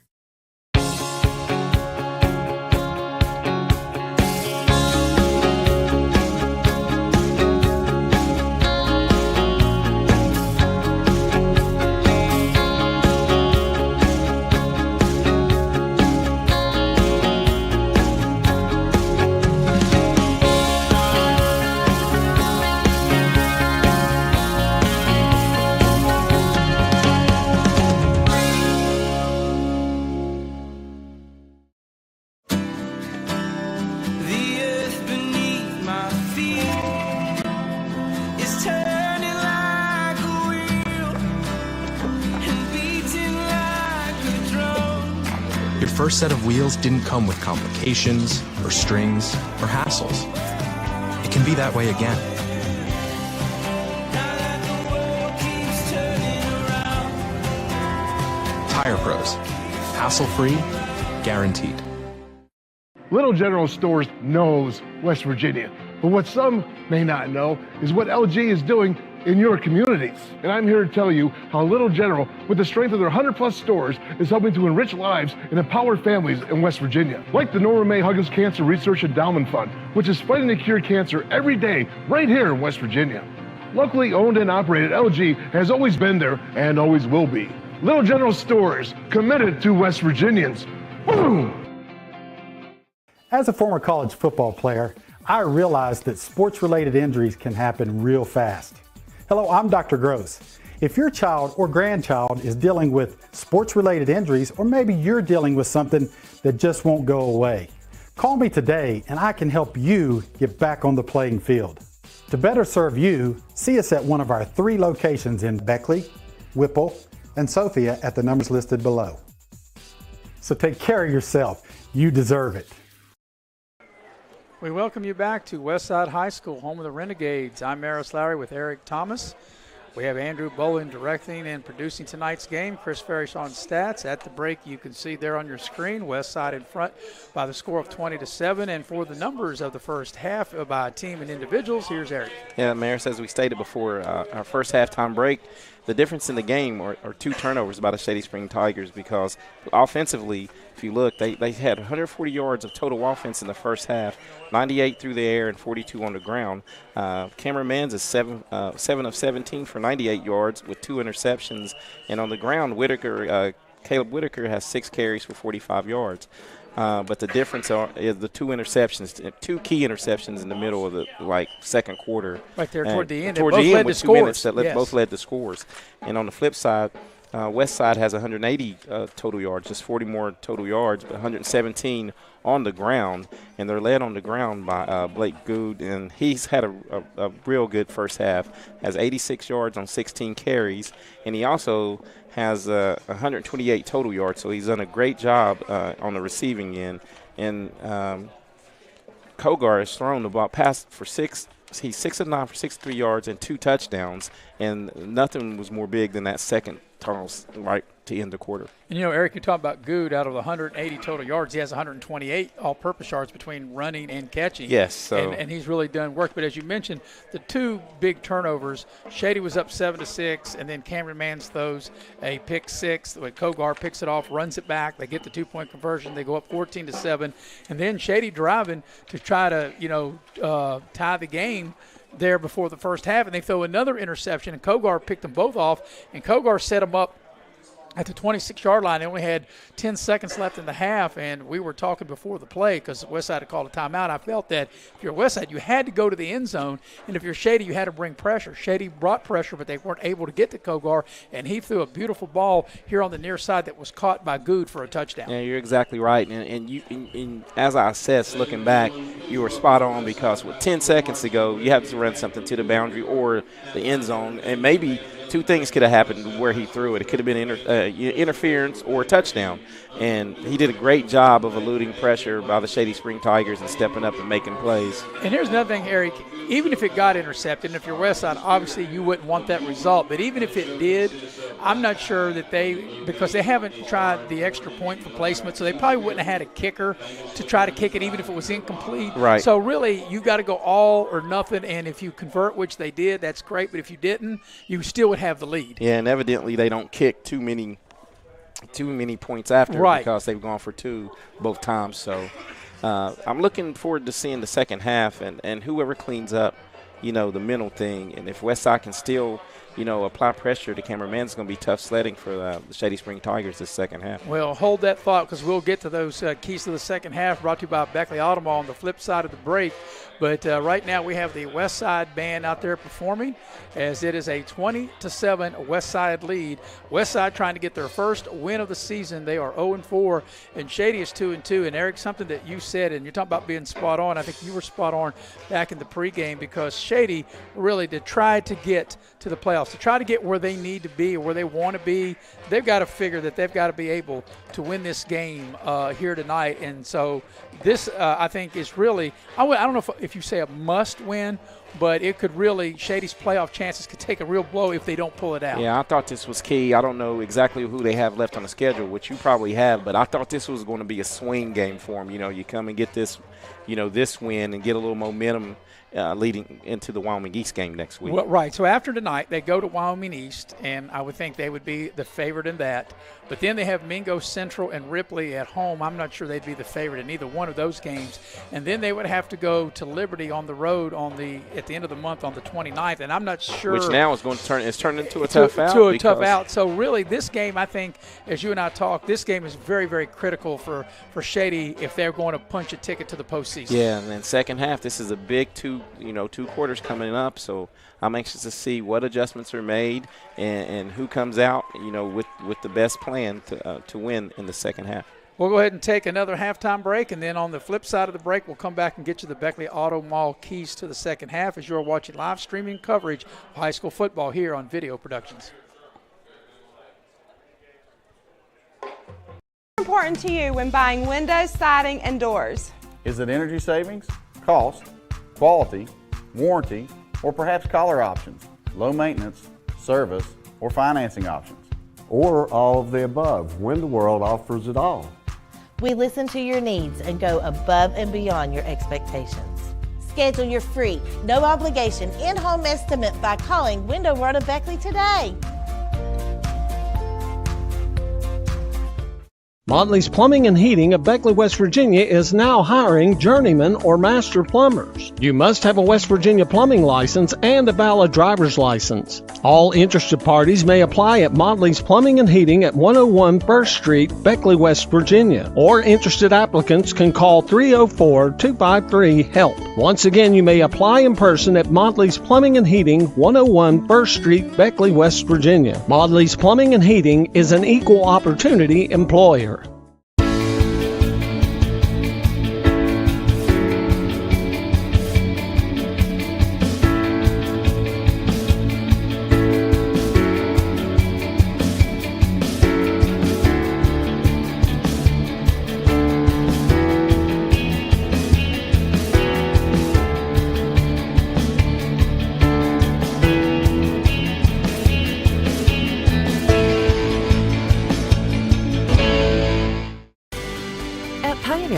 Your first set of wheels didn't come with complications or strings or hassles. It can be that way again. Tire Pros. Hassle-free, guaranteed. Little General Stores knows West Virginia, but what some may not know is what LG is doing in your communities. And I'm here to tell you how Little General, with the strength of their 100+ stores, is helping to enrich lives and empower families in West Virginia. Like the Norma May Huggins Cancer Research Endowment Fund, which is fighting to cure cancer every day right here in West Virginia. Locally owned and operated, LG has always been there and always will be. Little General Stores, committed to West Virginians. Boom! As a former college football player, I realized that sports-related injuries can happen real fast. Hello, I'm Dr. Gross. If your child or grandchild is dealing with sports-related injuries, or maybe you're dealing with something that just won't go away, call me today and I can help you get back on the playing field. To better serve you, see us at one of our 3 locations in Beckley, Whipple, and Sophia at the numbers listed below. So take care of yourself. You deserve it. We welcome you back to Westside High School, home of the Renegades. I'm Maris Lowry with Eric Thomas. We have Andrew Bolin directing and producing tonight's game. Chris Farish on stats. At the break, you can see there on your screen, Westside in front by the score of 20-7. And for the numbers of the first half by team and individuals, here's Eric. Yeah, Maris, as we stated before, our first halftime break, the difference in the game are 2 turnovers by the Shady Spring Tigers, because offensively, if you look, they had 140 yards of total offense in the first half, 98 through the air and 42 on the ground. Cameron Manns is 7 of 17 for 98 yards with 2 interceptions. And on the ground, Caleb Whitaker has 6 carries for 45 yards. But the difference is the 2 interceptions, 2 key interceptions in the middle of the second quarter. Right there toward the end. Toward the end with 2 minutes that yes. both led to scores. And on the flip side, Westside has 180 total yards, just 40 more total yards, but 117 on the ground. And they're led on the ground by Blake Good, and he's had a real good first half. Has 86 yards on 16 carries, and he also has 128 total yards, so he's done a great job on the receiving end. And Kogar has thrown the ball past for 6. He's 6 of 9 for 63 yards and 2 touchdowns, and nothing was more big than that second tunnels right to end the quarter. And, Eric, you talk about Good. Out of the 180 total yards, he has 128 all-purpose yards between running and catching. Yes. So. And he's really done work. But as you mentioned, the two big turnovers, Shady was up 7-6, and then Cameron Mans throws a pick six. Kogar picks it off, runs it back. They get the two-point conversion. They go up 14-7. And then Shady driving to try to, tie the game there before the first half, and they throw another interception, and Kogar picked them both off, and Kogar set them up at the 26-yard line. They only had 10 seconds left in the half, and we were talking before the play because Westside had called a timeout. I felt that if you're Westside, you had to go to the end zone, and if you're Shady, you had to bring pressure. Shady brought pressure, but they weren't able to get to Kogar, and he threw a beautiful ball here on the near side that was caught by Good for a touchdown. Yeah, you're exactly right, and as I assessed looking back, you were spot on because with 10 seconds to go, you have to run something to the boundary or the end zone, and maybe two things could have happened where he threw it. It could have been interference or a touchdown. And he did a great job of eluding pressure by the Shady Spring Tigers and stepping up and making plays. And here's another thing, Eric. Even if it got intercepted, and if you're Westside, obviously you wouldn't want that result. But even if it did, I'm not sure that because they haven't tried the extra point for placement, so they probably wouldn't have had a kicker to try to kick it even if it was incomplete. Right. So really, you got to go all or nothing, and if you convert, which they did, that's great. But if you didn't, you still would have the lead. Yeah, and evidently they don't kick too many points after because they've gone for two both times. So I'm looking forward to seeing the second half and whoever cleans up, the mental thing. And if Westside can still, apply pressure to Cameron Mans, it's going to be tough sledding for the Shady Spring Tigers this second half. Well, hold that thought because we'll get to those keys to the second half brought to you by Beckley Automall on the flip side of the break. But right now we have the Westside band out there performing as it is a 20-7 Westside lead. Westside trying to get their first win of the season. They are 0-4, and Shady is 2-2. And, Eric, something that you said, and you're talking about being spot on, I think you were spot on back in the pregame because Shady really to try to get to the playoffs, to try to get where they need to be or where they want to be, they've got to figure that they've got to be able to win this game here tonight. And so this, I think, is really I don't know if you say a must win, but it could really, Shady's playoff chances could take a real blow if they don't pull it out. Yeah, I thought this was key. I don't know exactly who they have left on the schedule, which you probably have, but I thought this was going to be a swing game for them. You come and get this, this win and get a little momentum leading into the Wyoming East game next week. Well, right. So after tonight, they go to Wyoming East, and I would think they would be the favorite in that. But then they have Mingo Central and Ripley at home. I'm not sure they'd be the favorite in either one of those games. And then they would have to go to Liberty on the road at the end of the month on the 29th. And I'm not sure. Which now is going to turn into a tough out. To a tough out. So really this game, I think, as you and I talk, this game is very, very critical for Shady if they're going to punch a ticket to the postseason. Yeah, and then second half, this is a big two quarters coming up. So I'm anxious to see what adjustments are made and who comes out, with the best plan to win in the second half. We'll go ahead and take another halftime break, and then on the flip side of the break, we'll come back and get you the Beckley Auto Mall keys to the second half as you're watching live streaming coverage of high school football here on Video Productions. Important to you when buying windows, siding, and doors? Is it energy savings, cost, quality, warranty, or perhaps collar options, low maintenance, service, or financing options? Or all of the above. Window World offers it all. We listen to your needs and go above and beyond your expectations. Schedule your free, no obligation in-home estimate by calling Window World of Beckley today. Motley's Plumbing and Heating of Beckley, West Virginia is now hiring journeyman or master plumbers. You must have a West Virginia plumbing license and a valid driver's license. All interested parties may apply at Motley's Plumbing and Heating at 101 First Street, Beckley, West Virginia. Or interested applicants can call 304-253-HELP. Once again, you may apply in person at Motley's Plumbing and Heating, 101 First Street, Beckley, West Virginia. Motley's Plumbing and Heating is an equal opportunity employer.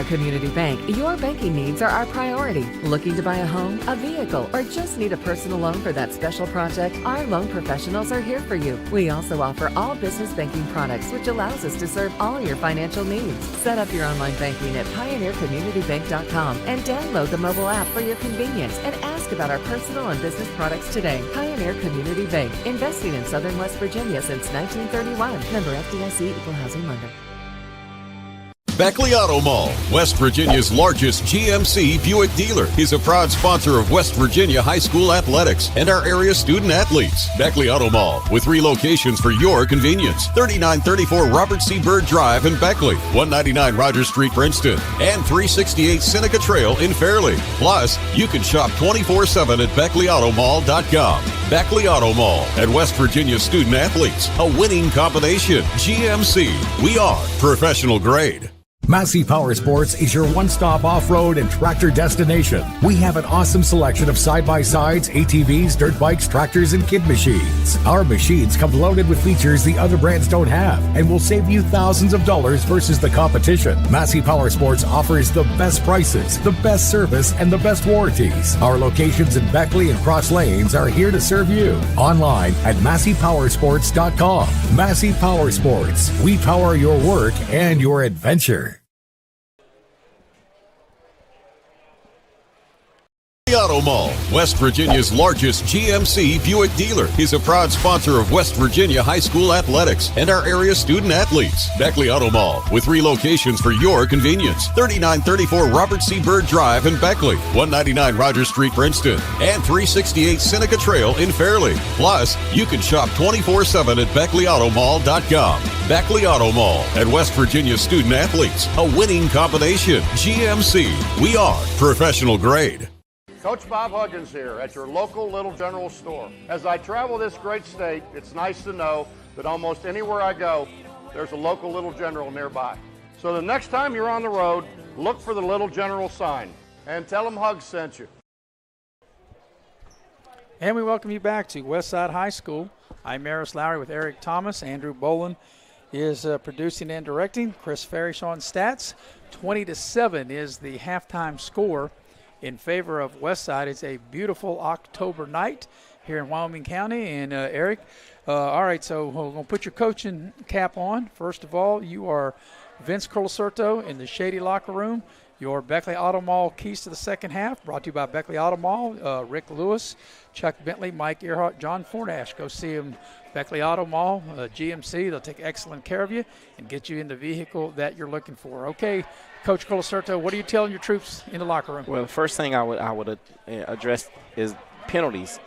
Community Bank, your banking needs are our priority. Looking to buy a home, a vehicle, or just need a personal loan for that special project? Our loan professionals are here for you. We also offer all business banking products, which allows us to serve all your financial needs. Set up your online banking at pioneercommunitybank.com and download the mobile app for your convenience and ask about our personal and business products today. Pioneer Community Bank, investing in Southern West Virginia since 1931. Member FDIC, Equal Housing Lender. Beckley Auto Mall, West Virginia's largest GMC Buick dealer, is a proud sponsor of West Virginia High School athletics and our area student athletes. Beckley Auto Mall, with 3 locations for your convenience: 3934 Robert C. Byrd Drive in Beckley, 199 Rogers Street, Princeton, and 368 Seneca Trail in Fairleigh. Plus, you can shop 24/7 at BeckleyAutomall.com. Beckley Auto Mall and West Virginia student athletes, a winning combination. GMC, we are professional grade. Massey Power Sports is your one-stop off-road and tractor destination. We have an awesome selection of side-by-sides, ATVs, dirt bikes, tractors, and kid machines. Our machines come loaded with features the other brands don't have and will save you thousands of dollars versus the competition. Massey Power Sports offers the best prices, the best service, and the best warranties. Our locations in Beckley and Cross Lanes are here to serve you. Online at MasseyPowersports.com. Massey Power Sports. We power your work and your adventure. Auto Mall, West Virginia's largest GMC Buick dealer, is a proud sponsor of West Virginia High School athletics and our area student athletes. Beckley Auto Mall, with 3 locations for your convenience: 3934 Robert C. Byrd Drive in Beckley, 199 Rogers Street, Princeton, and 368 Seneca Trail in Fairleigh. Plus, you can shop 24/7 at BeckleyAutomall.com. Beckley Auto Mall and West Virginia student athletes, a winning combination. GMC, we are professional grade. Coach Bob Huggins here at your local Little General store. As I travel this great state, it's nice to know that almost anywhere I go, there's a local Little General nearby. So the next time you're on the road, look for the Little General sign and tell them Hugs sent you. And we welcome you back to Westside High School. I'm Maris Lowry with Eric Thomas. Andrew Boland is producing and directing. Chris Farish on stats. 20-7 is the halftime score in favor of Westside. It's a beautiful October night here in Wyoming County. And Eric, all right, so we're going to put your coaching cap on. First of all, you are Vince Colacerto in the Shady locker room. Your Beckley Auto Mall keys to the second half, brought to you by Beckley Auto Mall. Rick Lewis, Chuck Bentley, Mike Earhart, John Fornash. Go see them, Beckley Auto Mall, GMC. They'll take excellent care of you and get you in the vehicle that you're looking for. Okay, Coach Colacerto, what are you telling your troops in the locker room? Well, the first thing I would address is penalties,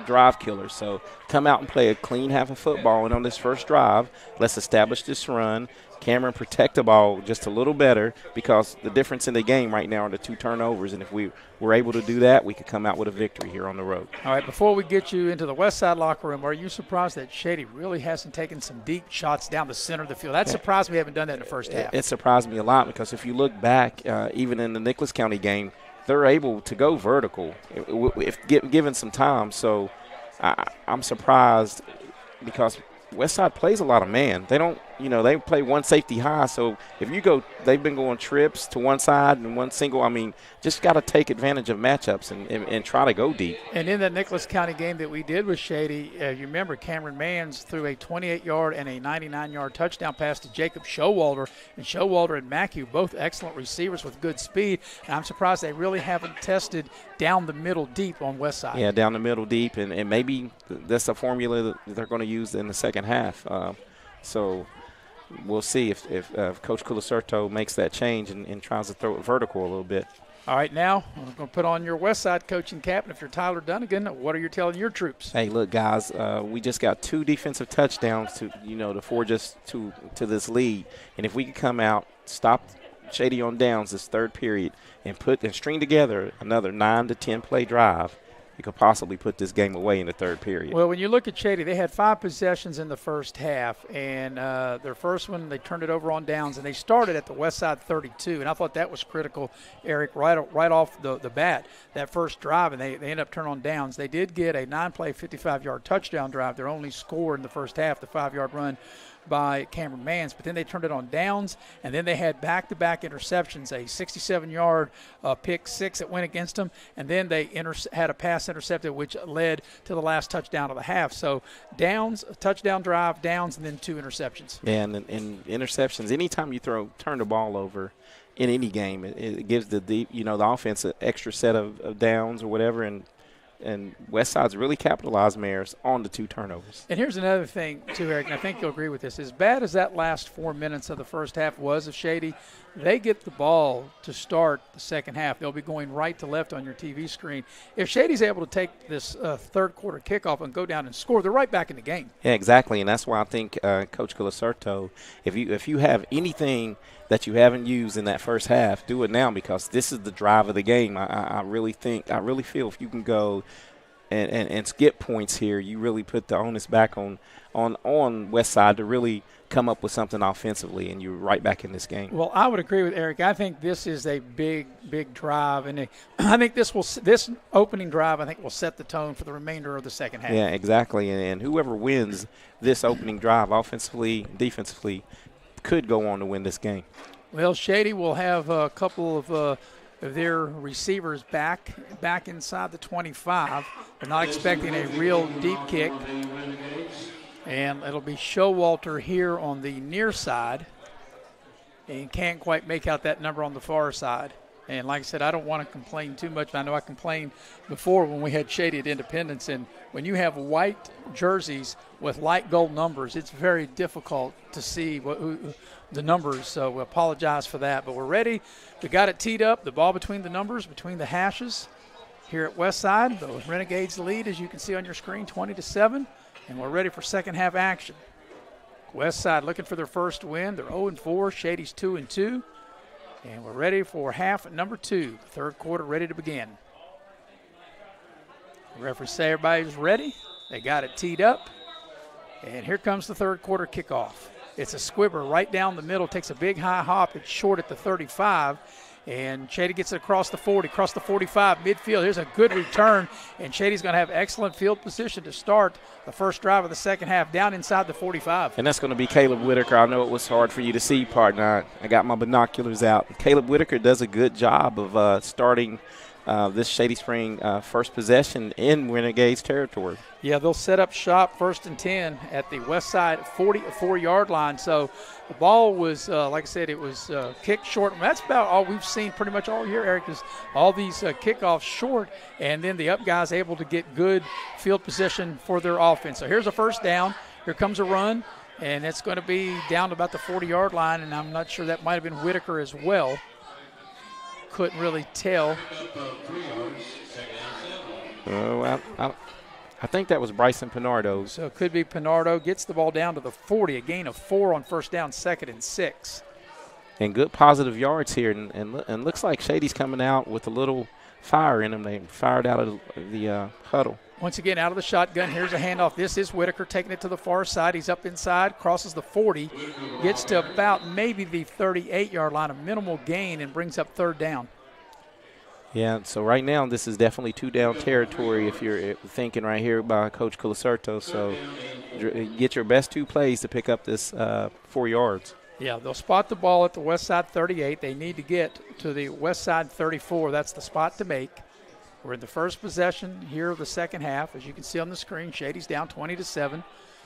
drive killers. So come out and play a clean half of football, and on this first drive, let's establish this run. Cameron, protect the ball just a little better, because the difference in the game right now are the 2 turnovers, and if we were able to do that, we could come out with a victory here on the road. All right, before we get you into the West Side locker room, are you surprised that Shady really hasn't taken some deep shots down the center of the field? That surprised me. We haven't done that in the first half. It surprised me a lot, because if you look back, even in the Nicholas County game, they're able to go vertical if given some time. So I'm surprised, because Westside plays a lot of man. They don't, they play one safety high. So if you go, they've been going trips to one side and one single. I mean, just got to take advantage of matchups and try to go deep. And in that Nicholas County game that we did with Shady, you remember Cameron Mans threw a 28-yard and a 99-yard touchdown pass to Jacob Showalter. And Showalter and Mackey, both excellent receivers with good speed. And I'm surprised they really haven't tested down the middle deep on Westside. Yeah, down the middle deep. And maybe that's a formula that they're going to use in the second half. So we'll see if Coach Colacerto makes that change and tries to throw it vertical a little bit. All right, now I'm going to put on your Westside coaching cap. And if you're Tyler Dunnigan, what are you telling your troops? Hey, look, guys, we just got 2 defensive touchdowns to forge us to this lead. And if we can come out, stop Shady on downs this third period, and string together another 9 to 10 play drive, you could possibly put this game away in the third period. Well, when you look at Shady, they had 5 possessions in the first half, and their first one, they turned it over on downs, and they started at the Westside 32, and I thought that was critical, Eric, right off the bat, that first drive, and they ended up turning on downs. They did get a 9-play, 55-yard touchdown drive, their only score in the first half, the 5-yard run by Cameron Mans, but then they turned it on downs, and then they had back-to-back interceptions, a 67-yard pick six that went against them, and then they had a pass intercepted, which led to the last touchdown of the half. So downs, a touchdown drive, downs, and then 2 interceptions. Yeah, and interceptions, anytime you turn the ball over in any game, it gives the offense an extra set of downs or whatever, and Westside's really capitalized, Maris, on the 2 turnovers. And here's another thing, too, Eric, and I think you'll agree with this. As bad as that last 4 minutes of the first half was of Shady, they get the ball to start the second half. They'll be going right to left on your TV screen. If Shady's able to take this third quarter kickoff and go down and score, they're right back in the game. Yeah, exactly, and that's why I think Coach Colacerto, if you have anything that you haven't used in that first half, do it now, because this is the drive of the game. I really feel if you can go and skip points here, you really put the onus back on Westside to really come up with something offensively, and you're right back in this game. Well, I would agree with Eric. I think this is a big drive, and I think this opening drive, I think, will set the tone for the remainder of the second half. Yeah, exactly, and whoever wins this opening drive, offensively, defensively, could go on to win this game. Well, Shady will have a couple of their receivers back inside the 25. They're not expecting a real deep kick. And it'll be Showalter here on the near side. And can't quite make out that number on the far side. And like I said, I don't want to complain too much. I know I complained before when we had Shady at Independence. And when you have white jerseys with light gold numbers, it's very difficult to see the numbers. So we apologize for that. But we're ready. We got it teed up. The ball between the numbers, between the hashes here at Westside. The Renegades lead, as you can see on your screen, 20-7. And we're ready for second half action. Westside looking for their first win. They're 0-4. Shady's 2-2. And we're ready for half number 2. Third quarter ready to begin. The referees say everybody's ready. They got it teed up. And here comes the third quarter kickoff. It's a squibber right down the middle. Takes a big high hop. It's short at the 35. And Shady gets it across the 40, across the 45, midfield. Here's a good return, and Shady's going to have excellent field position to start the first drive of the second half down inside the 45. And that's going to be Caleb Whitaker. I know it was hard for you to see, partner. I got my binoculars out. Caleb Whitaker does a good job of starting this Shady Spring first possession in Renegades territory. Yeah, they'll set up shop 1st and 10 at the Westside 44-yard line. So the ball was, like I said, it was kicked short. And that's about all we've seen pretty much all year, Eric, is all these kickoffs short, and then the up guys able to get good field position for their offense. So here's a first down. Here comes a run, and it's going to be down to about the 40-yard line, and I'm not sure that might have been Whitaker as well. Couldn't really tell. I think that was Bryson Pinardo. So it could be Pinardo. Gets the ball down to the 40, a gain of 4 on first down, 2nd and 6. And good positive yards here, and looks like Shady's coming out with a little fire in them. They fired out of the huddle. Once again, out of the shotgun, here's a handoff. This is Whitaker taking it to the far side. He's up inside, crosses the 40, gets to about maybe the 38-yard line, a minimal gain, and brings up third down. Yeah, so right now this is definitely 2-down territory if you're thinking right here by Coach Colacerto. So get your best 2 plays to pick up this 4 yards. Yeah, they'll spot the ball at the Westside 38. They need to get to the Westside 34. That's the spot to make. We're in the first possession here of the second half. As you can see on the screen, Shady's down 20-7.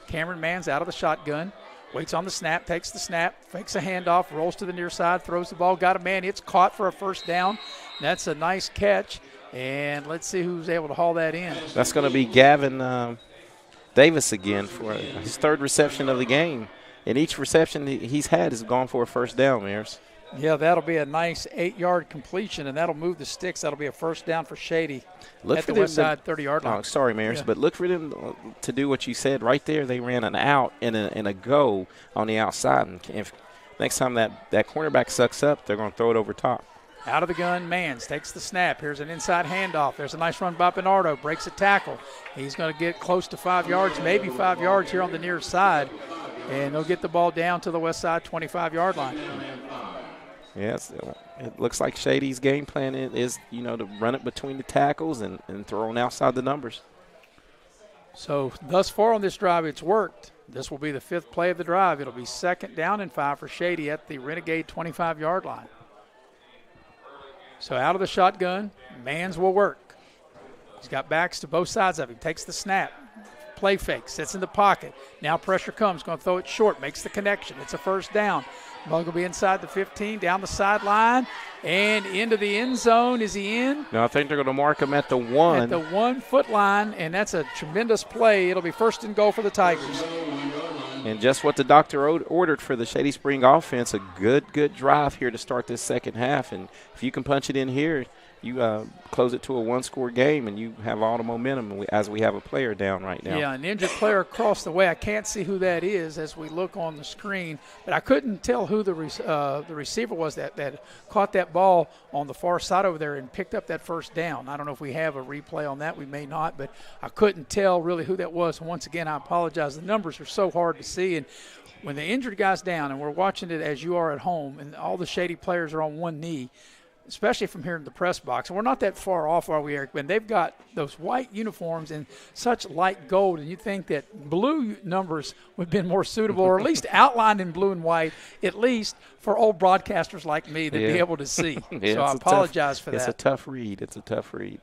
Cameron Mann's out of the shotgun. Waits on the snap, takes the snap, fakes a handoff, rolls to the near side, throws the ball, got a man. It's caught for a first down. That's a nice catch. And let's see who's able to haul that in. That's going to be Gavin Davis again for his 3rd reception of the game. And each reception he's had has gone for a first down, Maris. Yeah, that'll be a nice 8-yard completion, and that'll move the sticks. That'll be a first down for Shady at the Westside 30-yard line. Oh, sorry, Maris, but look for them to do what you said right there. They ran an out and a go on the outside. And if next time that cornerback sucks up, they're going to throw it over top. Out of the gun, Mans takes the snap. Here's an inside handoff. There's a nice run by Pinardo. Breaks a tackle. He's going to get close to 5 yards, maybe 5 yards here on the near side. And they'll get the ball down to the Westside 25-yard line. Yes, it looks like Shady's game plan is, to run it between the tackles and throw on outside the numbers. So thus far on this drive, it's worked. This will be the 5th play of the drive. It'll be 2nd down and 5 for Shady at the Renegade 25-yard line. So out of the shotgun, Mans will work. He's got backs to both sides of him. Takes the snap. Play fake. Sits in the pocket. Now pressure comes. Going to throw it short. Makes the connection. It's a 1st down. Ball will be inside the 15, down the sideline, and into the end zone. Is he in? No, I think they're going to mark him at the 1. At the 1-foot line, and that's a tremendous play. It'll be 1st and goal for the Tigers. And just what the doctor ordered for the Shady Spring offense, a good drive here to start this second half. And if you can punch it in here, you close it to a 1-score game, and you have all the momentum as we have a player down right now. Yeah, an injured player across the way. I can't see who that is as we look on the screen, but I couldn't tell who the receiver was that caught that ball on the far side over there and picked up that 1st down. I don't know if we have a replay on that. We may not, but I couldn't tell really who that was. And once again, I apologize. The numbers are so hard to see, and when the injured guy's down, and we're watching it as you are at home, and all the Shady players are on one knee, especially from here in the press box. And we're not that far off, are we, Eric? But they've got those white uniforms in such light gold, and you think that blue numbers would have been more suitable, or at least outlined in blue and white, at least for old broadcasters like me to be able to see. So I apologize for that. It's a tough read. It's a tough read.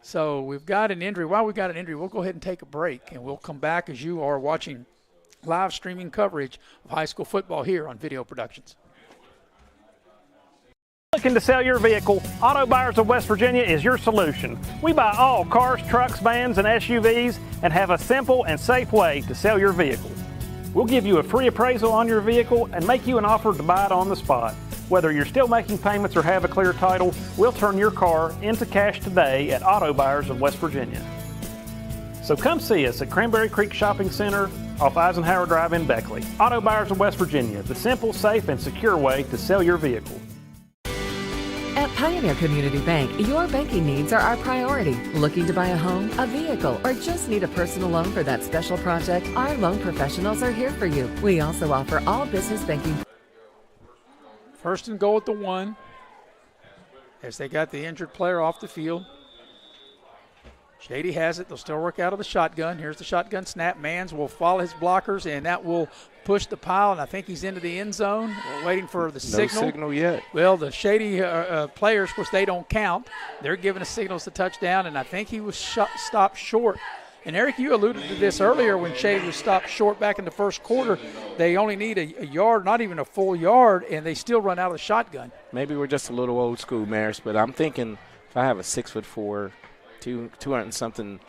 So we've got an injury. While we've got an injury, we'll go ahead and take a break, and we'll come back as you are watching live streaming coverage of high school football here on Video Productions. Looking to sell your vehicle? Auto Buyers of West Virginia is your solution. We buy all cars, trucks, vans, and SUVs and have a simple and safe way to sell your vehicle. We'll give you a free appraisal on your vehicle and make you an offer to buy it on the spot. Whether you're still making payments or have a clear title, we'll turn your car into cash today at Auto Buyers of West Virginia. So come see us at Cranberry Creek Shopping Center off Eisenhower Drive in Beckley. Auto Buyers of West Virginia, the simple, safe, and secure way to sell your vehicle. At Pioneer Community Bank, your banking needs are our priority. Looking to buy a home, a vehicle, or just need a personal loan for that special project? Our loan professionals are here for you. We also offer all business banking. 1st and goal at the 1 as they got the injured player off the field. Shady has it. They'll still work out of the shotgun. Here's the shotgun snap. Mans will follow his blockers, and that will push the pile, and I think he's into the end zone. We're waiting for the signal. No signal yet. Well, the Shady players, of course, they don't count. They're giving a signal as a touchdown, and I think he was stopped short. And, Eric, you alluded to this earlier when Shady was stopped short back in the 1st quarter. They only need a yard, not even a full yard, and they still run out of the shotgun. Maybe we're just a little old school, Maris, but I'm thinking if I have a 6'4", 200-something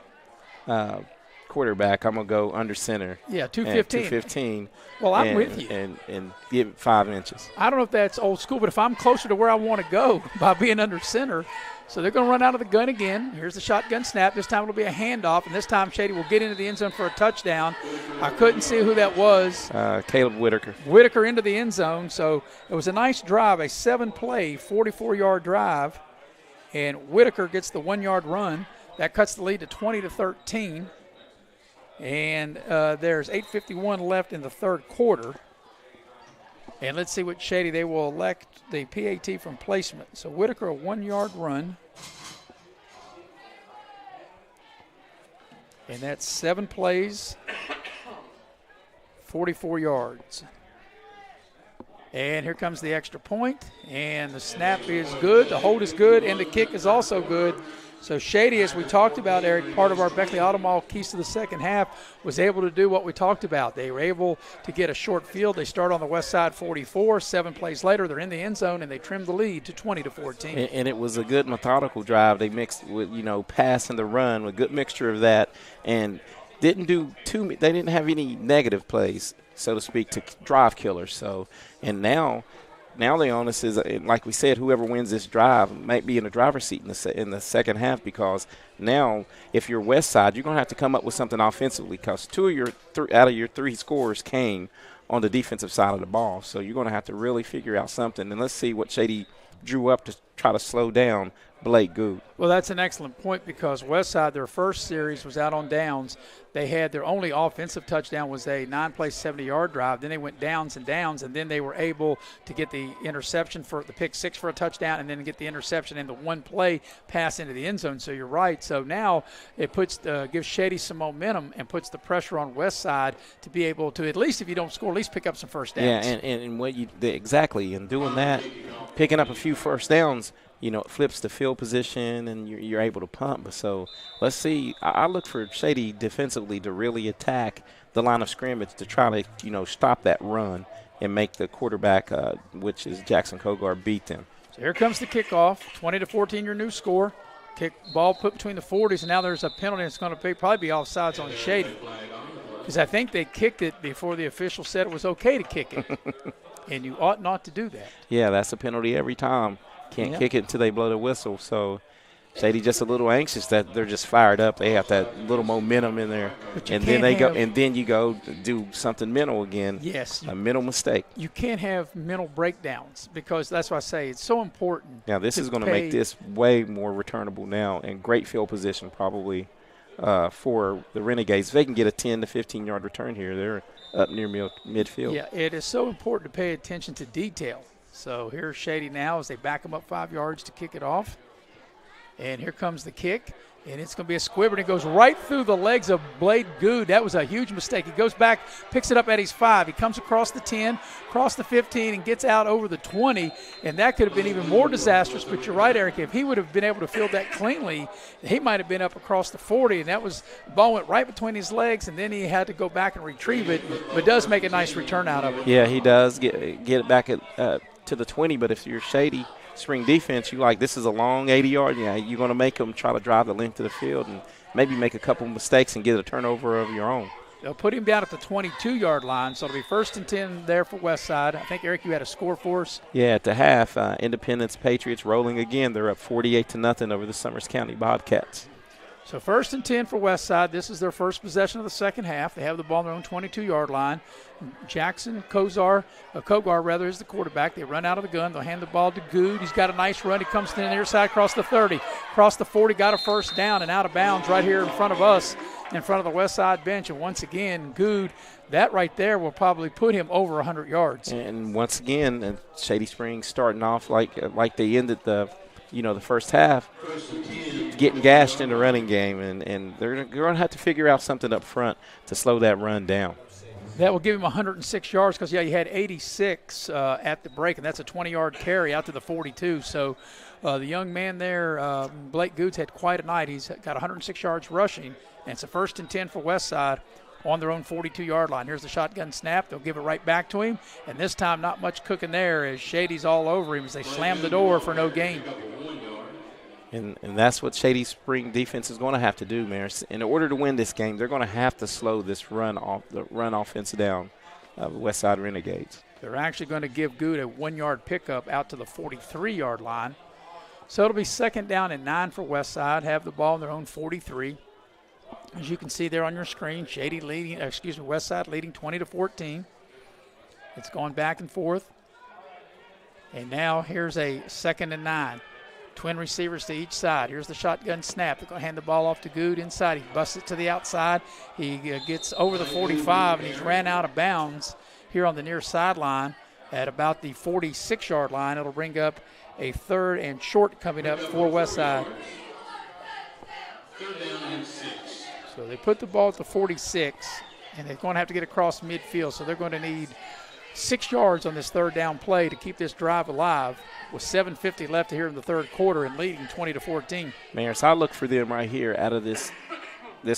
quarterback, I'm going to go under center. Yeah, 215. 215. Well, I'm with you. And give it 5 inches. I don't know if that's old school, but if I'm closer to where I want to go by being under center, so they're going to run out of the gun again. Here's the shotgun snap. This time it'll be a handoff, and this time Shady will get into the end zone for a touchdown. I couldn't see who that was. Caleb Whitaker. Whitaker into the end zone. So it was a nice drive, a 7-play, 44-yard drive. And Whitaker gets the 1-yard run. That cuts the lead to 20-13. And there's 8:51 left in the 3rd quarter. And let's see what Shady, they will elect the PAT from placement. So Whitaker, a 1-yard run. And that's 7 plays, 44 yards. And here comes the extra point, and the snap is good, the hold is good, and the kick is also good. So Shady, as we talked about, Eric, part of our Beckley Auto Mall keys to the second half, was able to do what we talked about. They were able to get a short field. They start on the west side 44. 7 plays later, they're in the end zone, and they trim the lead to 20-14. And it was a good methodical drive. They mixed with, pass and the run, a good mixture of that, and they didn't have any negative plays, so to speak, to drive killers. So, and now the onus is, like we said, whoever wins this drive might be in the driver's seat in the second half, because now if you're Westside, you're going to have to come up with something offensively, because 2 out of your 3 scores came on the defensive side of the ball. So you're going to have to really figure out something. And let's see what Shady drew up to try to slow down Blake Good. Well, that's an excellent point because Westside, their first series was out on downs. They had their only offensive touchdown was a 9-play 70-yard drive. Then they went downs, and then they were able to get the interception for the pick six for a touchdown and then get the interception and the one-play pass into the end zone. So you're right. So now it gives Shady some momentum and puts the pressure on Westside to be able to, at least if you don't score, at least pick up some first downs. Yeah, and what you exactly, and doing that, picking up a few first downs, it flips the field position and you're able to pump. So let's see. I look for Shady defensively to really attack the line of scrimmage to try to, stop that run and make the quarterback, which is Jackson Kogar, beat them. So here comes the kickoff, 20-14, your new score. Ball put between the 40s, and now there's a penalty. It's going to probably be offsides on Shady because I think they kicked it before the official said it was okay to kick it, and you ought not to do that. Yeah, that's a penalty every time. Can't kick it until they blow the whistle. So Shady just a little anxious that they're just fired up. They have that little momentum in there, and then you go do something mental again. Yes, a mental mistake. You can't have mental breakdowns because that's why I say it's so important. Now this is going to make this way more returnable now, and great field position probably for the Renegades. If they can get a 10 to 15-yard return here, they're up near midfield. Yeah, it is so important to pay attention to detail. So here's Shady now as they back him up 5 yards to kick it off. And here comes the kick, and it's going to be a squibber, and it goes right through the legs of Blake Good. That was a huge mistake. He goes back, picks it up at his 5. He comes across the 10, across the 15, and gets out over the 20, and that could have been even more disastrous. But you're right, Eric. If he would have been able to field that cleanly, he might have been up across the 40, and the ball went right between his legs, and then he had to go back and retrieve it, but does make a nice return out of it. Yeah, he does get it back to the 20, but if you're Shady Spring defense, this is a long 80-yard. Yeah, you're going to make them try to drive the length of the field and maybe make a couple mistakes and get a turnover of your own. They'll put him down at the 22-yard line, so it'll be 1st and 10 there for Westside. I think, Eric, you had a score for us. Yeah, at the half, Independence Patriots rolling again. They're up 48-0 over the Summers County Bobcats. So 1st and 10 for Westside. This is their first possession of the second half. They have the ball on their own 22-yard line. Jackson Kogar is the quarterback. They run out of the gun. They'll hand the ball to Good. He's got a nice run. He comes to the near side across the 30, across the 40, got a first down and out of bounds right here in front of us, in front of the Westside bench. And once again, Good, that right there will probably put him over 100 yards. And once again, Shady Springs starting off like they ended the first half, getting gashed in the running game, and they're going to have to figure out something up front to slow that run down. That will give him 106 yards because, you had 86 at the break, and that's a 20-yard carry out to the 42. So the young man there, Blake Goods, had quite a night. He's got 106 yards rushing, and it's a 1st and 10 for Westside on their own 42-yard line. Here's the shotgun snap. They'll give it right back to him, and this time not much cooking there as Shady's all over him as they slam the door for no gain. And that's what Shady Spring defense is going to have to do, Maris. In order to win this game, they're going to have to slow this run offense down, Westside Renegades. They're actually going to give Good a 1-yard pickup out to the 43-yard line. So it'll be 2nd down and 9 for Westside. Have the ball on their own 43. As you can see there on your screen, Westside leading 20-14. It's going back and forth. And now here's a 2nd and 9. Twin receivers to each side. Here's the shotgun snap. They're going to hand the ball off to Good inside. He busts it to the outside. He gets over the 45, and he's ran out of bounds here on the near sideline at about the 46-yard line. It'll bring up a 3rd and short coming up for Westside. So they put the ball at the 46, and they're going to have to get across midfield. So they're going to need 6 yards on this 3rd down play to keep this drive alive with 7:50 left here in the 3rd quarter and leading 20-14. Maris, I look for them right here out of this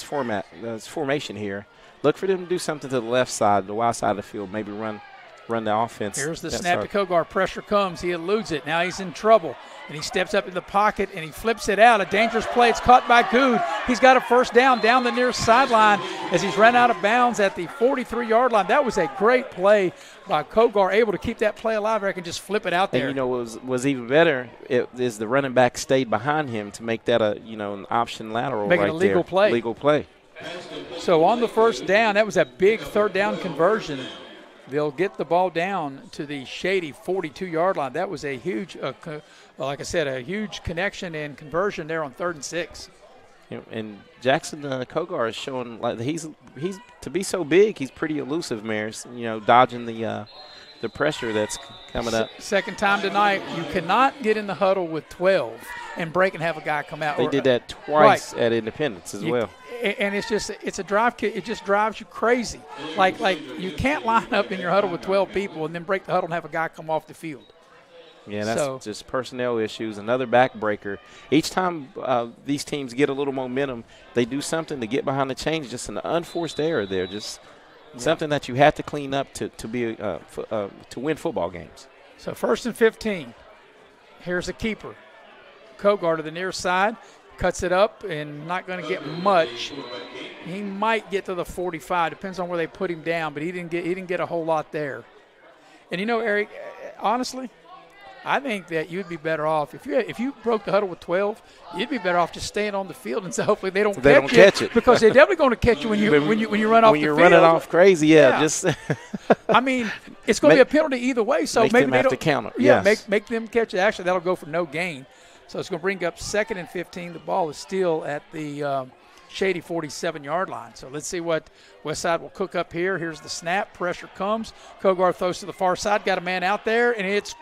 formation here. Look for them to do something to the left side, the wide side of the field, maybe run the offense. Here's the snap to Kogar. Pressure comes. He eludes it. Now he's in trouble. And he steps up in the pocket, and he flips it out. A dangerous play. It's caught by Good. He's got a first down the near sideline as he's run out of bounds at the 43-yard line. That was a great play by Kogar, able to keep that play alive. I can just flip it out there. And, what was even better is the running back stayed behind him to make that an option lateral make right it a legal there. play. Legal play. So on the first down, that was a big 3rd down conversion They'll get the ball down to the Shady 42-yard line. That was a huge, like I said, a huge connection and conversion there on 3rd and 6. And Jackson Kogar is showing like he's to be so big, he's pretty elusive, Maris. Dodging the pressure that's coming up. Second time tonight, you cannot get in the huddle with 12 and break and have a guy come out. They did that twice at Independence as well. And it's a drive kick. It just drives you crazy. Like you can't line up in your huddle with 12 people and then break the huddle and have a guy come off the field. Yeah, that's just personnel issues. Another backbreaker. Each time these teams get a little momentum, they do something to get behind the chains. Just an unforced error there. Just something that you have to clean up to win football games. So 1st and 15. Here's a keeper. Kogar to the near side, cuts it up and not going to get much. He might get to the 45. Depends on where they put him down, but he didn't get a whole lot there. And Eric, honestly, I think that you'd be better off if you broke the huddle with 12. You'd be better off just staying on the field and so hopefully they don't catch it because they're definitely going to catch you when you run off the field. When you're running off crazy, just. I mean, it's going to be a penalty either way, so maybe them have to counter. Yeah, make them catch it. Actually, that'll go for no gain. So it's going to bring up 2nd and 15. The ball is still at the Shady 47-yard line. So let's see what Westside will cook up here. Here's the snap. Pressure comes. Kogar throws to the far side. Got a man out there, and it's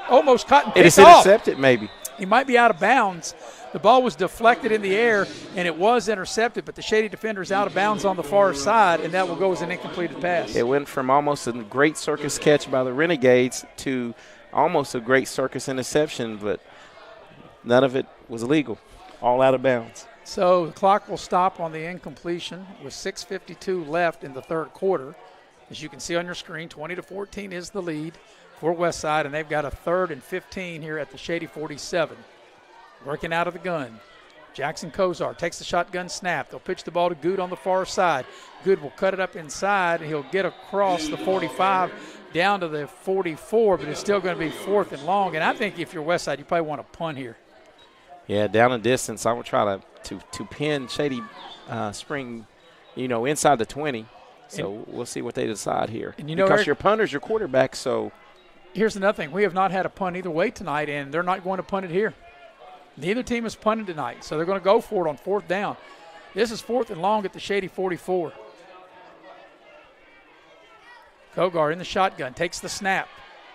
almost caught and picked off. It is intercepted maybe. He might be out of bounds. The ball was deflected in the air, and it was intercepted, but the Shady defender is out of bounds on the far side, and that will go as an incompleted pass. It went from almost a great circus catch by the Renegades to almost a great circus interception, but none of it was illegal, all out of bounds. So the clock will stop on the incompletion with 6:52 left in the 3rd quarter. As you can see on your screen, 20-14 is the lead for Westside, and they've got a 3rd and 15 here at the Shady 47. Working out of the gun. Jackson Kozar takes the shotgun snap. They'll pitch the ball to Good on the far side. Good will cut it up inside, and he'll get across the 45 down to the 44, but it's still going to be 4th and long. And I think if you're Westside, you probably want to punt here. Yeah, down and distance. I would try to pin Shady Spring, inside the 20. So we'll see what they decide here. And because Eric, your punter's your quarterback, so. Here's another thing. We have not had a punt either way tonight, and they're not going to punt it here. Neither team has punted tonight, so they're going to go for it on 4th down. This is 4th and long at the Shady 44. Kogar in the shotgun, takes the snap,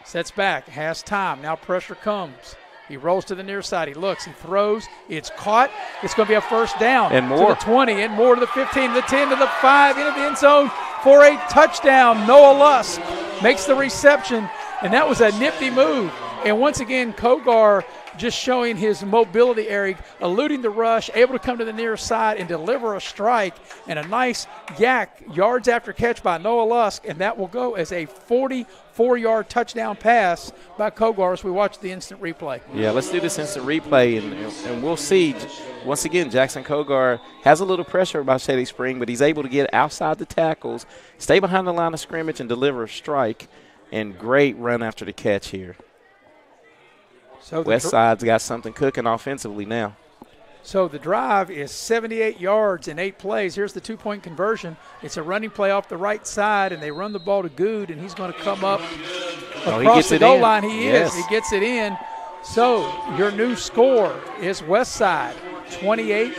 sets back, has time. Now pressure comes. He rolls to the near side. He looks. He throws. It's caught. It's going to be a 1st down. And more. To the 20 and more to the 15, the 10 to the 5, into the end zone for a touchdown. Noah Lusk makes the reception, and that was a nifty move. And once again, Kogar just showing his mobility, Eric, eluding the rush, able to come to the near side and deliver a strike and a nice yak yards after catch by Noah Lusk, and that will go as a 44-yard touchdown pass by Kogar as we watch the instant replay. Yeah, let's do this instant replay, and we'll see. Once again, Jackson Kogar has a little pressure about Shady Spring, but he's able to get outside the tackles, stay behind the line of scrimmage, and deliver a strike, and great run after the catch here. So Westside's got something cooking offensively now. So the drive is 78 yards in 8 plays. Here's the 2-point conversion. It's a running play off the right side, and they run the ball to Good, and he's going to come up across the goal line. He gets it in. So your new score is Westside 28,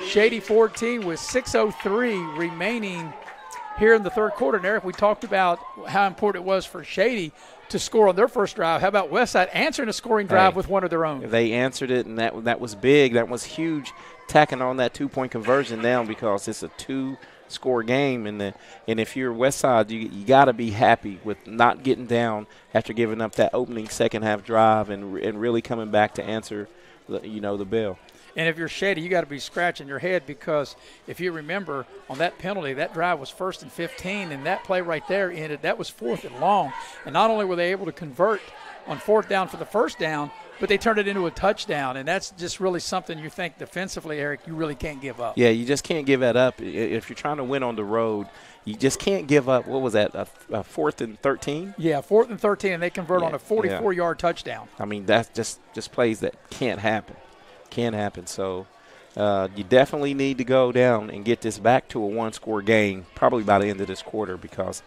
Shady 14 with 6:03 remaining here in the 3rd quarter. And Eric, we talked about how important it was for Shady to score on their first drive. How about Westside answering a scoring drive with one of their own? They answered it, and that was big. That was huge, tacking on that 2-point conversion down because it's a 2-score game. And if you're Westside, you got to be happy with not getting down after giving up that opening second-half drive and really coming back to answer the bell. And if you're Shady, you got to be scratching your head because if you remember on that penalty, that drive was 1st and 15, and that play right there ended. That was 4th and long. And not only were they able to convert on 4th down for the 1st down, but they turned it into a touchdown. And that's just really something you think defensively, Eric, you really can't give up. Yeah, you just can't give that up. If you're trying to win on the road, you just can't give up. What was that, a 4th and 13? Yeah, 4th and 13, and they convert on a 44-yard touchdown. I mean, that's just plays that can't happen. Can happen. So you definitely need to go down and get this back to a 1-score game probably by the end of this quarter because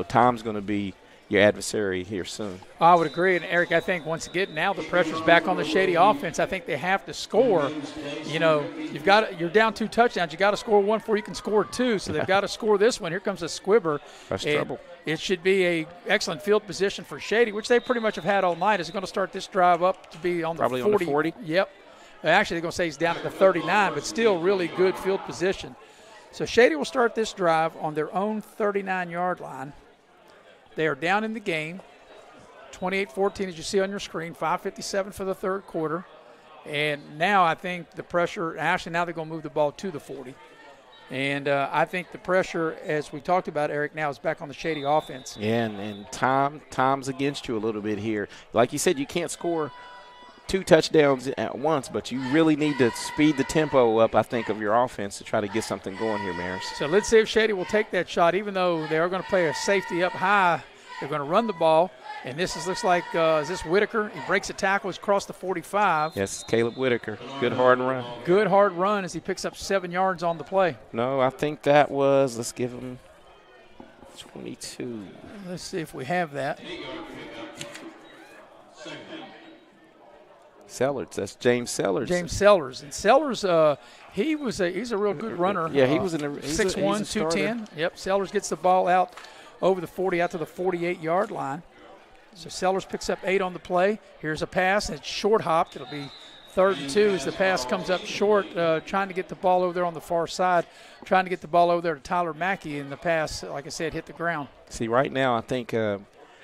time's going to be your adversary here soon. I would agree. And, Eric, I think once again now the pressure's back on the Shady offense. I think they have to score. You're down 2 touchdowns. You got to score one before you can score 2. So they've got to score this one. Here comes a squibber. That's trouble. It should be a excellent field position for Shady, which they pretty much have had all night. Is going to start this drive up to be on the 40. Probably on the 40? Yep. Actually, they're going to say he's down at the 39, but still really good field position. So Shady will start this drive on their own 39-yard line. They are down in the game, 28-14 as you see on your screen, 5:57 for the third quarter. And now I think the pressure, actually now they're going to move the ball to the 40. And I think the pressure, as we talked about, Eric, now is back on the Shady offense. Yeah, and time's against you a little bit here. Like you said, you can't score 2 touchdowns at once, but you really need to speed the tempo up, I think, of your offense to try to get something going here, Maris. So let's see if Shady will take that shot. Even though they are going to play a safety up high, they're going to run the ball. And looks like, is this Whitaker? He breaks a tackle. He's across the 45. Yes, Caleb Whitaker. Good hard run. Good hard run as he picks up 7 yards on the play. No, I think that was, let's give him 22. Let's see if we have that. Sellers. That's James Sellers. James Sellers. And Sellers, he's a real good runner. Yeah, he was in the 6'1", 210. Yep, Sellers gets the ball out over the 40, out to the 48-yard line. So Sellers picks up 8 on the play. Here's a pass, and it's short hopped. It'll be 3rd and 2 as the pass comes up short, trying to get the ball over there on the far side, trying to get the ball over there to Tyler Mackey, and the pass, like I said, hit the ground. See, right now I think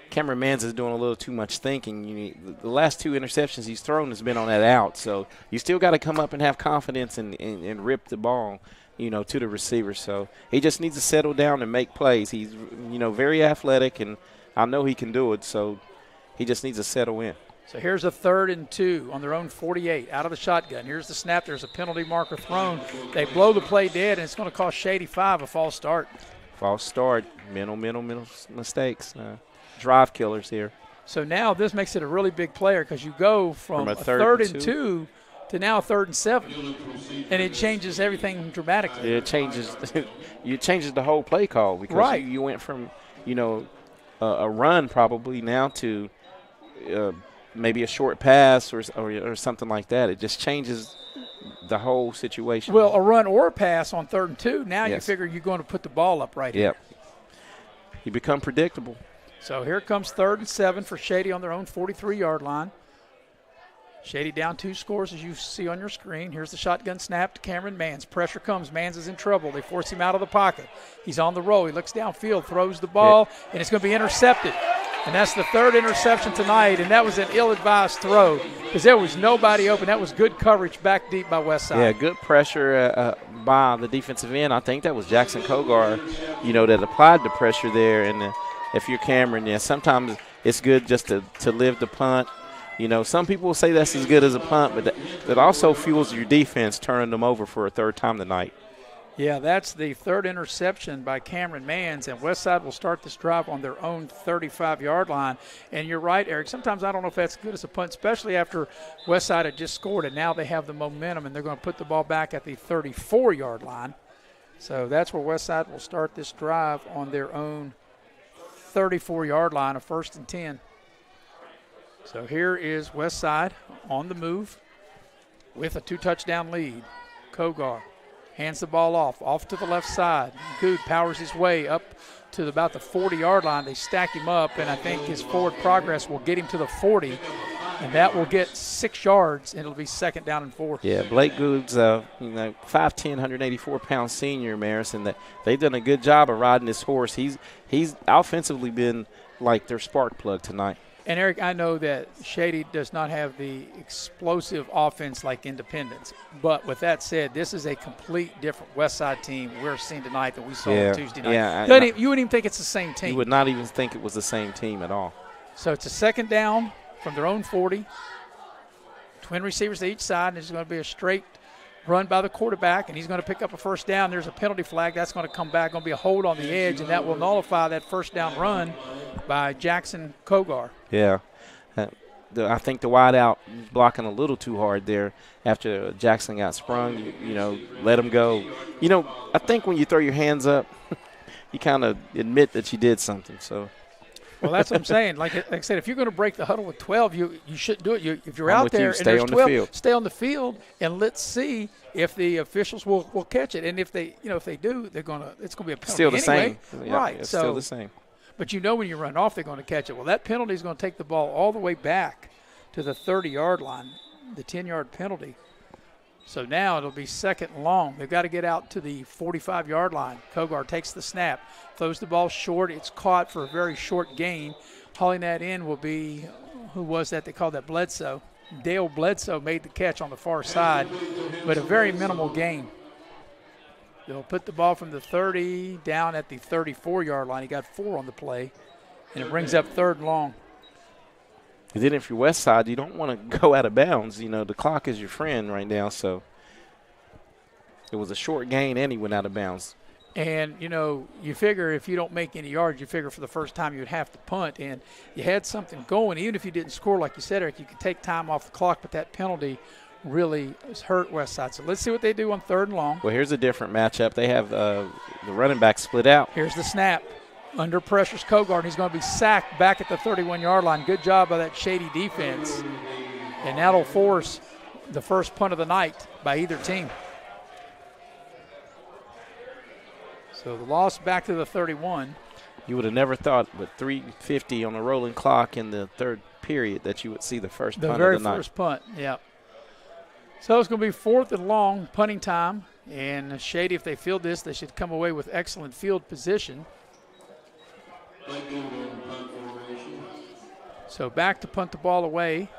Cameron Mans is doing a little too much thinking. The last 2 interceptions he's thrown has been on that out, so you still got to come up and have confidence and rip the ball, to the receiver. So he just needs to settle down and make plays. He's, very athletic, and I know he can do it, so he just needs to settle in. So here's a 3rd and 2 on their own 48, out of the shotgun. Here's the snap. There's a penalty marker thrown. They blow the play dead, and it's going to cost Shady 5 a false start. False start, mental mistakes. Drive killers here. So now this makes it a really big player because you go from a 3rd and 2 to now 3rd and 7, and it changes everything dramatically. It changes the whole play call because right. you went from a run probably now to maybe a short pass or something like that. It just changes the whole situation. Well, a run or a pass on 3rd and 2. Now yes. You figure you're going to put the ball up right here. You become predictable. So here comes 3rd and 7 for Shady on their own 43-yard line. Shady down 2 scores, as you see on your screen. Here's the shotgun snap to Cameron Mans. Pressure comes. Mans is in trouble. They force him out of the pocket. He's on the roll. He looks downfield, throws the ball, and it's going to be intercepted. And that's the 3rd interception tonight, and that was an ill-advised throw because there was nobody open. That was good coverage back deep by Westside. Yeah, good pressure by the defensive end. I think that was Jackson Kogar, that applied the pressure there. And if you're Cameron, sometimes it's good just to live the punt. Some people will say that's as good as a punt, but that also fuels your defense, turning them over for a 3rd time tonight. Yeah, that's the 3rd interception by Cameron Mans, and Westside will start this drive on their own 35-yard line. And you're right, Eric, sometimes I don't know if that's good as a punt, especially after Westside had just scored, and now they have the momentum, and they're going to put the ball back at the 34-yard line. So that's where Westside will start this drive on their own 34-yard line, a 1st and 10. So here is Westside on the move with a 2-touchdown lead. Kogar hands the ball off to the left side. Good powers his way up to about the 40-yard line. They stack him up, and I think his forward progress will get him to the 40, and that will get 6 yards, and it'll be 2nd down and 4. Yeah, Blake Good's 5'10", 184-pound senior, Maris, and they've done a good job of riding this horse. He's offensively been like their spark plug tonight. And, Eric, I know that Shady does not have the explosive offense like Independence. But with that said, this is a complete different Westside team we're seeing tonight that we saw on Tuesday night. Yeah, you wouldn't even think it's the same team. You would not even think it was the same team at all. So it's a 2nd down from their own 40. Twin receivers to each side, and it's going to be a straight run by the quarterback, and he's going to pick up a 1st down. There's a penalty flag. That's going to come back. Going to be a hold on the edge, and that will nullify that 1st down run by Jackson Kogar. Yeah. I think the wide out was blocking a little too hard there after Jackson got sprung. Let him go. I think when you throw your hands up, you kind of admit that you did something. So. Well, that's what I'm saying. Like I said, if you're going to break the huddle with 12, you shouldn't do it. If you're I'm out with there you. and Stay there's on the 12, field. stay on the field, and let's see if the officials will catch it. And if they do, it's going to be a penalty Still the anyway. same. Right. It's so, still the same. But when you run off, they're going to catch it. Well, that penalty is going to take the ball all the way back to the 30-yard line, the 10-yard penalty. So now it'll be second and long. They've got to get out to the 45-yard line. Kogar takes the snap, throws the ball short. It's caught for a very short gain. Hauling that in will be, who was that? They called that Bledsoe. Dale Bledsoe made the catch on the far side, but a very minimal gain. They'll put the ball from the 30 down at the 34-yard line. He got 4 on the play, and it brings up third and long. And then if you're Westside, you don't want to go out of bounds. The clock is your friend right now. So it was a short gain, and he went out of bounds. And, you figure if you don't make any yards, you figure for the first time you'd have to punt. And you had something going. Even if you didn't score, like you said, Eric, you could take time off the clock, but that penalty really hurt Westside. So let's see what they do on third and long. Well, here's a different matchup. They have the running back split out. Here's the snap. Under pressure's Kogar, and he's going to be sacked back at the 31-yard line. Good job by that Shady defense. And that'll force the first punt of the night by either team. So the loss back to the 31. You would have never thought with 3:50 on the rolling clock in the third period that you would see the first punt of the night. The very first punt, yeah. So it's going to be fourth and long, punting time. And Shady, if they field this, they should come away with excellent field position. So back to punt the ball away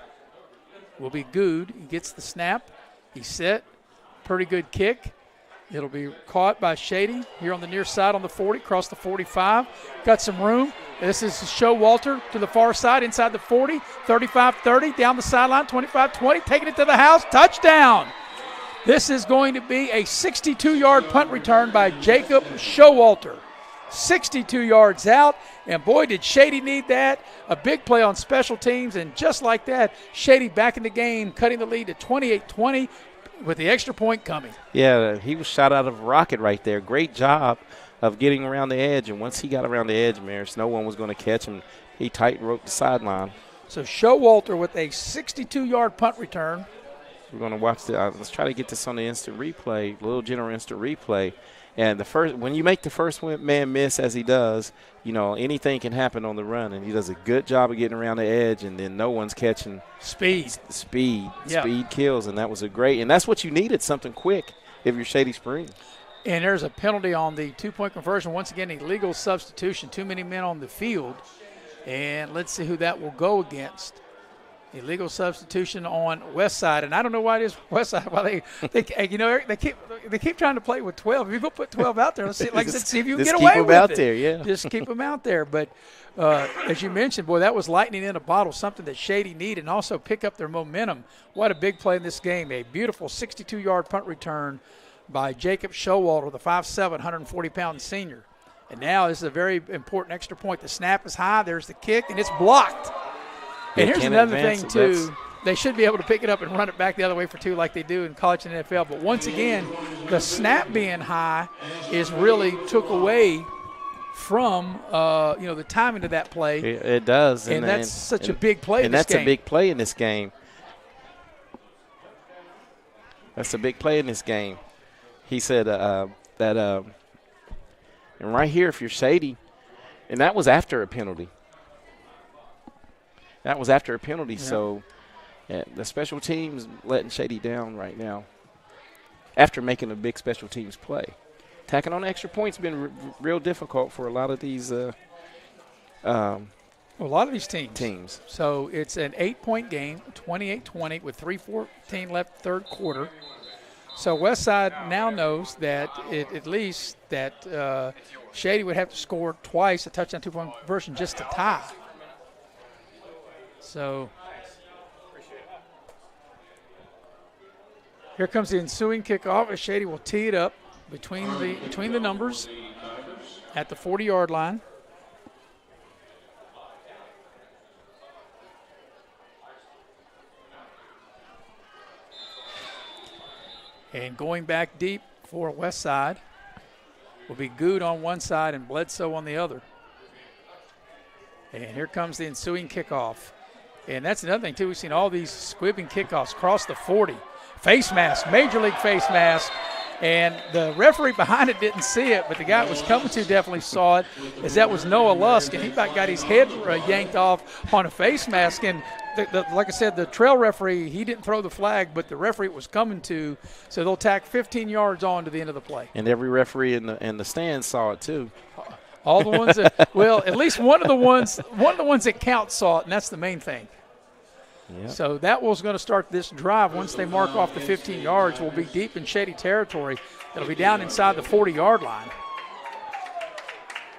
will be Good. He gets the snap. He's set. Pretty good kick. It'll be caught by Shady here on the near side on the 40, across the 45. Got some room. This is Showalter to the far side, inside the 40, 35-30, down the sideline, 25-20, taking it to the house. Touchdown. This is going to be a 62-yard punt return by Jacob Showalter. 62 yards out, and boy, did Shady need that. A big play on special teams, and just like that, Shady back in the game, cutting the lead to 28-20 with the extra point coming. Yeah, he was shot out of a rocket right there. Great job of getting around the edge, and once he got around the edge, Maris, no one was going to catch him. He tight-roped the sideline. So Showalter with a 62-yard punt return. We're going to watch the let's try to get this on the instant replay, Little General instant replay. And when you make the first man miss as he does, anything can happen on the run, and he does a good job of getting around the edge, and then no one's catching. Speed kills, and that was and that's what you needed, something quick if you're Shady Springs. And there's a penalty on the two-point conversion. Once again, illegal substitution, too many men on the field, and let's see who that will go against. Illegal substitution on Westside, and I don't know why it is Westside. Why they keep trying to play with 12. If you go put 12 out there, let's see, see if you can get away with it. Out there, yeah. Just keep them out there. But as you mentioned, boy, that was lightning in a bottle, something that Shady needed, and also pick up their momentum. What a big play in this game! A beautiful 62-yard punt return by Jacob Showalter, the 5'7", 140-pound senior. And now this is a very important extra point. The snap is high. There's the kick, and it's blocked. And here's another thing, too. They should be able to pick it up and run it back the other way for two like they do in college and NFL. But once again, the snap being high is really took away from, the timing of that play. It does. And that's such a big play in this game. And that's a big play in this game. That's a big play in this game. He said and right here, if you're Shady, and that was after a penalty. So the special teams letting Shady down right now after making a big special teams play. Tacking on extra points has been real difficult for a lot of these a lot of these teams. So it's an 8-point game, 28-20 with 3:14 left third quarter. So Westside now knows that at least that Shady would have to score twice, a touchdown, 2-point conversion, just to tie. So here comes the ensuing kickoff as Shady will tee it up between the numbers at the 40-yard line. And going back deep for Westside will be Good on one side and Bledsoe on the other. And here comes the ensuing kickoff. And that's another thing, too. We've seen all these squibbing kickoffs cross the 40. Face mask, Major League face mask. And the referee behind it didn't see it, but the guy it was coming to definitely saw it, as that was Noah Lusk, and he about got his head yanked off on a face mask. And like I said, the trail referee, he didn't throw the flag, but the referee it was coming to, so they'll tack 15 yards on to the end of the play. And every referee in the stands saw it too. All the ones that, well, at least one of the ones that count saw it, and that's the main thing. Yep. So that was going to start this drive. Once they mark off the 15 yards, we'll be deep in Shady territory. It'll be down inside the 40-yard line,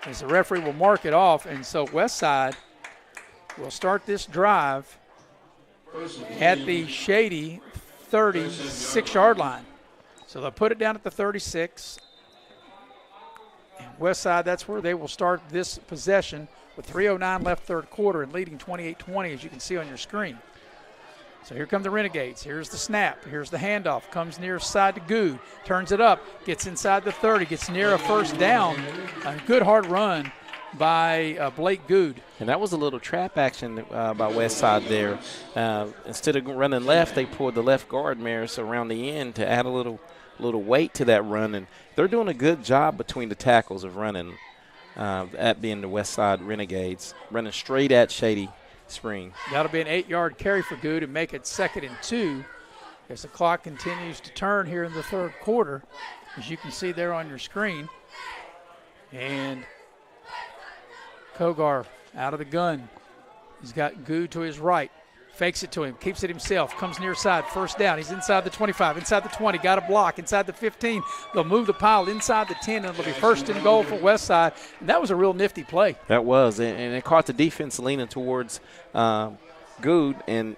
as the referee will mark it off. And so Westside will start this drive at the Shady 36-yard line. So they'll put it down at the 36. And Westside, that's where they will start this possession with 3:09 left third quarter and leading 28-20, as you can see on your screen. So here come the Renegades. Here's the snap. Here's the handoff. Comes near side to Good. Turns it up. Gets inside the 30. Gets near a first down. A good hard run by Blake Good. And that was a little trap action by Westside there. Instead of running left, they pulled the left guard Maris around the end to add a little weight to that run. And they're doing a good job between the tackles of running, at being the Westside Renegades, running straight at Shady Spring. That'll be an 8-yard carry for Good and make it 2nd and 2 as the clock continues to turn here in the third quarter, as you can see there on your screen. And Kogar out of the gun. He's got Good to his right. Fakes it to him, keeps it himself, comes near side, first down. He's inside the 25, inside the 20, got a block, inside the 15. They'll move the pile inside the 10, and it'll be 1st and goal for Westside. And that was a real nifty play. That was, and it caught the defense leaning towards Good, and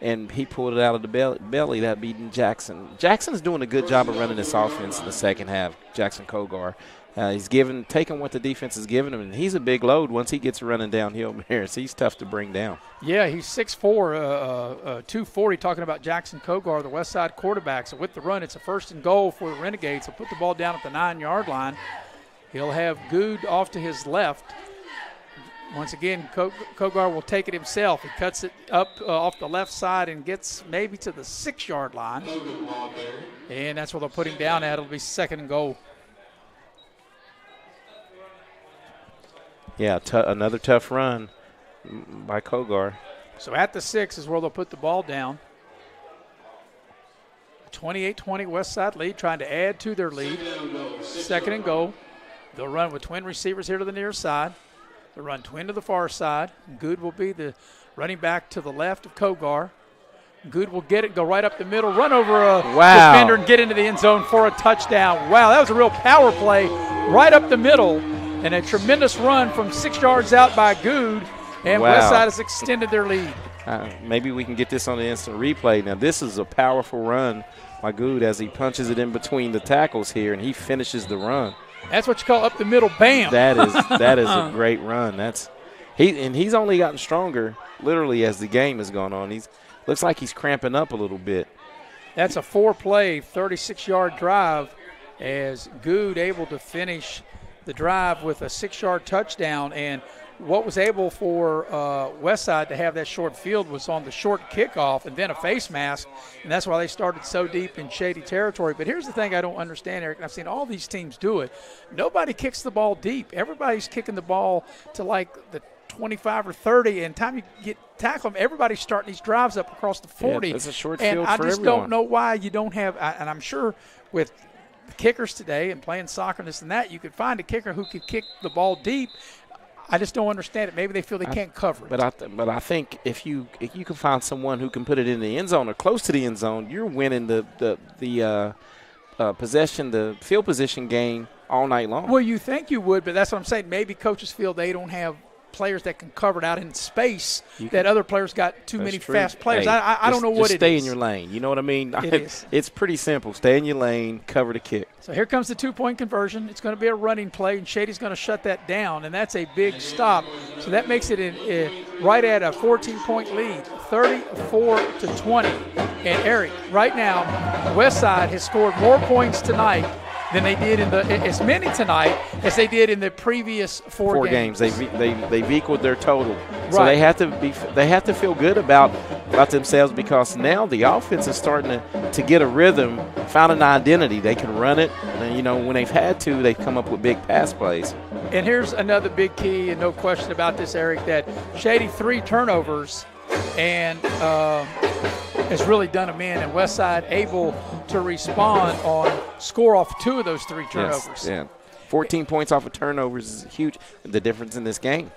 he pulled it out of the belly, that beating Jackson. Jackson's doing a good job of running this offense in the second half, Jackson Kogar. He's taking what the defense is giving him, and he's a big load once he gets running downhill. Maris, he's tough to bring down. Yeah, he's 6'4", 240, talking about Jackson Kogar, the Westside quarterback. So with the run, it's a 1st and goal for the Renegades. He'll put the ball down at the 9-yard line. He'll have Good off to his left. Once again, Kogar will take it himself. He cuts it up off the left side and gets maybe to the 6-yard line. And that's where they'll put him down at. It'll be 2nd and goal. Yeah, another tough run by Kogar. So at the 6 is where they'll put the ball down. 28-20 Westside lead, trying to add to their lead. 2nd and goal. They'll run with twin receivers here to the near side. They'll run twin to the far side. Good will be the running back to the left of Kogar. Good will get it, go right up the middle, run over a defender and get into the end zone for a touchdown. Wow, that was a real power play right up the middle. And a tremendous run from 6 yards out by Good, and Westside has extended their lead. Maybe we can get this on the instant replay. Now, this is a powerful run by Good as he punches it in between the tackles here, and he finishes the run. That's what you call up the middle, bam. That is a great run. He's only gotten stronger literally as the game has gone on. Looks like he's cramping up a little bit. That's a 4-play, 36-yard drive as Good able to finish the drive with a 6-yard touchdown. And what was able for Westside to have that short field was on the short kickoff and then a face mask, and that's why they started so deep in Shady territory. But here's the thing I don't understand, Eric, and I've seen all these teams do it. Nobody kicks the ball deep. Everybody's kicking the ball to like the 25 or 30, and time you tackle them, everybody's starting these drives up across the 40. Yeah, it's a short field and for I just everyone. don't know why you don't have, and I'm sure with the kickers today and playing soccer and this and that, you could find a kicker who could kick the ball deep. I just don't understand it. Maybe they feel they can't cover it. But I think if you can find someone who can put it in the end zone or close to the end zone, you're winning the possession, the field position game all night long. Well, you think you would, but that's what I'm saying. Maybe coaches feel they don't have players that can cover it out in space, that other players got too many fast players. Hey, I don't know what it is. Just stay in your lane. You know what I mean? It is. It's pretty simple. Stay in your lane, cover the kick. So here comes the 2-point conversion. It's going to be a running play, and Shady's going to shut that down, and that's a big stop. So that makes it right at a 14-point lead, 34-20. And, Eric, right now, Westside has scored more points tonight than they did as many tonight as they did in the previous four games. They've equaled their total. Right. So they have to feel good about themselves, because now the offense is starting to get a rhythm, found an identity. They can run it, and when they've had to, they've come up with big pass plays. And here's another big key, and no question about this, Eric, that Shady 3 turnovers and has really done them in, and Westside able to respond on score off 2 of those 3 turnovers. Yes, yeah. 14 points off of turnovers is huge, the difference in this game.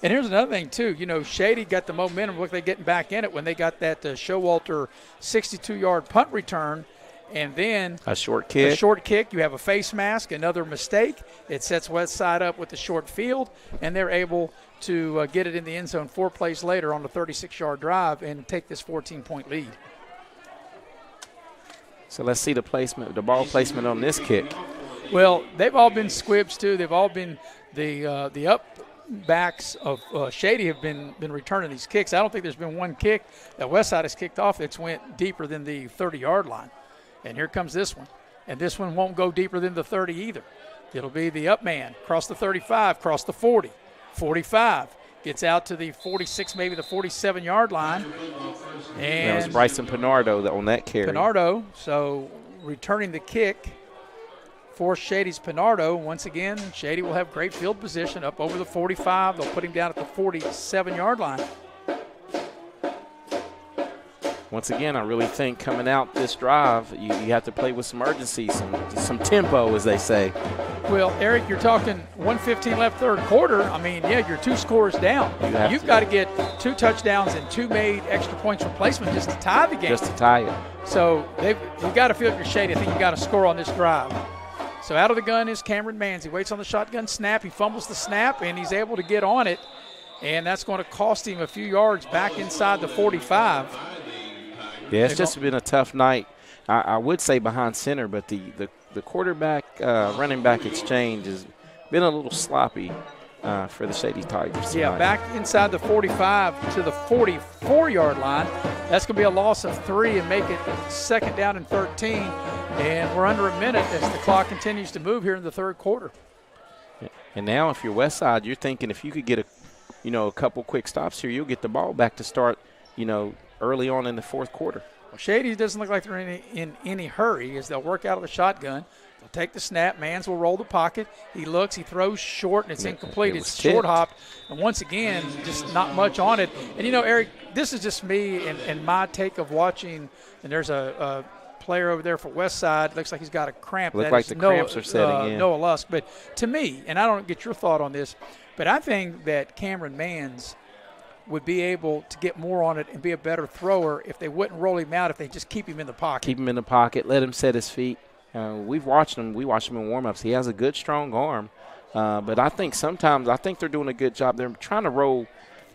And here's another thing, too. Shady got the momentum. Look, they're getting back in it when they got that Showalter 62-yard punt return. And then a short kick. You have a face mask, another mistake. It sets Westside up with the short field, and they're able to get it in the end zone 4 plays later on a 36-yard drive and take this 14-point lead. So let's see the ball placement on this kick. Well, they've all been squibs, too. They've all been the up backs of Shady have been returning these kicks. I don't think there's been one kick that Westside has kicked off that's went deeper than the 30-yard line. And here comes this one. And this one won't go deeper than the 30 either. It'll be the up man, cross the 35, cross the 40, 45, gets out to the 46, maybe the 47-yard line. And that was Bryson Pinardo on that carry. Pinardo, so returning the kick for Shady's Pinardo. Once again, Shady will have great field position up over the 45. They'll put him down at the 47-yard line. Once again, I really think coming out this drive, you have to play with some urgency, some tempo, as they say. Well, Eric, you're talking 1:15 left third quarter. I mean, yeah, you're 2 scores down. You've got to get 2 touchdowns and 2 made extra points replacement just to tie the game. Just to tie it. So you got to feel if you're Shady. I think you got to score on this drive. So out of the gun is Cameron Mans. He waits on the shotgun snap. He fumbles the snap, and he's able to get on it. And that's going to cost him a few yards back inside the 45. Yeah, it's just been a tough night. I would say behind center, but the quarterback running back exchange has been a little sloppy for the Shady Tigers tonight. Yeah, back inside the 45 to the 44-yard line. That's going to be a loss of 3 and make it 2nd down and 13. And we're under a minute as the clock continues to move here in the third quarter. Yeah. And now if you're Westside, you're thinking if you could get a couple quick stops here, you'll get the ball back to start, early on in the fourth quarter. Well, Shady doesn't look like they're in any hurry as they'll work out of the shotgun. They'll take the snap. Mans will roll the pocket. He looks. He throws short, and it's incomplete. It's short hopped. And once again, just not much on it. And, Eric, this is just me and my take of watching. And there's a player over there for Westside. Looks like he's got a cramp. Looks like the cramps are setting in. Noah Lusk. But to me, and I don't get your thought on this, but I think that Cameron Mans would be able to get more on it and be a better thrower if they wouldn't roll him out, if they just keep him in the pocket. Keep him in the pocket, let him set his feet. We watched him in warm-ups. He has a good, strong arm. But I think they're doing a good job. They're trying to roll,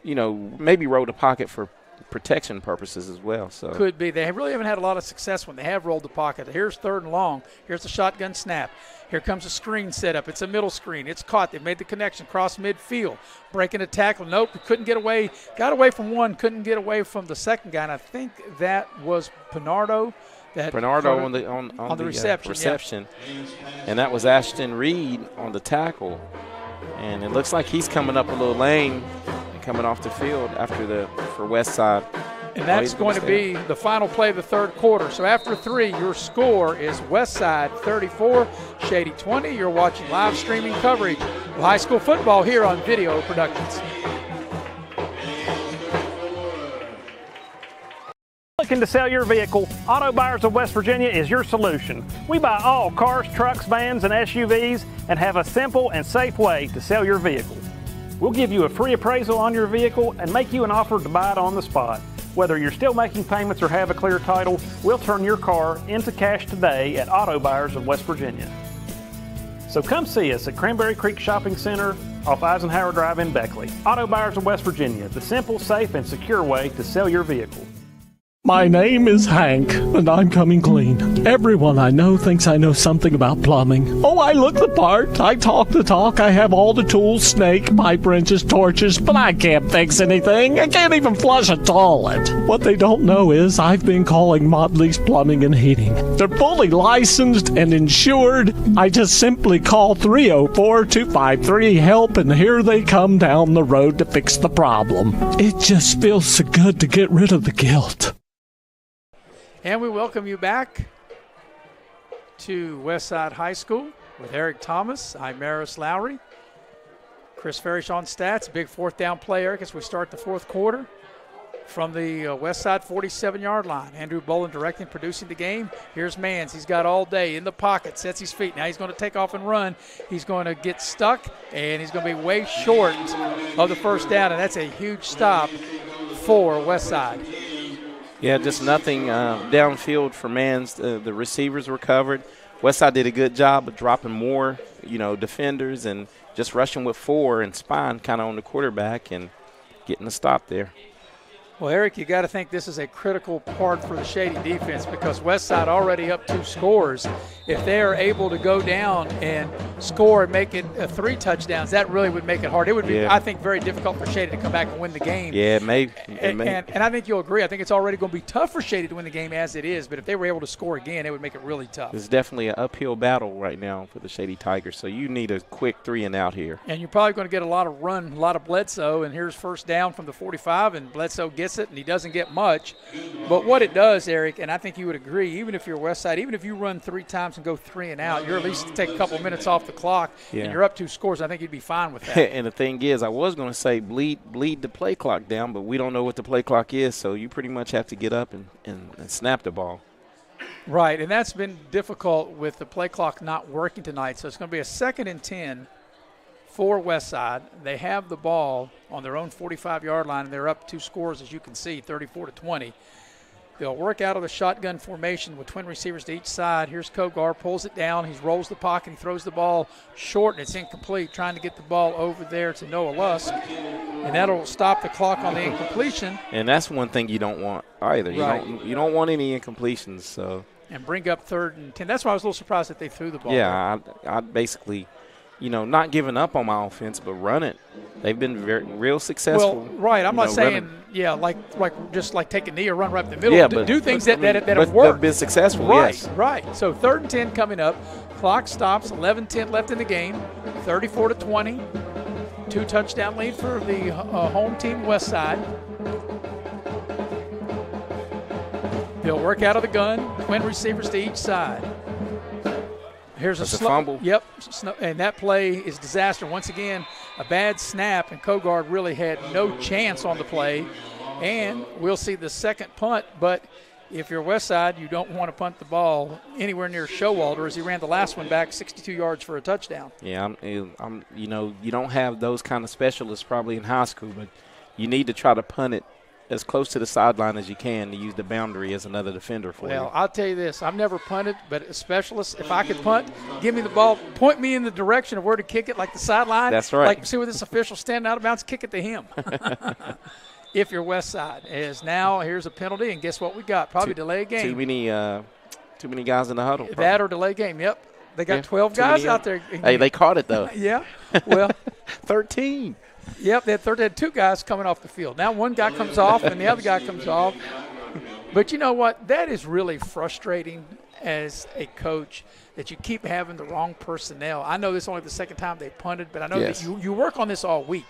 maybe roll the pocket for protection purposes as well. So could be. They really haven't had a lot of success when they have rolled the pocket. Here's 3rd and long. Here's the shotgun snap. Here comes a screen set up. It's a middle screen. It's caught. They've made the connection across midfield. Breaking a tackle. Nope, couldn't get away. Got away from one, couldn't get away from the second guy. And I think that was Pinardo. On the reception. Yeah. And that was Ashton Reed on the tackle. And it looks like he's coming up a little lane and coming off the field for Westside. And that's going to be the final play of the third quarter. So after 3, your score is Westside 34, Shady 20. You're watching live streaming coverage of high school football here on Video Productions. Looking to sell your vehicle? Auto Buyers of West Virginia is your solution. We buy all cars, trucks, vans, and SUVs and have a simple and safe way to sell your vehicle. We'll give you a free appraisal on your vehicle and make you an offer to buy it on the spot. Whether you're still making payments or have a clear title, we'll turn your car into cash today at Auto Buyers of West Virginia. So come see us at Cranberry Creek Shopping Center off Eisenhower Drive in Beckley. Auto Buyers of West Virginia, the simple, safe, and secure way to sell your vehicle. My name is Hank, and I'm coming clean. Everyone I know thinks I know something about plumbing. Oh, I look the part. I talk the talk. I have all the tools, snake, pipe wrenches, torches, but I can't fix anything. I can't even flush a toilet. What they don't know is I've been calling Motley's Plumbing and Heating. They're fully licensed and insured. I just simply call 304-253-HELP, and here they come down the road to fix the problem. It just feels so good to get rid of the guilt. And we welcome you back to Westside High School with Eric Thomas. I'm Maris Lowry. Chris Farish on stats. Big fourth down play, Eric, as we start the fourth quarter from the Westside 47-yard line. Andrew Bolin directing, producing the game. Here's Mans. He's got all day in the pocket, sets his feet. Now he's going to take off and run. He's going to get stuck, and he's going to be way short of the first down, and that's a huge stop for Westside. Yeah, just nothing downfield for Mans. The receivers were covered. Westside did a good job of dropping more, defenders and just rushing with 4 and spine kind of on the quarterback and getting a stop there. Well, Eric, you got to think this is a critical part for the Shady defense because Westside already up 2 scores. If they are able to go down and score and make it 3 touchdowns, that really would make it hard. It would be, I think, very difficult for Shady to come back and win the game. Yeah, maybe. And I think you'll agree. I think it's already going to be tough for Shady to win the game as it is, but if they were able to score again, it would make it really tough. It's definitely an uphill battle right now for the Shady Tigers, so you need a quick 3 and out here. And you're probably going to get a lot of run, a lot of Bledsoe, and here's first down from the 45, and Bledsoe gets it, and he doesn't get much. But what it does, Eric, and I think you would agree, even if you're Westside, even if you run 3 times and go 3 and out, you're at least take a couple minutes off the clock, and you're up 2 scores. I think you'd be fine with that. And the thing is, I was going to say bleed the play clock down, but we don't know what the play clock is, so you pretty much have to get up and snap the ball. Right, and that's been difficult with the play clock not working tonight. So it's going to be a 2nd and 10 for Westside. They have the ball on their own 45-yard line, and they're up 2 scores, as you can see, 34-20. They'll work out of the shotgun formation with twin receivers to each side. Here's Kogar, pulls it down. He rolls the pocket. He throws the ball short, and it's incomplete, trying to get the ball over there to Noah Lusk. And that'll stop the clock on the incompletion. And that's one thing you don't want either. You don't want any incompletions. So. And bring up 3rd and 10. That's why I was a little surprised that they threw the ball. Yeah, I basically – not giving up on my offense, but run it. They've been real successful. Well, right. I'm not saying, like just like take a knee or run right up the middle. Yeah, do things that have worked. They've been successful, right, yes. Right. So 3rd and 10 coming up. Clock stops, 11-10 left in the game, 34-20. 2 touchdown lead for the home team, Westside. They'll work out of the gun, twin receivers to each side. Here's a fumble. Yep, and that play is disaster. Once again, a bad snap, and Kogard really had no chance on the play. And we'll see the second punt, but if you're Westside, you don't want to punt the ball anywhere near Showalter as he ran the last one back 62 yards for a touchdown. Yeah, you don't have those kind of specialists probably in high school, but you need to try to punt it as close to the sideline as you can to use the boundary as another defender for you. Well, I'll tell you this. I've never punted, but a specialist, if I could punt, give me the ball, point me in the direction of where to kick it, like the sideline. That's right. Like, see where this official standing out of bounds, kick it to him. If you're Westside. As now, here's a penalty, and guess what we got? Probably delay game. Too many guys in the huddle. Probably. That or delay game, yep. They got 12 guys out there. Hey, they caught it, though. Yeah, well. 13. Yep, they had 2 guys coming off the field. Now one guy comes off and the other guy comes off. But you know what? That is really frustrating as a coach that you keep having the wrong personnel. I know this is only the second time they punted, but I know that you work on this all week.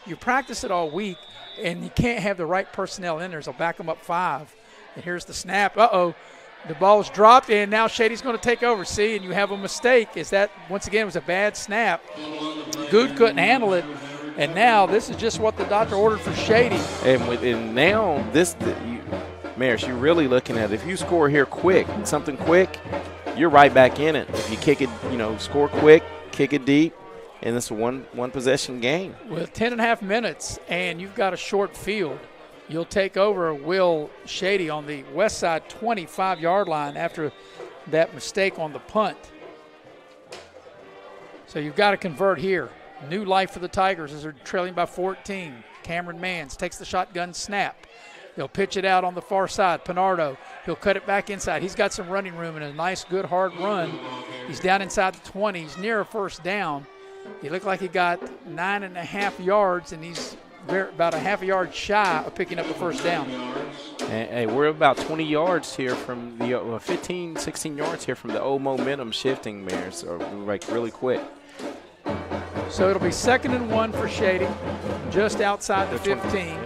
You practice it all week, and you can't have the right personnel in there, so back them up 5. And here's the snap. Uh-oh. The ball's dropped, and now Shady's going to take over. See, and you have a mistake. Is that, once again, it was a bad snap. Good couldn't handle it. And now this is just what the doctor ordered for Shady. And now Maris, you're really looking at it. If you score here quick, something quick, you're right back in it. If you kick it, score quick, kick it deep, and it's a one possession game. With 10.5 minutes, and you've got a short field, you'll take over Will Shady on the Westside 25-yard line after that mistake on the punt. So you've got to convert here. New life for the Tigers as they're trailing by 14. Cameron Mans takes the shotgun snap. He'll pitch it out on the far side. Pinardo, he'll cut it back inside. He's got some running room and a nice, good, hard run. He's down inside the 20. He's near a first down. He looked like he got 9.5 yards, and he's about a half a yard shy of picking up the first down. Hey, we're about 20 yards here from the 15, 16 yards here from the old momentum shifting, Mayor, so like really quick. So it'll be 2nd and 1 for Shady, just outside the 15.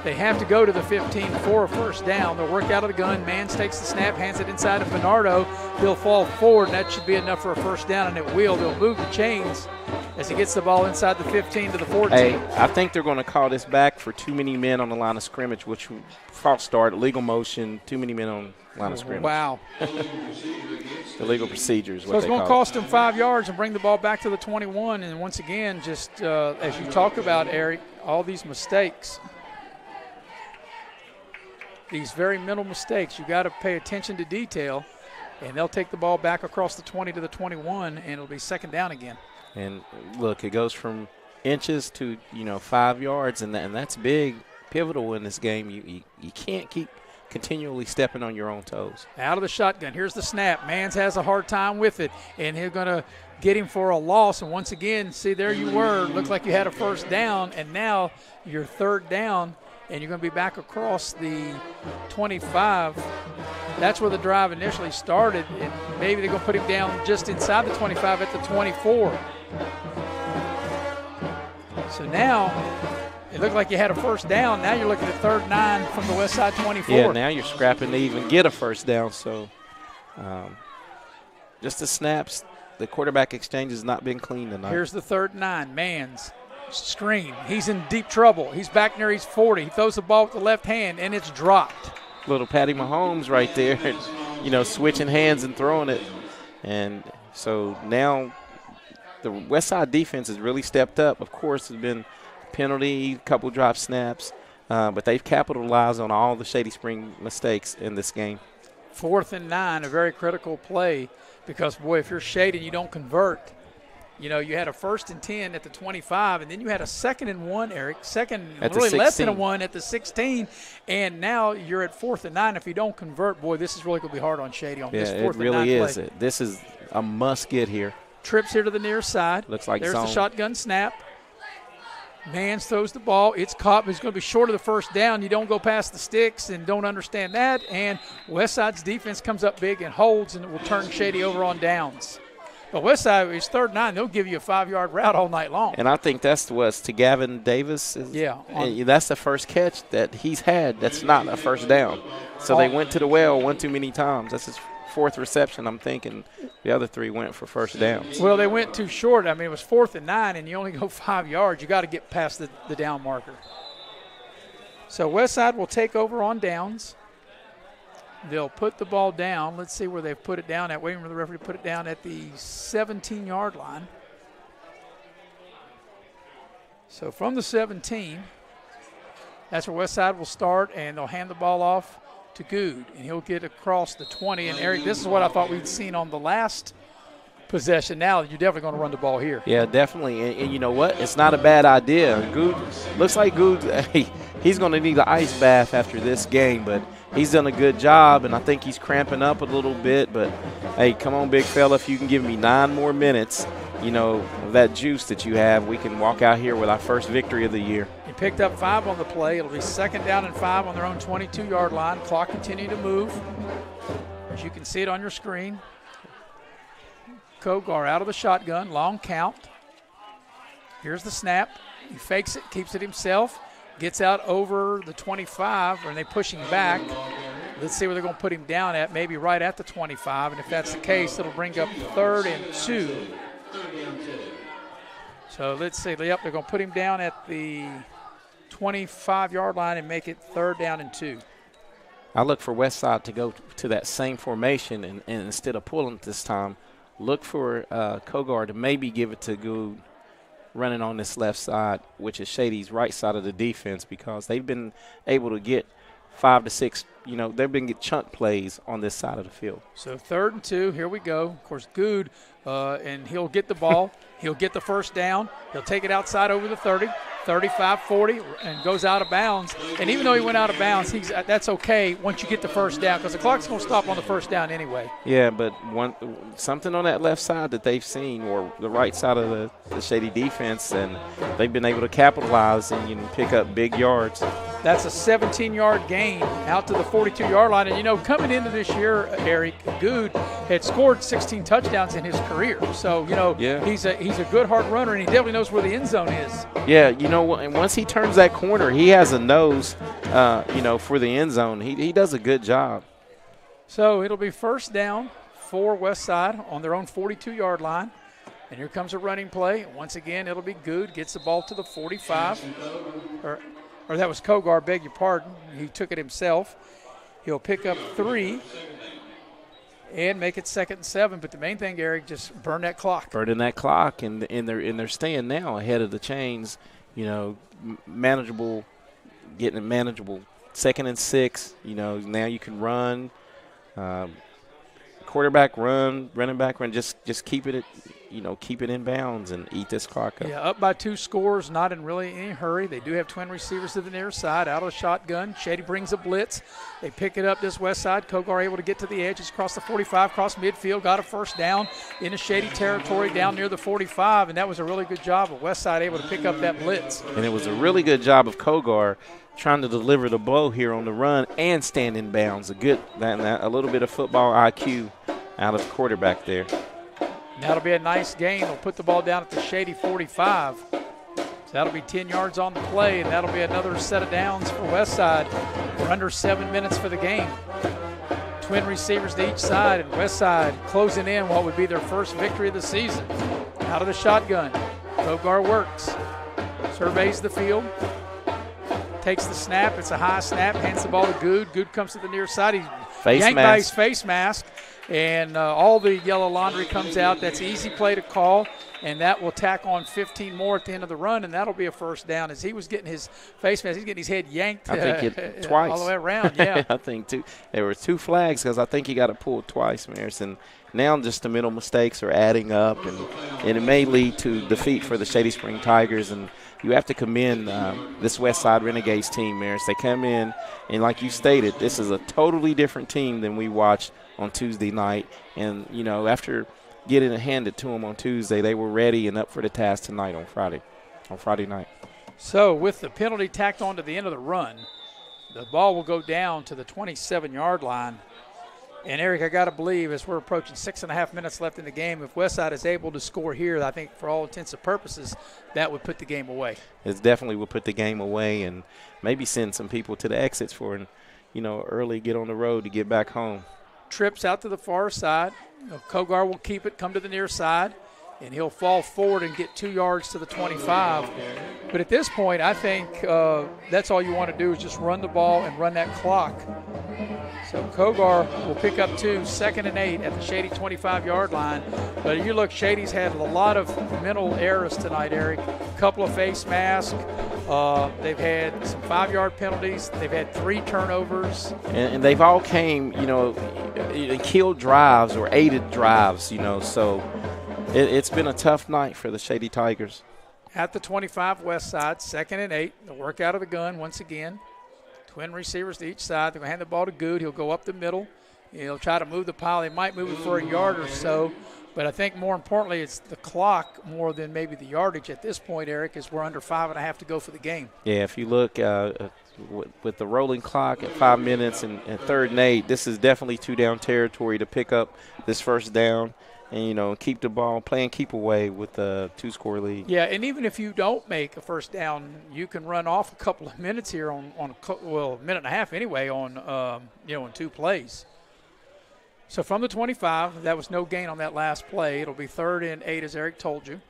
They have to go to the 15 for a first down. They'll work out of the gun. Mans takes the snap, hands it inside to Pinardo. He'll fall forward, and that should be enough for a first down, and it will. They'll move the chains as he gets the ball inside the 15 to the 14. Hey, I think they're going to call this back for too many men on the line of scrimmage, which false start, illegal motion, too many men on the line of scrimmage. Wow. Illegal procedures, so it's going to cost them 5 yards and bring the ball back to the 21. And once again, just as you talk about, Eric, all these mistakes, these very mental mistakes, you got to pay attention to detail, and they'll take the ball back across the 20 to the 21, and it'll be 2nd down again. And look, it goes from inches to 5 yards, and that's big, pivotal in this game. You can't keep continually stepping on your own toes. Out of the shotgun, here's the snap. Mans has a hard time with it, and he's going to get him for a loss. And once again, see, there you were. Looked like you had a first down, and now you're 3rd down, and you're going to be back across the 25. That's where the drive initially started, and maybe they're going to put him down just inside the 25 at the 24. So now it looked like you had a first down. Now you're looking at 3rd and 9 from the Westside 24. Yeah, now you're scrapping to even get a first down. So just the snaps, the quarterback exchange has not been clean tonight. Here's the 3rd and 9. Mans. Screen. He's in deep trouble. He's back near his 40. He throws the ball with the left hand, and it's dropped. Little Patty Mahomes right there, switching hands and throwing it. And so now the Westside defense has really stepped up. Of course, there's been penalty, couple drop snaps, but they've capitalized on all the Shady Spring mistakes in this game. 4th and 9, a very critical play because, boy, if you're Shady and you don't convert, you had a 1st and 10 at the 25, and then you had a 2nd and 1, Eric, really less than a 1 at the 16, and now you're at 4th and 9. If you don't convert, boy, this is really going to be hard on Shady on this 4th and 9 play. Yeah, it really is. This is a must get here. Trips here to the near side. Looks like there's zone. The shotgun snap. Mans throws the ball. It's caught, but it's going to be short of the first down. You don't go past the sticks and don't understand that, and Westside's defense comes up big and holds, and it will turn Shady over on downs. But Westside is 3rd and 9. They'll give you a 5-yard route all night long. And I think that's to Gavin Davis. That's the first catch that he's had that's not a first down. So they went to the well one too many times. That's his 4th reception, I'm thinking. The other 3 went for first downs. Well, they went too short. I mean, it was 4th and 9, and you only go 5 yards. You got to get past the down marker. So Westside will take over on downs. They'll put the ball down. Let's see where they've put it down at. Waiting for the referee to put it down at the 17-yard line. So from the 17, that's where Westside will start, and they'll hand the ball off to Good, and he'll get across the 20. And, Eric, this is what I thought we'd seen on the last possession. Now you're definitely going to run the ball here. Yeah, definitely. And you know what? It's not a bad idea. Good looks like Good, he's going to need an ice bath after this game, but he's done a good job, and I think he's cramping up a little bit. But, hey, come on, big fella. If you can give me 9 more minutes, of that juice that you have, we can walk out here with our first victory of the year. He picked up 5 on the play. It'll be 2nd down and 5 on their own 22-yard line. Clock continuing to move. As you can see it on your screen. Kogar out of the shotgun, long count. Here's the snap. He fakes it, keeps it himself. Gets out over the 25, and they push him back. Let's see where they're going to put him down at, maybe right at the 25. And if that's the case, it'll bring up 3rd and 2. So let's see. Yep, they're going to put him down at the 25-yard line and make it 3rd down and 2. I look for Westside to go to that same formation, and instead of pulling this time, look for Kogar to maybe give it to Good running on this left side, which is Shady's right side of the defense, because they've been able to get 5 to 6. They've been getting chunk plays on this side of the field. So 3rd and 2, here we go. Of course, Good, and he'll get the ball. He'll get the first down. He'll take it outside over the 30, 35, 40, and goes out of bounds. And even though he went out of bounds, that's okay once you get the first down because the clock's going to stop on the first down anyway. Yeah, but something on that left side that they've seen, or the right side of the Shady defense, and they've been able to capitalize and pick up big yards. That's a 17-yard gain out to the 42-yard line. And, coming into this year, Eric, Good had scored 16 touchdowns in his career. So, he's a good hard runner, and he definitely knows where the end zone is. Yeah, and once he turns that corner, he has a nose, for the end zone. He does a good job. So it'll be first down for Westside on their own 42-yard line. And here comes a running play. Once again, it'll be Good. Gets the ball to the 45. Or that was Kogar, beg your pardon. He took it himself. He'll pick up 3 and make it 2nd and 7. But the main thing, Eric, just burn that clock. Burning that clock, and they're staying now ahead of the chains. Manageable, getting it manageable. 2nd and 6. Now you can run. Quarterback run, running back run. Just keep it keep it in bounds and eat this clock up. Yeah, up by 2 scores, not in really any hurry. They do have twin receivers to the near side, out of the shotgun. Shady brings a blitz. They pick it up this west side. Kogar able to get to the edge. It's across the 45, across midfield, got a first down into Shady territory down near the 45, and that was a really good job of Westside able to pick up that blitz. And it was a really good job of Kogar trying to deliver the blow here on the run and stand in bounds. A little bit of football IQ out of the quarterback there. That'll be a nice gain. They'll put the ball down at the Shady 45. So that'll be 10 yards on the play, and that'll be another set of downs for Westside. We're under 7 minutes for the game. Twin receivers to each side, and Westside closing in what would be their first victory of the season. Out of the shotgun. Kogar works. Surveys the field. Takes the snap. It's a high snap. Hands the ball to Good. Good comes to the near side. He's yanked by his face mask. And all the yellow laundry comes out. That's an easy play to call, and that will tack on 15 more at the end of the run, and that'll be a first down. As he was getting his face mask, he's getting his head yanked I think twice. all the way around. Yeah, I think there were 2 flags because I think he got it pulled twice, Maris. And now just the mental mistakes are adding up, and it may lead to defeat for the Shady Spring Tigers. And you have to commend this Westside Renegades team, Maris. They come in, and like you stated, this is a totally different team than we watched on Tuesday night. And, after getting it handed to them on Tuesday, they were ready and up for the task tonight on Friday night. So with the penalty tacked on to the end of the run, the ball will go down to the 27-yard line. And, Eric, I got to believe as we're approaching 6.5 minutes left in the game, if Westside is able to score here, I think for all intents and purposes, that would put the game away. It definitely would put the game away and maybe send some people to the exits for an, early get on the road to get back home. Trips out to the far side. Kogar will keep it, come to the near side, and he'll fall forward and get 2 yards to the 25. But at this point, I think that's all you want to do is just run the ball and run that clock. So Kogar will pick up 2, 2nd and 8 at the Shady 25-yard line. But you look, Shady's had a lot of mental errors tonight, Eric. A couple of face masks. They've had some 5-yard penalties. They've had 3 turnovers. And they've all came, killed drives or aided drives, so it's been a tough night for the Shady Tigers. At the 25 west side, 2nd and 8. They'll work out of the gun once again. Twin receivers to each side. They're going to hand the ball to Good. He'll go up the middle. He'll try to move the pile. They might move it for a yard or so. But I think more importantly, it's the clock more than maybe the yardage at this point, Eric, as we're under 5.5 to go for the game. Yeah, if you look with the rolling clock at 5 minutes and 3rd and 8, this is definitely 2-down territory to pick up this first down and, keep the ball, playing keep away with the 2-score lead. Yeah, and even if you don't make a first down, you can run off a couple of minutes here on a minute and a half anyway on, in 2 plays. So from the 25, that was no gain on that last play. It'll be 3rd and 8, as Eric told you.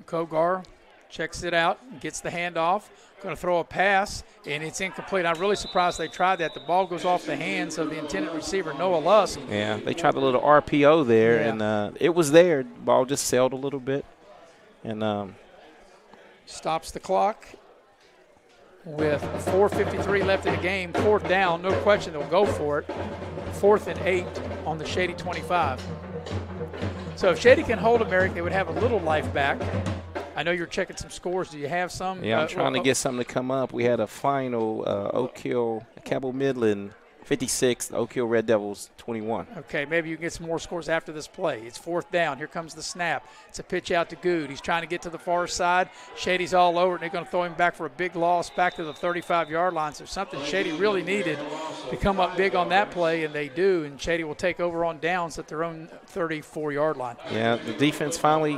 Kogar checks it out and gets the handoff. Going to throw a pass, and it's incomplete. I'm really surprised they tried that. The ball goes off the hands of the intended receiver, Noah Lusk. Yeah, they tried a little RPO there, and it was there. The ball just sailed a little bit. And stops the clock. with 4:53 left in the game. 4th down, no question they'll go for it. 4th and 8 on the Shady 25. So if Shady can hold them, Eric, they would have a little life back. I know you're checking some scores. Do you have some? Yeah, I'm trying to get something to come up. We had a final Oak Hill, Cabell Midland 56, Oak Hill Red Devils 21. Okay, maybe you can get some more scores after this play. It's 4th down. Here comes the snap. It's a pitch out to Good. He's trying to get to the far side. Shady's all over it, and they're going to throw him back for a big loss back to the 35-yard line. So something Shady really needed to come up big on that play, and they do. And Shady will take over on downs at their own 34-yard line. Yeah, the defense finally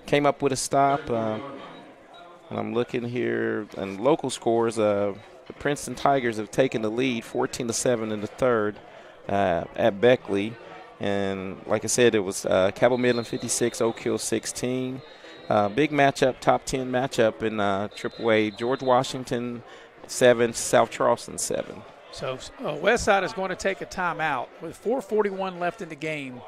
came up with a stop. And I'm looking here, and local scores, the Princeton Tigers have taken the lead 14-7 in the 3rd at Beckley. And like I said, it was Cabell Midland 56, Oak Hill 16. Big matchup, top 10 matchup in AAA. George Washington 7, South Charleston 7. So Westside is going to take a timeout with 4:41 left in the game.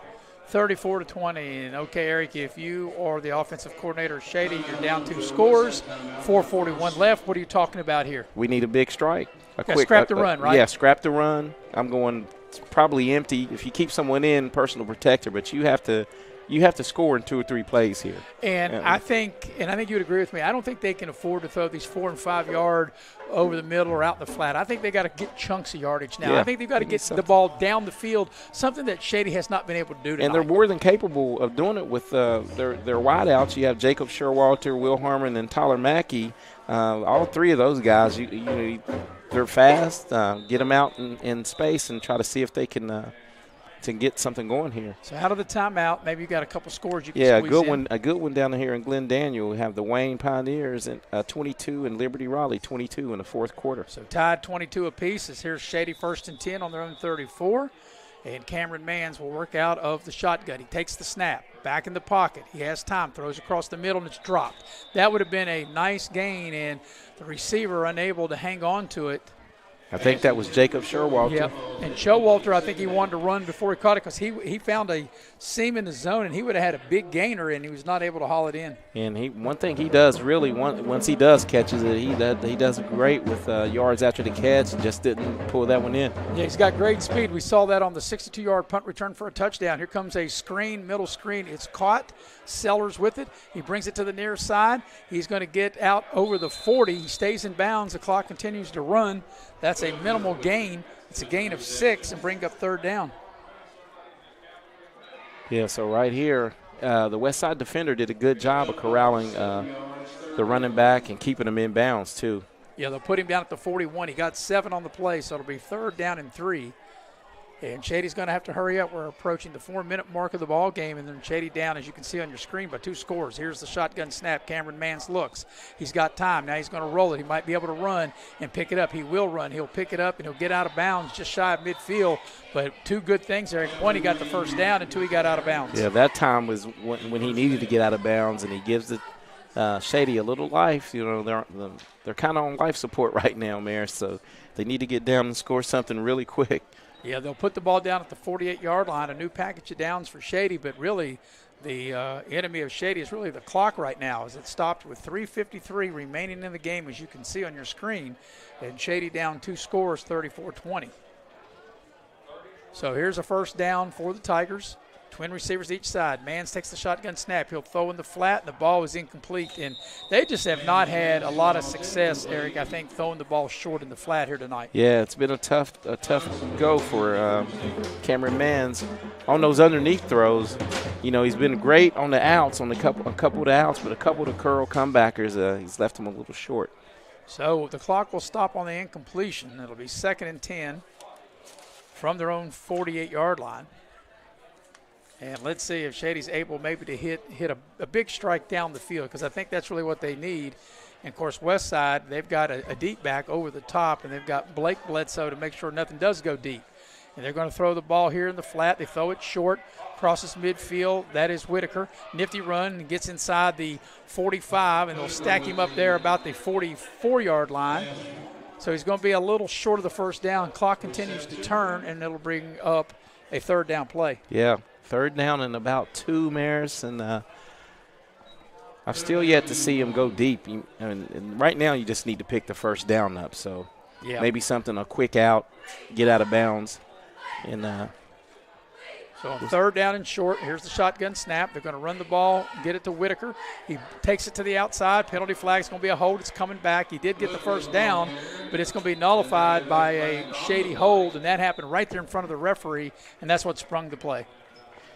34-20, and okay, Eric, if you are the offensive coordinator of Shady, you're down 2 scores, 4:41 left. What are you talking about here? We need a big strike. Scrap the run, right? Yeah, scrap the run. I'm going probably empty. If you keep someone in, personal protector, but you have to score in 2 or 3 plays here. And I think you would agree with me. I don't think they can afford to throw these 4- and 5-yard over the middle or out in the flat. I think they got to get chunks of yardage now. Yeah, I think they've got to get the ball down the field, something that Shady has not been able to do tonight. And they're more than capable of doing it with their wideouts. You have Jacob Sherwalter, Will Harmon, and Tyler Mackey. All 3 of those guys, they're fast. Get them out in space and try to see if they can to get something going here. So out of the timeout, maybe you got a couple scores you can squeeze in. A good one down here in Glen Daniel. We have the Wayne Pioneers at 22 and Liberty Raleigh 22 in the 4th quarter. So tied 22 apiece. As here's Shady 1st and 10 on their own 34. And Cameron Mans will work out of the shotgun. He takes the snap, back in the pocket. He has time, throws across the middle, and it's dropped. That would have been a nice gain, and the receiver unable to hang on to it. I think that was Jacob Sherwalter. Yep. And Showalter, I think he wanted to run before he caught it because he found a seam in the zone, and he would have had a big gainer, and he was not able to haul it in. And one thing he does really, once he does catches it, he does great with yards after the catch and just didn't pull that one in. Yeah, he's got great speed. We saw that on the 62-yard punt return for a touchdown. Here comes a screen, middle screen. It's caught. Sellers with it. He brings it to the near side. He's going to get out over the 40. He stays in bounds. The clock continues to run. That's a minimal gain. It's a gain of 6 and bring up 3rd down. Yeah, so right here, the Westside defender did a good job of corralling the running back and keeping him in bounds too. Yeah, they'll put him down at the 41. He got 7 on the play, so it'll be 3rd down and 3. And Shady's going to have to hurry up. We're approaching the 4-minute mark of the ball game, and then Shady down, as you can see on your screen, by 2 scores. Here's the shotgun snap. Cameron Mans looks. He's got time. Now he's going to roll it. He might be able to run and pick it up. He will run. He'll pick it up, and he'll get out of bounds just shy of midfield. But 2 good things there. 1, he got the 1st down, and 2, he got out of bounds. Yeah, that time was when he needed to get out of bounds, and he gives it Shady a little life. You know, they're kind of on life support right now, Mayor, so they need to get down and score something really quick. Yeah, they'll put the ball down at the 48-yard line, a new package of downs for Shady, but really the enemy of Shady is really the clock right now, as it stopped with 3:53 remaining in the game, as you can see on your screen, and Shady down 2 scores, 34-20. So here's a 1st down for the Tigers. Twin receivers each side. Mans takes the shotgun snap. He'll throw in the flat, and the ball is incomplete. And they just have not had a lot of success, Eric, I think, throwing the ball short in the flat here tonight. Yeah, it's been a tough go for Cameron Mans. On those underneath throws, you know, he's been great on the outs, on a couple of the outs, but a couple of the curl comebackers, he's left them a little short. So the clock will stop on the incompletion. It'll be 2nd and 10 from their own 48-yard line. And let's see if Shady's able maybe to hit a big strike down the field, because I think that's really what they need. And, of course, Westside, they've got a deep back over the top, and they've got Blake Bledsoe to make sure nothing does go deep. And they're going to throw the ball here in the flat. They throw it short, crosses midfield. That is Whitaker. Nifty run and gets inside the 45, and they'll stack him up there about the 44-yard line. So he's going to be a little short of the 1st down. Clock continues to turn, and it'll bring up a 3rd down play. Yeah. 3rd down and about 2, Maris, and I've still yet to see him go deep. And right now you just need to pick the first down up. So maybe something, a quick out, get out of bounds. And so on third down and short, here's the shotgun snap. They're going to run the ball, get it to Whitaker. He takes it to the outside. Penalty flag is going to be a hold. It's coming back. He did get the first down, but it's going to be nullified by a Shady hold, and that happened right there in front of the referee, and that's what sprung the play.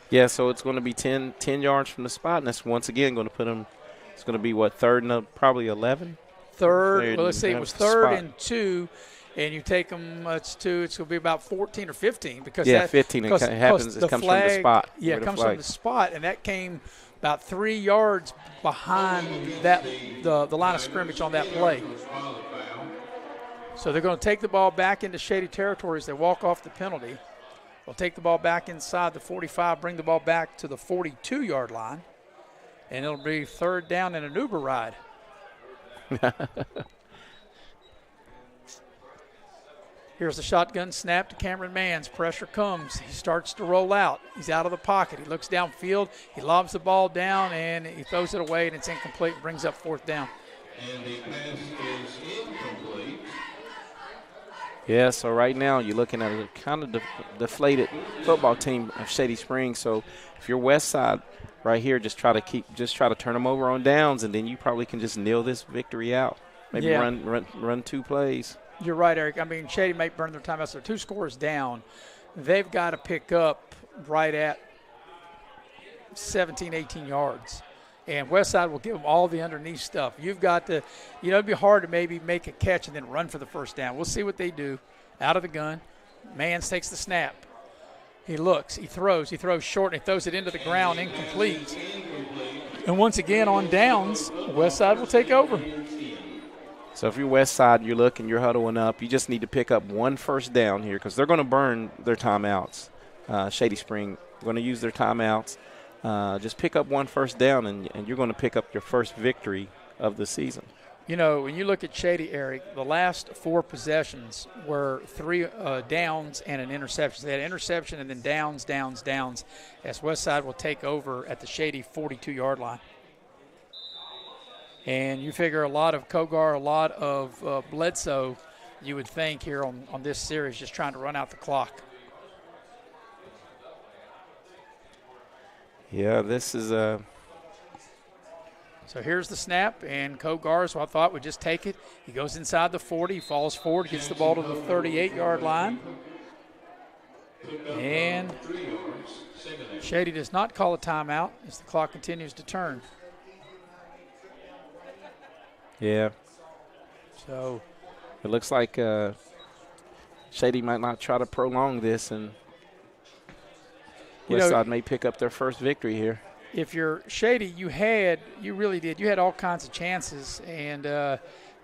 Yeah, so it's going to be 10 yards from the spot, and that's once again going to put him – it's going to be, what, third and probably 11? Third. Well, let's see. It was third and 2. And you take them, it's going to be about 14 or 15 because 15. It happens. It comes from the spot. Yeah, it comes from the spot, and that came about 3 yards behind the line of scrimmage on that play. So they're going to take the ball back into Shady territory as they walk off the penalty. They'll take the ball back inside the 45, bring the ball back to the 42-yard line, and it'll be third down and an Uber ride. Here's the shotgun snap to Cameron Manns. Pressure comes. He starts to roll out. He's out of the pocket. He looks downfield. He lobs the ball down, and he throws it away, and it's incomplete. Brings up fourth down. And the pass is incomplete. Yeah, so right now you're looking at a kind of deflated football team of Shady Springs. So if you're Westside right here, just try to turn them over on downs, and then you probably can just kneel this victory out. Maybe run 2 plays. You're right, Eric. I mean, Shady might burn their timeouts. They're 2 scores down. They've got to pick up right at 17, 18 yards. And Westside will give them all the underneath stuff. You've got to, it'd be hard to maybe make a catch and then run for the first down. We'll see what they do. Out of the gun. Manns takes the snap. He looks. He throws short, and he throws it into the ground, incomplete. And once again on downs, Westside will take over. So if you're Westside, you're huddling up. You just need to pick up 1 first down here because they're going to burn their timeouts. Shady Spring going to use their timeouts. Just pick up 1 first down, and you're going to pick up your first victory of the season. When you look at Shady, Eric, the last 4 possessions were 3 downs and an interception. They had interception and then downs, as Westside will take over at the Shady 42-yard line. And you figure a lot of Kogar, a lot of Bledsoe, you would think here on this series, just trying to run out the clock. Yeah, this is a. So here's the snap, and Kogar, so I thought would just take it. He goes inside the 40, he falls forward, gets the ball to the 38-yard line. And Shady does not call a timeout as the clock continues to turn. Yeah. So it looks like Shady might not try to prolong this, and Westside may pick up their first victory here. If you're Shady, you really did. You had all kinds of chances, and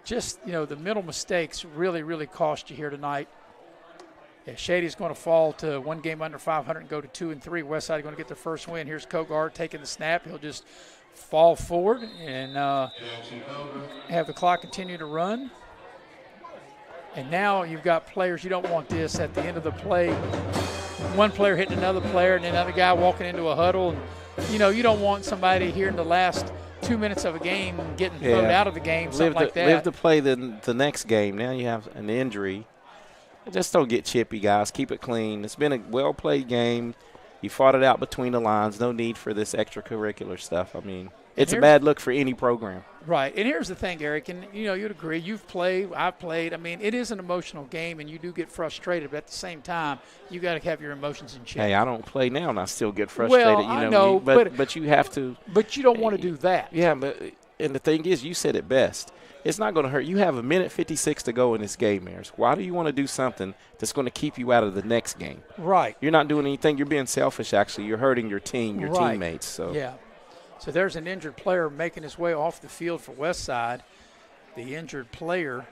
just the middle mistakes really, really cost you here tonight. Yeah, Shady's going to fall to 1 game under 500 and go to 2 and 3. Westside going to get their first win. Here's Kogar taking the snap. He'll just fall forward and have the clock continue to run. And now you've got players. You don't want this at the end of the play. One player hitting another player and another guy walking into a huddle. And, you don't want somebody here in the last 2 minutes of a game getting thrown out of the game, something like that. Live to play the next game. Now you have an injury. Just don't get chippy, guys. Keep it clean. It's been a well-played game. You fought it out between the lines. No need for this extracurricular stuff. I mean, it's a bad look for any program. Right. And here's the thing, Eric, and, you'd agree. You've played. I've played. I mean, it is an emotional game, and you do get frustrated. But at the same time, you got to have your emotions in check. Hey, I don't play now, and I still get frustrated. Well, I know. But you have to. But you don't want to do that. Yeah, and the thing is, you said it best. It's not going to hurt. You have 1:56 to go in this game, Maris. Why do you want to do something that's going to keep you out of the next game? Right. You're not doing anything. You're being selfish, actually. You're hurting your team, your teammates. So yeah. So there's an injured player making his way off the field for Westside. The injured player,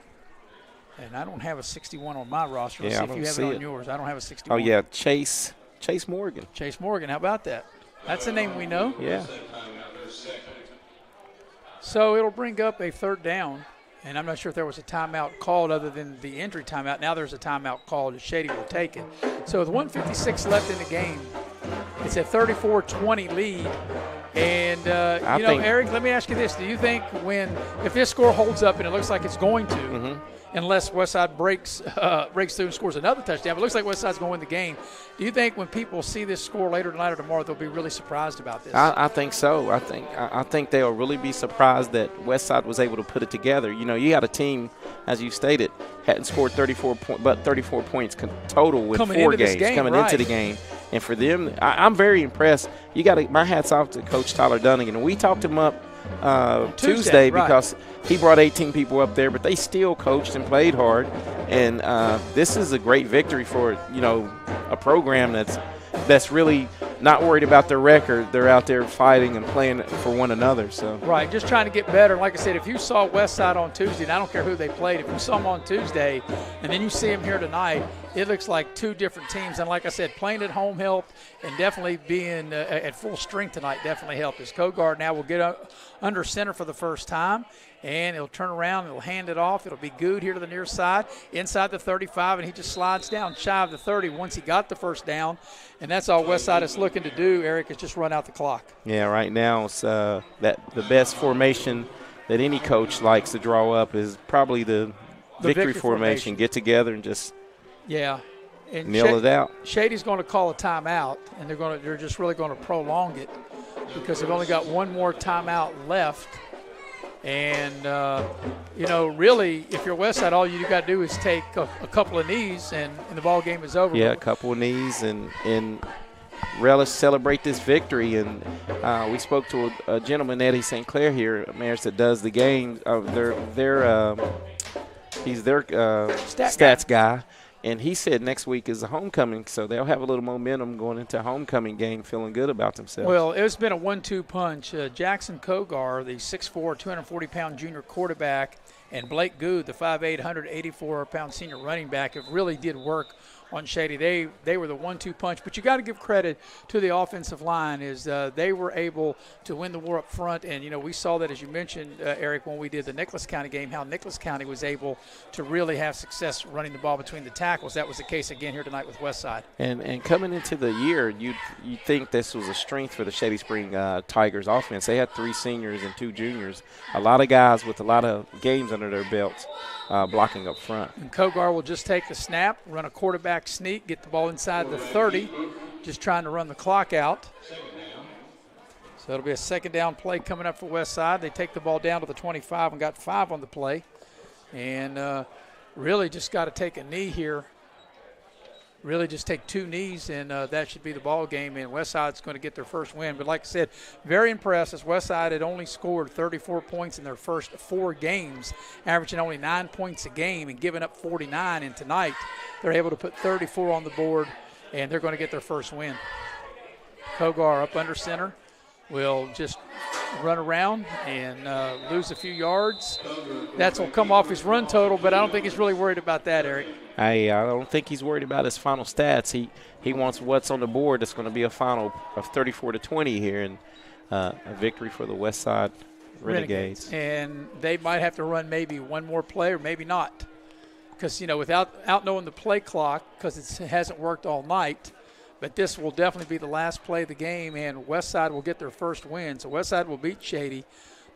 and I don't have a 61 on my roster. Let's see if you have it on yours. I don't have a 61. Oh, yeah, Chase Morgan. Chase Morgan, how about that? That's a name we know. Yeah. So it'll bring up a third down, and I'm not sure if there was a timeout called other than the injury timeout. Now there's a timeout called, and Shady will take it. So with 1:56 left in the game, it's a 34-20 lead And, Eric, let me ask you this. Do you think if this score holds up, and it looks like it's going to, unless Westside breaks through and scores another touchdown, but it looks like Westside's going to win the game, do you think when people see this score later tonight or tomorrow, they'll be really surprised about this? I think so. I think they'll really be surprised that Westside was able to put it together. You got a team, as you stated, hadn't scored 34 points total with four games coming into the game. And for them, I'm very impressed. My hat's off to Coach Tyler Dunnigan. And we talked him up Tuesday because he brought 18 people up there, but they still coached and played hard. And this is a great victory for a program that's really not worried about their record. They're out there fighting and playing for one another. So right, just trying to get better. Like I said, if you saw Westside on Tuesday, and I don't care who they played, if you saw them on Tuesday and then you see them here tonight, it looks like two different teams. And like I said, playing at home helped, and definitely being at full strength tonight definitely helped. As Kogard now will get under center for the first time, and he'll turn around and he'll hand it off. It'll be Good here to the near side, inside the 35, and he just slides down shy of the 30 once he got the first down. And that's all Westside is looking to do, Eric, is just run out the clock. Yeah, right now it's the best formation that any coach likes to draw up is probably the victory formation. Get together and just and nail it out. Shady's going to call a timeout, and they're just really going to prolong it because they've only got one more timeout left. And, really, if you're Westside, all you got to do is take a couple of knees, and the ball game is over. Yeah, a couple of knees and relish, celebrate this victory. And we spoke to a gentleman, Eddie St. Clair here, Maris, that does the game. He's their stats guy. And he said next week is a homecoming, so they'll have a little momentum going into a homecoming game, feeling good about themselves. Well, it's been a 1-2 punch. Jackson Kogar, the 6'4", 240-pound junior quarterback, and Blake Good, the 5'8", 184-pound senior running back, it really did work on Shady. They were the 1-2 punch, but you got to give credit to the offensive line is they were able to win the war up front. And, we saw that, as you mentioned, Eric, when we did the Nicholas County game, how Nicholas County was able to really have success running the ball between the tackles. That was the case again here tonight with Westside. And coming into the year, you think this was a strength for the Shady Spring Tigers offense. They had 3 seniors and 2 juniors, a lot of guys with a lot of games under their belts. Blocking up front. And Kogar will just take the snap, run a quarterback sneak, get the ball inside the 30, just trying to run the clock out. So it'll be a second down play coming up for Westside. They take the ball down to the 25 and got 5 on the play. And really just got to take a knee here. Really just take 2 knees, and that should be the ball game. And Westside's going to get their first win. But like I said, very impressed as Westside had only scored 34 points in their first 4 games, averaging only 9 points a game and giving up 49. And tonight they're able to put 34 on the board, and they're going to get their first win. Kogar up under center will just run around and lose a few yards. That will come off his run total, but I don't think he's really worried about that, Eric. I don't think he's worried about his final stats. He wants what's on the board. It's going to be a final of 34-20 here, and a victory for the Westside Renegades. And they might have to run maybe one more play or maybe not, because without knowing the play clock, because it hasn't worked all night. But this will definitely be the last play of the game, and Westside will get their first win. So Westside will beat Shady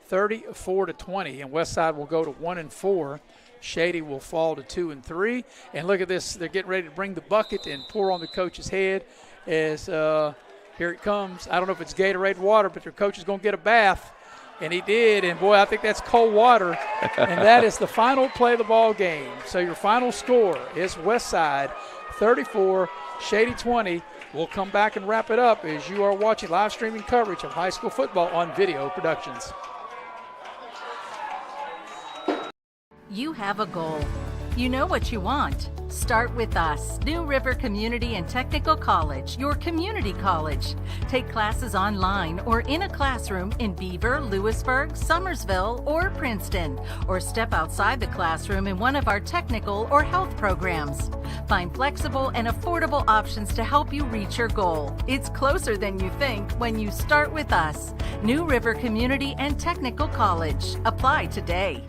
34-20, and Westside will go to 1-4. Shady will fall to 2-3. And look at this. They're getting ready to bring the bucket and pour on the coach's head as here it comes. I don't know if it's Gatorade water, but their coach is going to get a bath. And he did. And, boy, I think that's cold water. And that is the final play of the ball game. So your final score is Westside 34, Shady 20. We'll come back and wrap it up as you are watching live streaming coverage of high school football on Video Productions. You have a goal. You know what you want. Start with us. New River Community and Technical College, your community college. Take classes online or in a classroom in Beaver, Lewisburg, Summersville, or Princeton, or step outside the classroom in one of our technical or health programs. Find flexible and affordable options to help you reach your goal. It's closer than you think when you start with us. New River Community and Technical College. Apply today.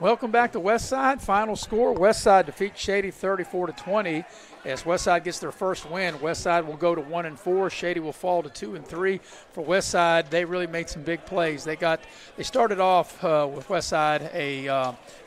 Welcome back to Westside. Final score, Westside defeats Shady 34-20. As Westside gets their first win, Westside will go to 1-4. Shady will fall to 2-3. For Westside, they really made some big plays. They started off with Westside a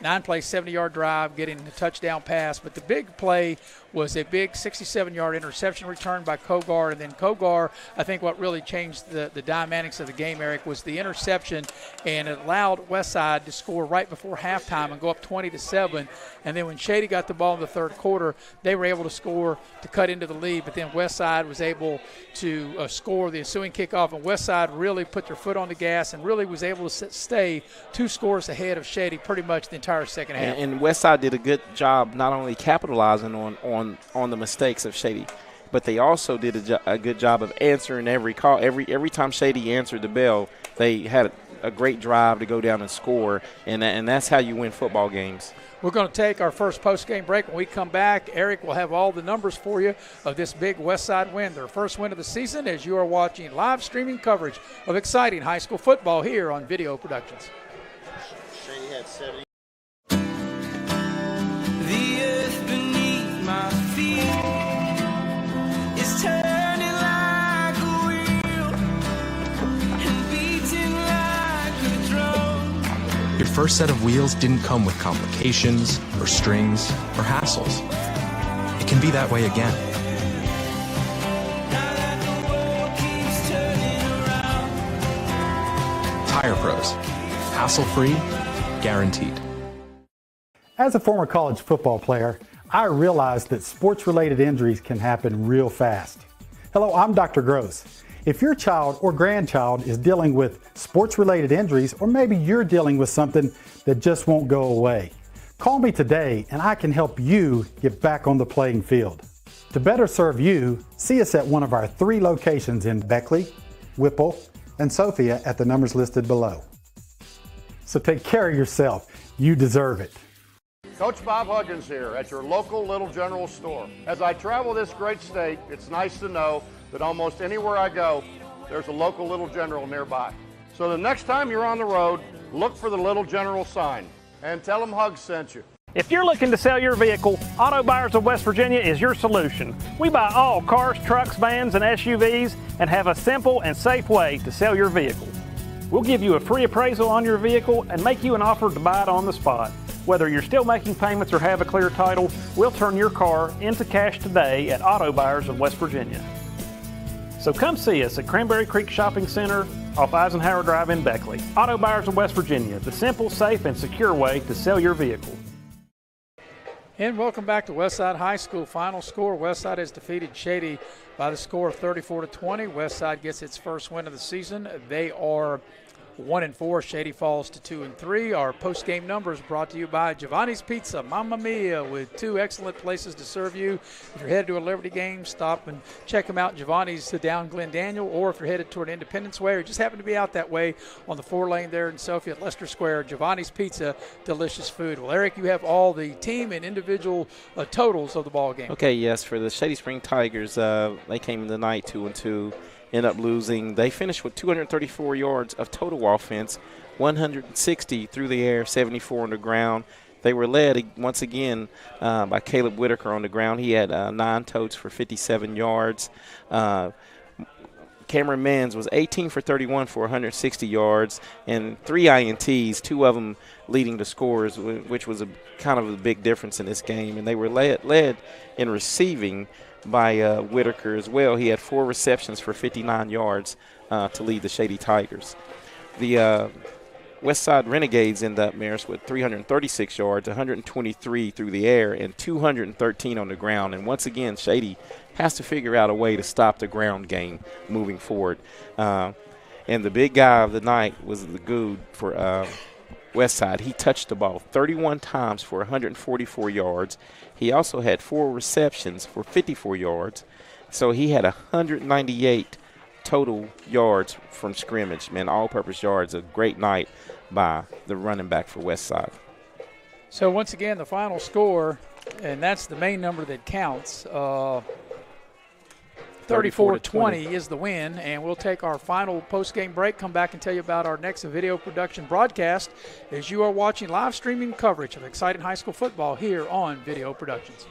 9-play, 70-yard drive, getting a touchdown pass. But the big play was a big 67-yard interception return by Kogar. And then Kogar, I think what really changed the dynamics of the game, Eric, was the interception, and it allowed Westside to score right before halftime and go up 20-7. And then when Shady got the ball in the third quarter, they were able to score to cut into the lead. But then Westside was able to score the ensuing kickoff, and Westside really put their foot on the gas and really was able to stay 2 scores ahead of Shady pretty much the entire second half. And Westside did a good job not only capitalizing on the mistakes of Shady, but they also did a good job of answering every call. Every time Shady answered the bell, they had a great drive to go down and score, and that's how you win football games. We're going to take our first post-game break. When we come back, Eric will have all the numbers for you of this big Westside win, their first win of the season, as you are watching live streaming coverage of exciting high school football here on Video Productions. Shady had 70. The earth beneath my feet is turning like a wheel and beating like a drum. Your first set of wheels didn't come with complications or strings or hassles. It can be that way again. Tire Pros. Hassle-free, guaranteed. As a former college football player, I realized that sports-related injuries can happen real fast. Hello, I'm Dr. Gross. If your child or grandchild is dealing with sports-related injuries, or maybe you're dealing with something that just won't go away, call me today and I can help you get back on the playing field. To better serve you, see us at one of our 3 locations in Beckley, Whipple, and Sophia at the numbers listed below. So take care of yourself. You deserve it. Coach Bob Huggins here at your local Little General store. As I travel this great state, it's nice to know that almost anywhere I go, there's a local Little General nearby. So the next time you're on the road, look for the Little General sign and tell them Hugs sent you. If you're looking to sell your vehicle, Auto Buyers of West Virginia is your solution. We buy all cars, trucks, vans, and SUVs and have a simple and safe way to sell your vehicle. We'll give you a free appraisal on your vehicle and make you an offer to buy it on the spot. Whether you're still making payments or have a clear title, we'll turn your car into cash today at Auto Buyers of West Virginia. So come see us at Cranberry Creek Shopping Center off Eisenhower Drive in Beckley. Auto Buyers of West Virginia, the simple, safe, and secure way to sell your vehicle. And welcome back to Westside High School. Final score, Westside has defeated Shady by the score of 34-20. Westside gets its first win of the season. They are 1-4. Shady falls to 2-3. Our post-game numbers brought to you by Giovanni's Pizza, Mamma Mia, with 2 excellent places to serve you. If you're headed to a Liberty game, stop and check them out. Giovanni's down Glen Daniel, or if you're headed toward Independence Way, or just happen to be out that way on the 4-lane there in Sophia at Leicester Square, Giovanni's Pizza, delicious food. Well, Eric, you have all the team and individual totals of the ball game. Okay, yes, for the Shady Spring Tigers, they came in the night 2-2. End up losing. They finished with 234 yards of total offense, 160 through the air, 74 on the ground. They were led once again by Caleb Whitaker on the ground. He had 9 totes for 57 yards. Cameron Mans was 18 for 31 for 160 yards and 3 INTs, 2 of them leading the scores, which was a kind of a big difference in this game. And they were led in receiving by Whitaker as well. He had 4 receptions for 59 yards to lead the Shady Tigers. The Westside Renegades end up, Maris, with 336 yards, 123 through the air, and 213 on the ground. And once again, Shady has to figure out a way to stop the ground game moving forward. And the big guy of the night was the Good for Westside. He touched the ball 31 times for 144 yards. He also had 4 receptions for 54 yards. So he had 198 total yards from scrimmage, man, all-purpose yards. A great night by the running back for Westside. So once again, the final score, and that's the main number that counts. 34-20 is the win, and we'll take our final post-game break, come back and tell you about our next video production broadcast as you are watching live streaming coverage of exciting high school football here on Video Productions.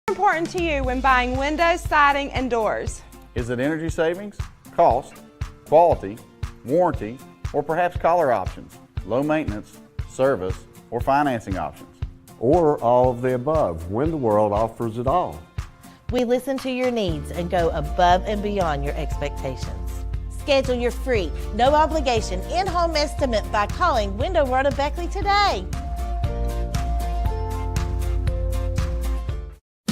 Important to you when buying windows, siding, and doors? Is it energy savings, cost, quality, warranty, or perhaps color options, low maintenance, service, or financing options? Or all of the above. Window World offers it all. We listen to your needs and go above and beyond your expectations. Schedule your free, no obligation in-home estimate by calling Window World of Beckley today.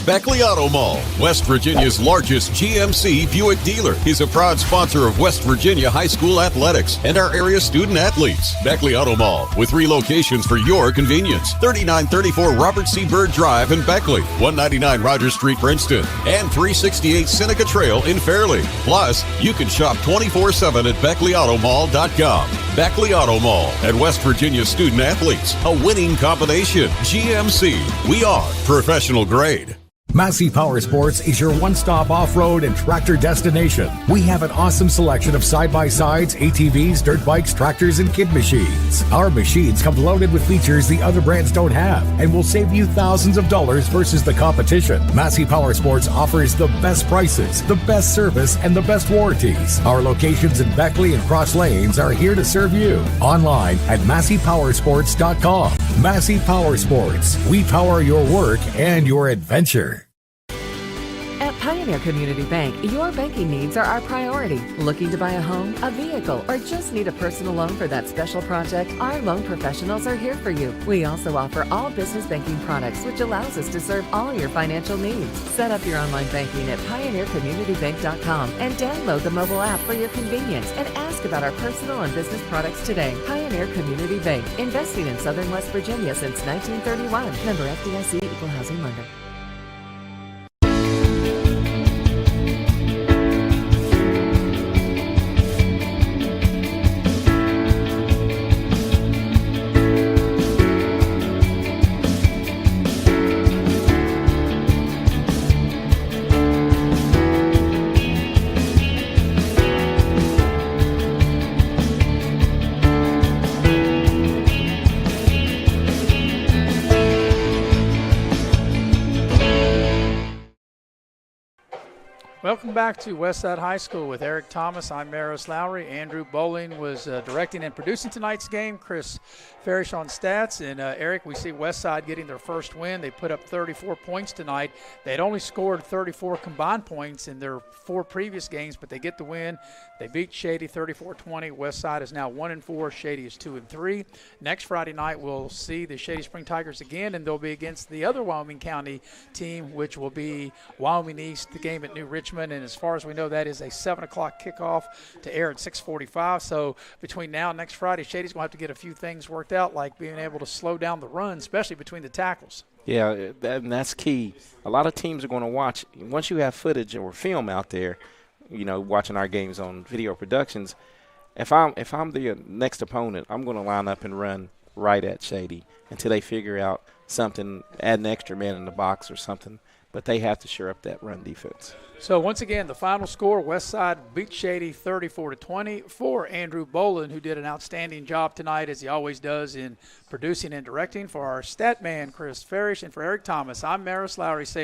Beckley Auto Mall, West Virginia's largest GMC Buick dealer, is a proud sponsor of West Virginia high school athletics and our area student athletes. Beckley Auto Mall, with 3 locations for your convenience: 3934 Robert C. Byrd Drive in Beckley, 199 Rogers Street, Princeton, and 368 Seneca Trail in Fairleigh. Plus, you can shop 24/7 at BeckleyAutomall.com. Beckley Auto Mall at West Virginia student athletes, a winning combination. GMC, we are professional grade. Massey Power Sports is your one-stop off-road and tractor destination. We have an awesome selection of side-by-sides, ATVs, dirt bikes, tractors, and kid machines. Our machines come loaded with features the other brands don't have and will save you thousands of dollars versus the competition. Massey Power Sports offers the best prices, the best service, and the best warranties. Our locations in Beckley and Cross Lanes are here to serve you. Online at MasseyPowersports.com. Massey Power Sports. We power your work and your adventure. At Pioneer Community Bank, your banking needs are our priority. Looking to buy a home, a vehicle, or just need a personal loan for that special project? Our loan professionals are here for you. We also offer all business banking products, which allows us to serve all your financial needs. Set up your online banking at pioneercommunitybank.com and download the mobile app for your convenience and ask about our personal and business products today. Pioneer Community Bank, investing in Southern West Virginia since 1931. Member FDIC, Equal Housing Lender. Welcome back to Westside High School with Eric Thomas. I'm Maris Lowry. Andrew Bowling was directing and producing tonight's game. Chris Farish on stats. And Eric, we see Westside getting their first win. They put up 34 points tonight. They had only scored 34 combined points in their 4 previous games, but they get the win. They beat Shady 34-20. Westside is now 1-4. Shady is 2-3. Next Friday night, we'll see the Shady Spring Tigers again, and they'll be against the other Wyoming County team, which will be Wyoming East, the game at New Richmond. And as far as we know, that is a 7 o'clock kickoff to air at 6:45. So between now and next Friday, Shady's going to have to get a few things worked out, like being able to slow down the run, especially between the tackles. Yeah, that's key. A lot of teams are going to watch. Once you have footage or film out there, you know, watching our games on Video Productions, if I'm the next opponent, I'm going to line up and run right at Shady until they figure out something, add an extra man in the box or something. But they have to shore up that run defense. So once again, the final score, Westside beat Shady 34-20 for Andrew Boland, who did an outstanding job tonight, as he always does, in producing and directing. For our stat man, Chris Farish, and for Eric Thomas, I'm Maris Lowry.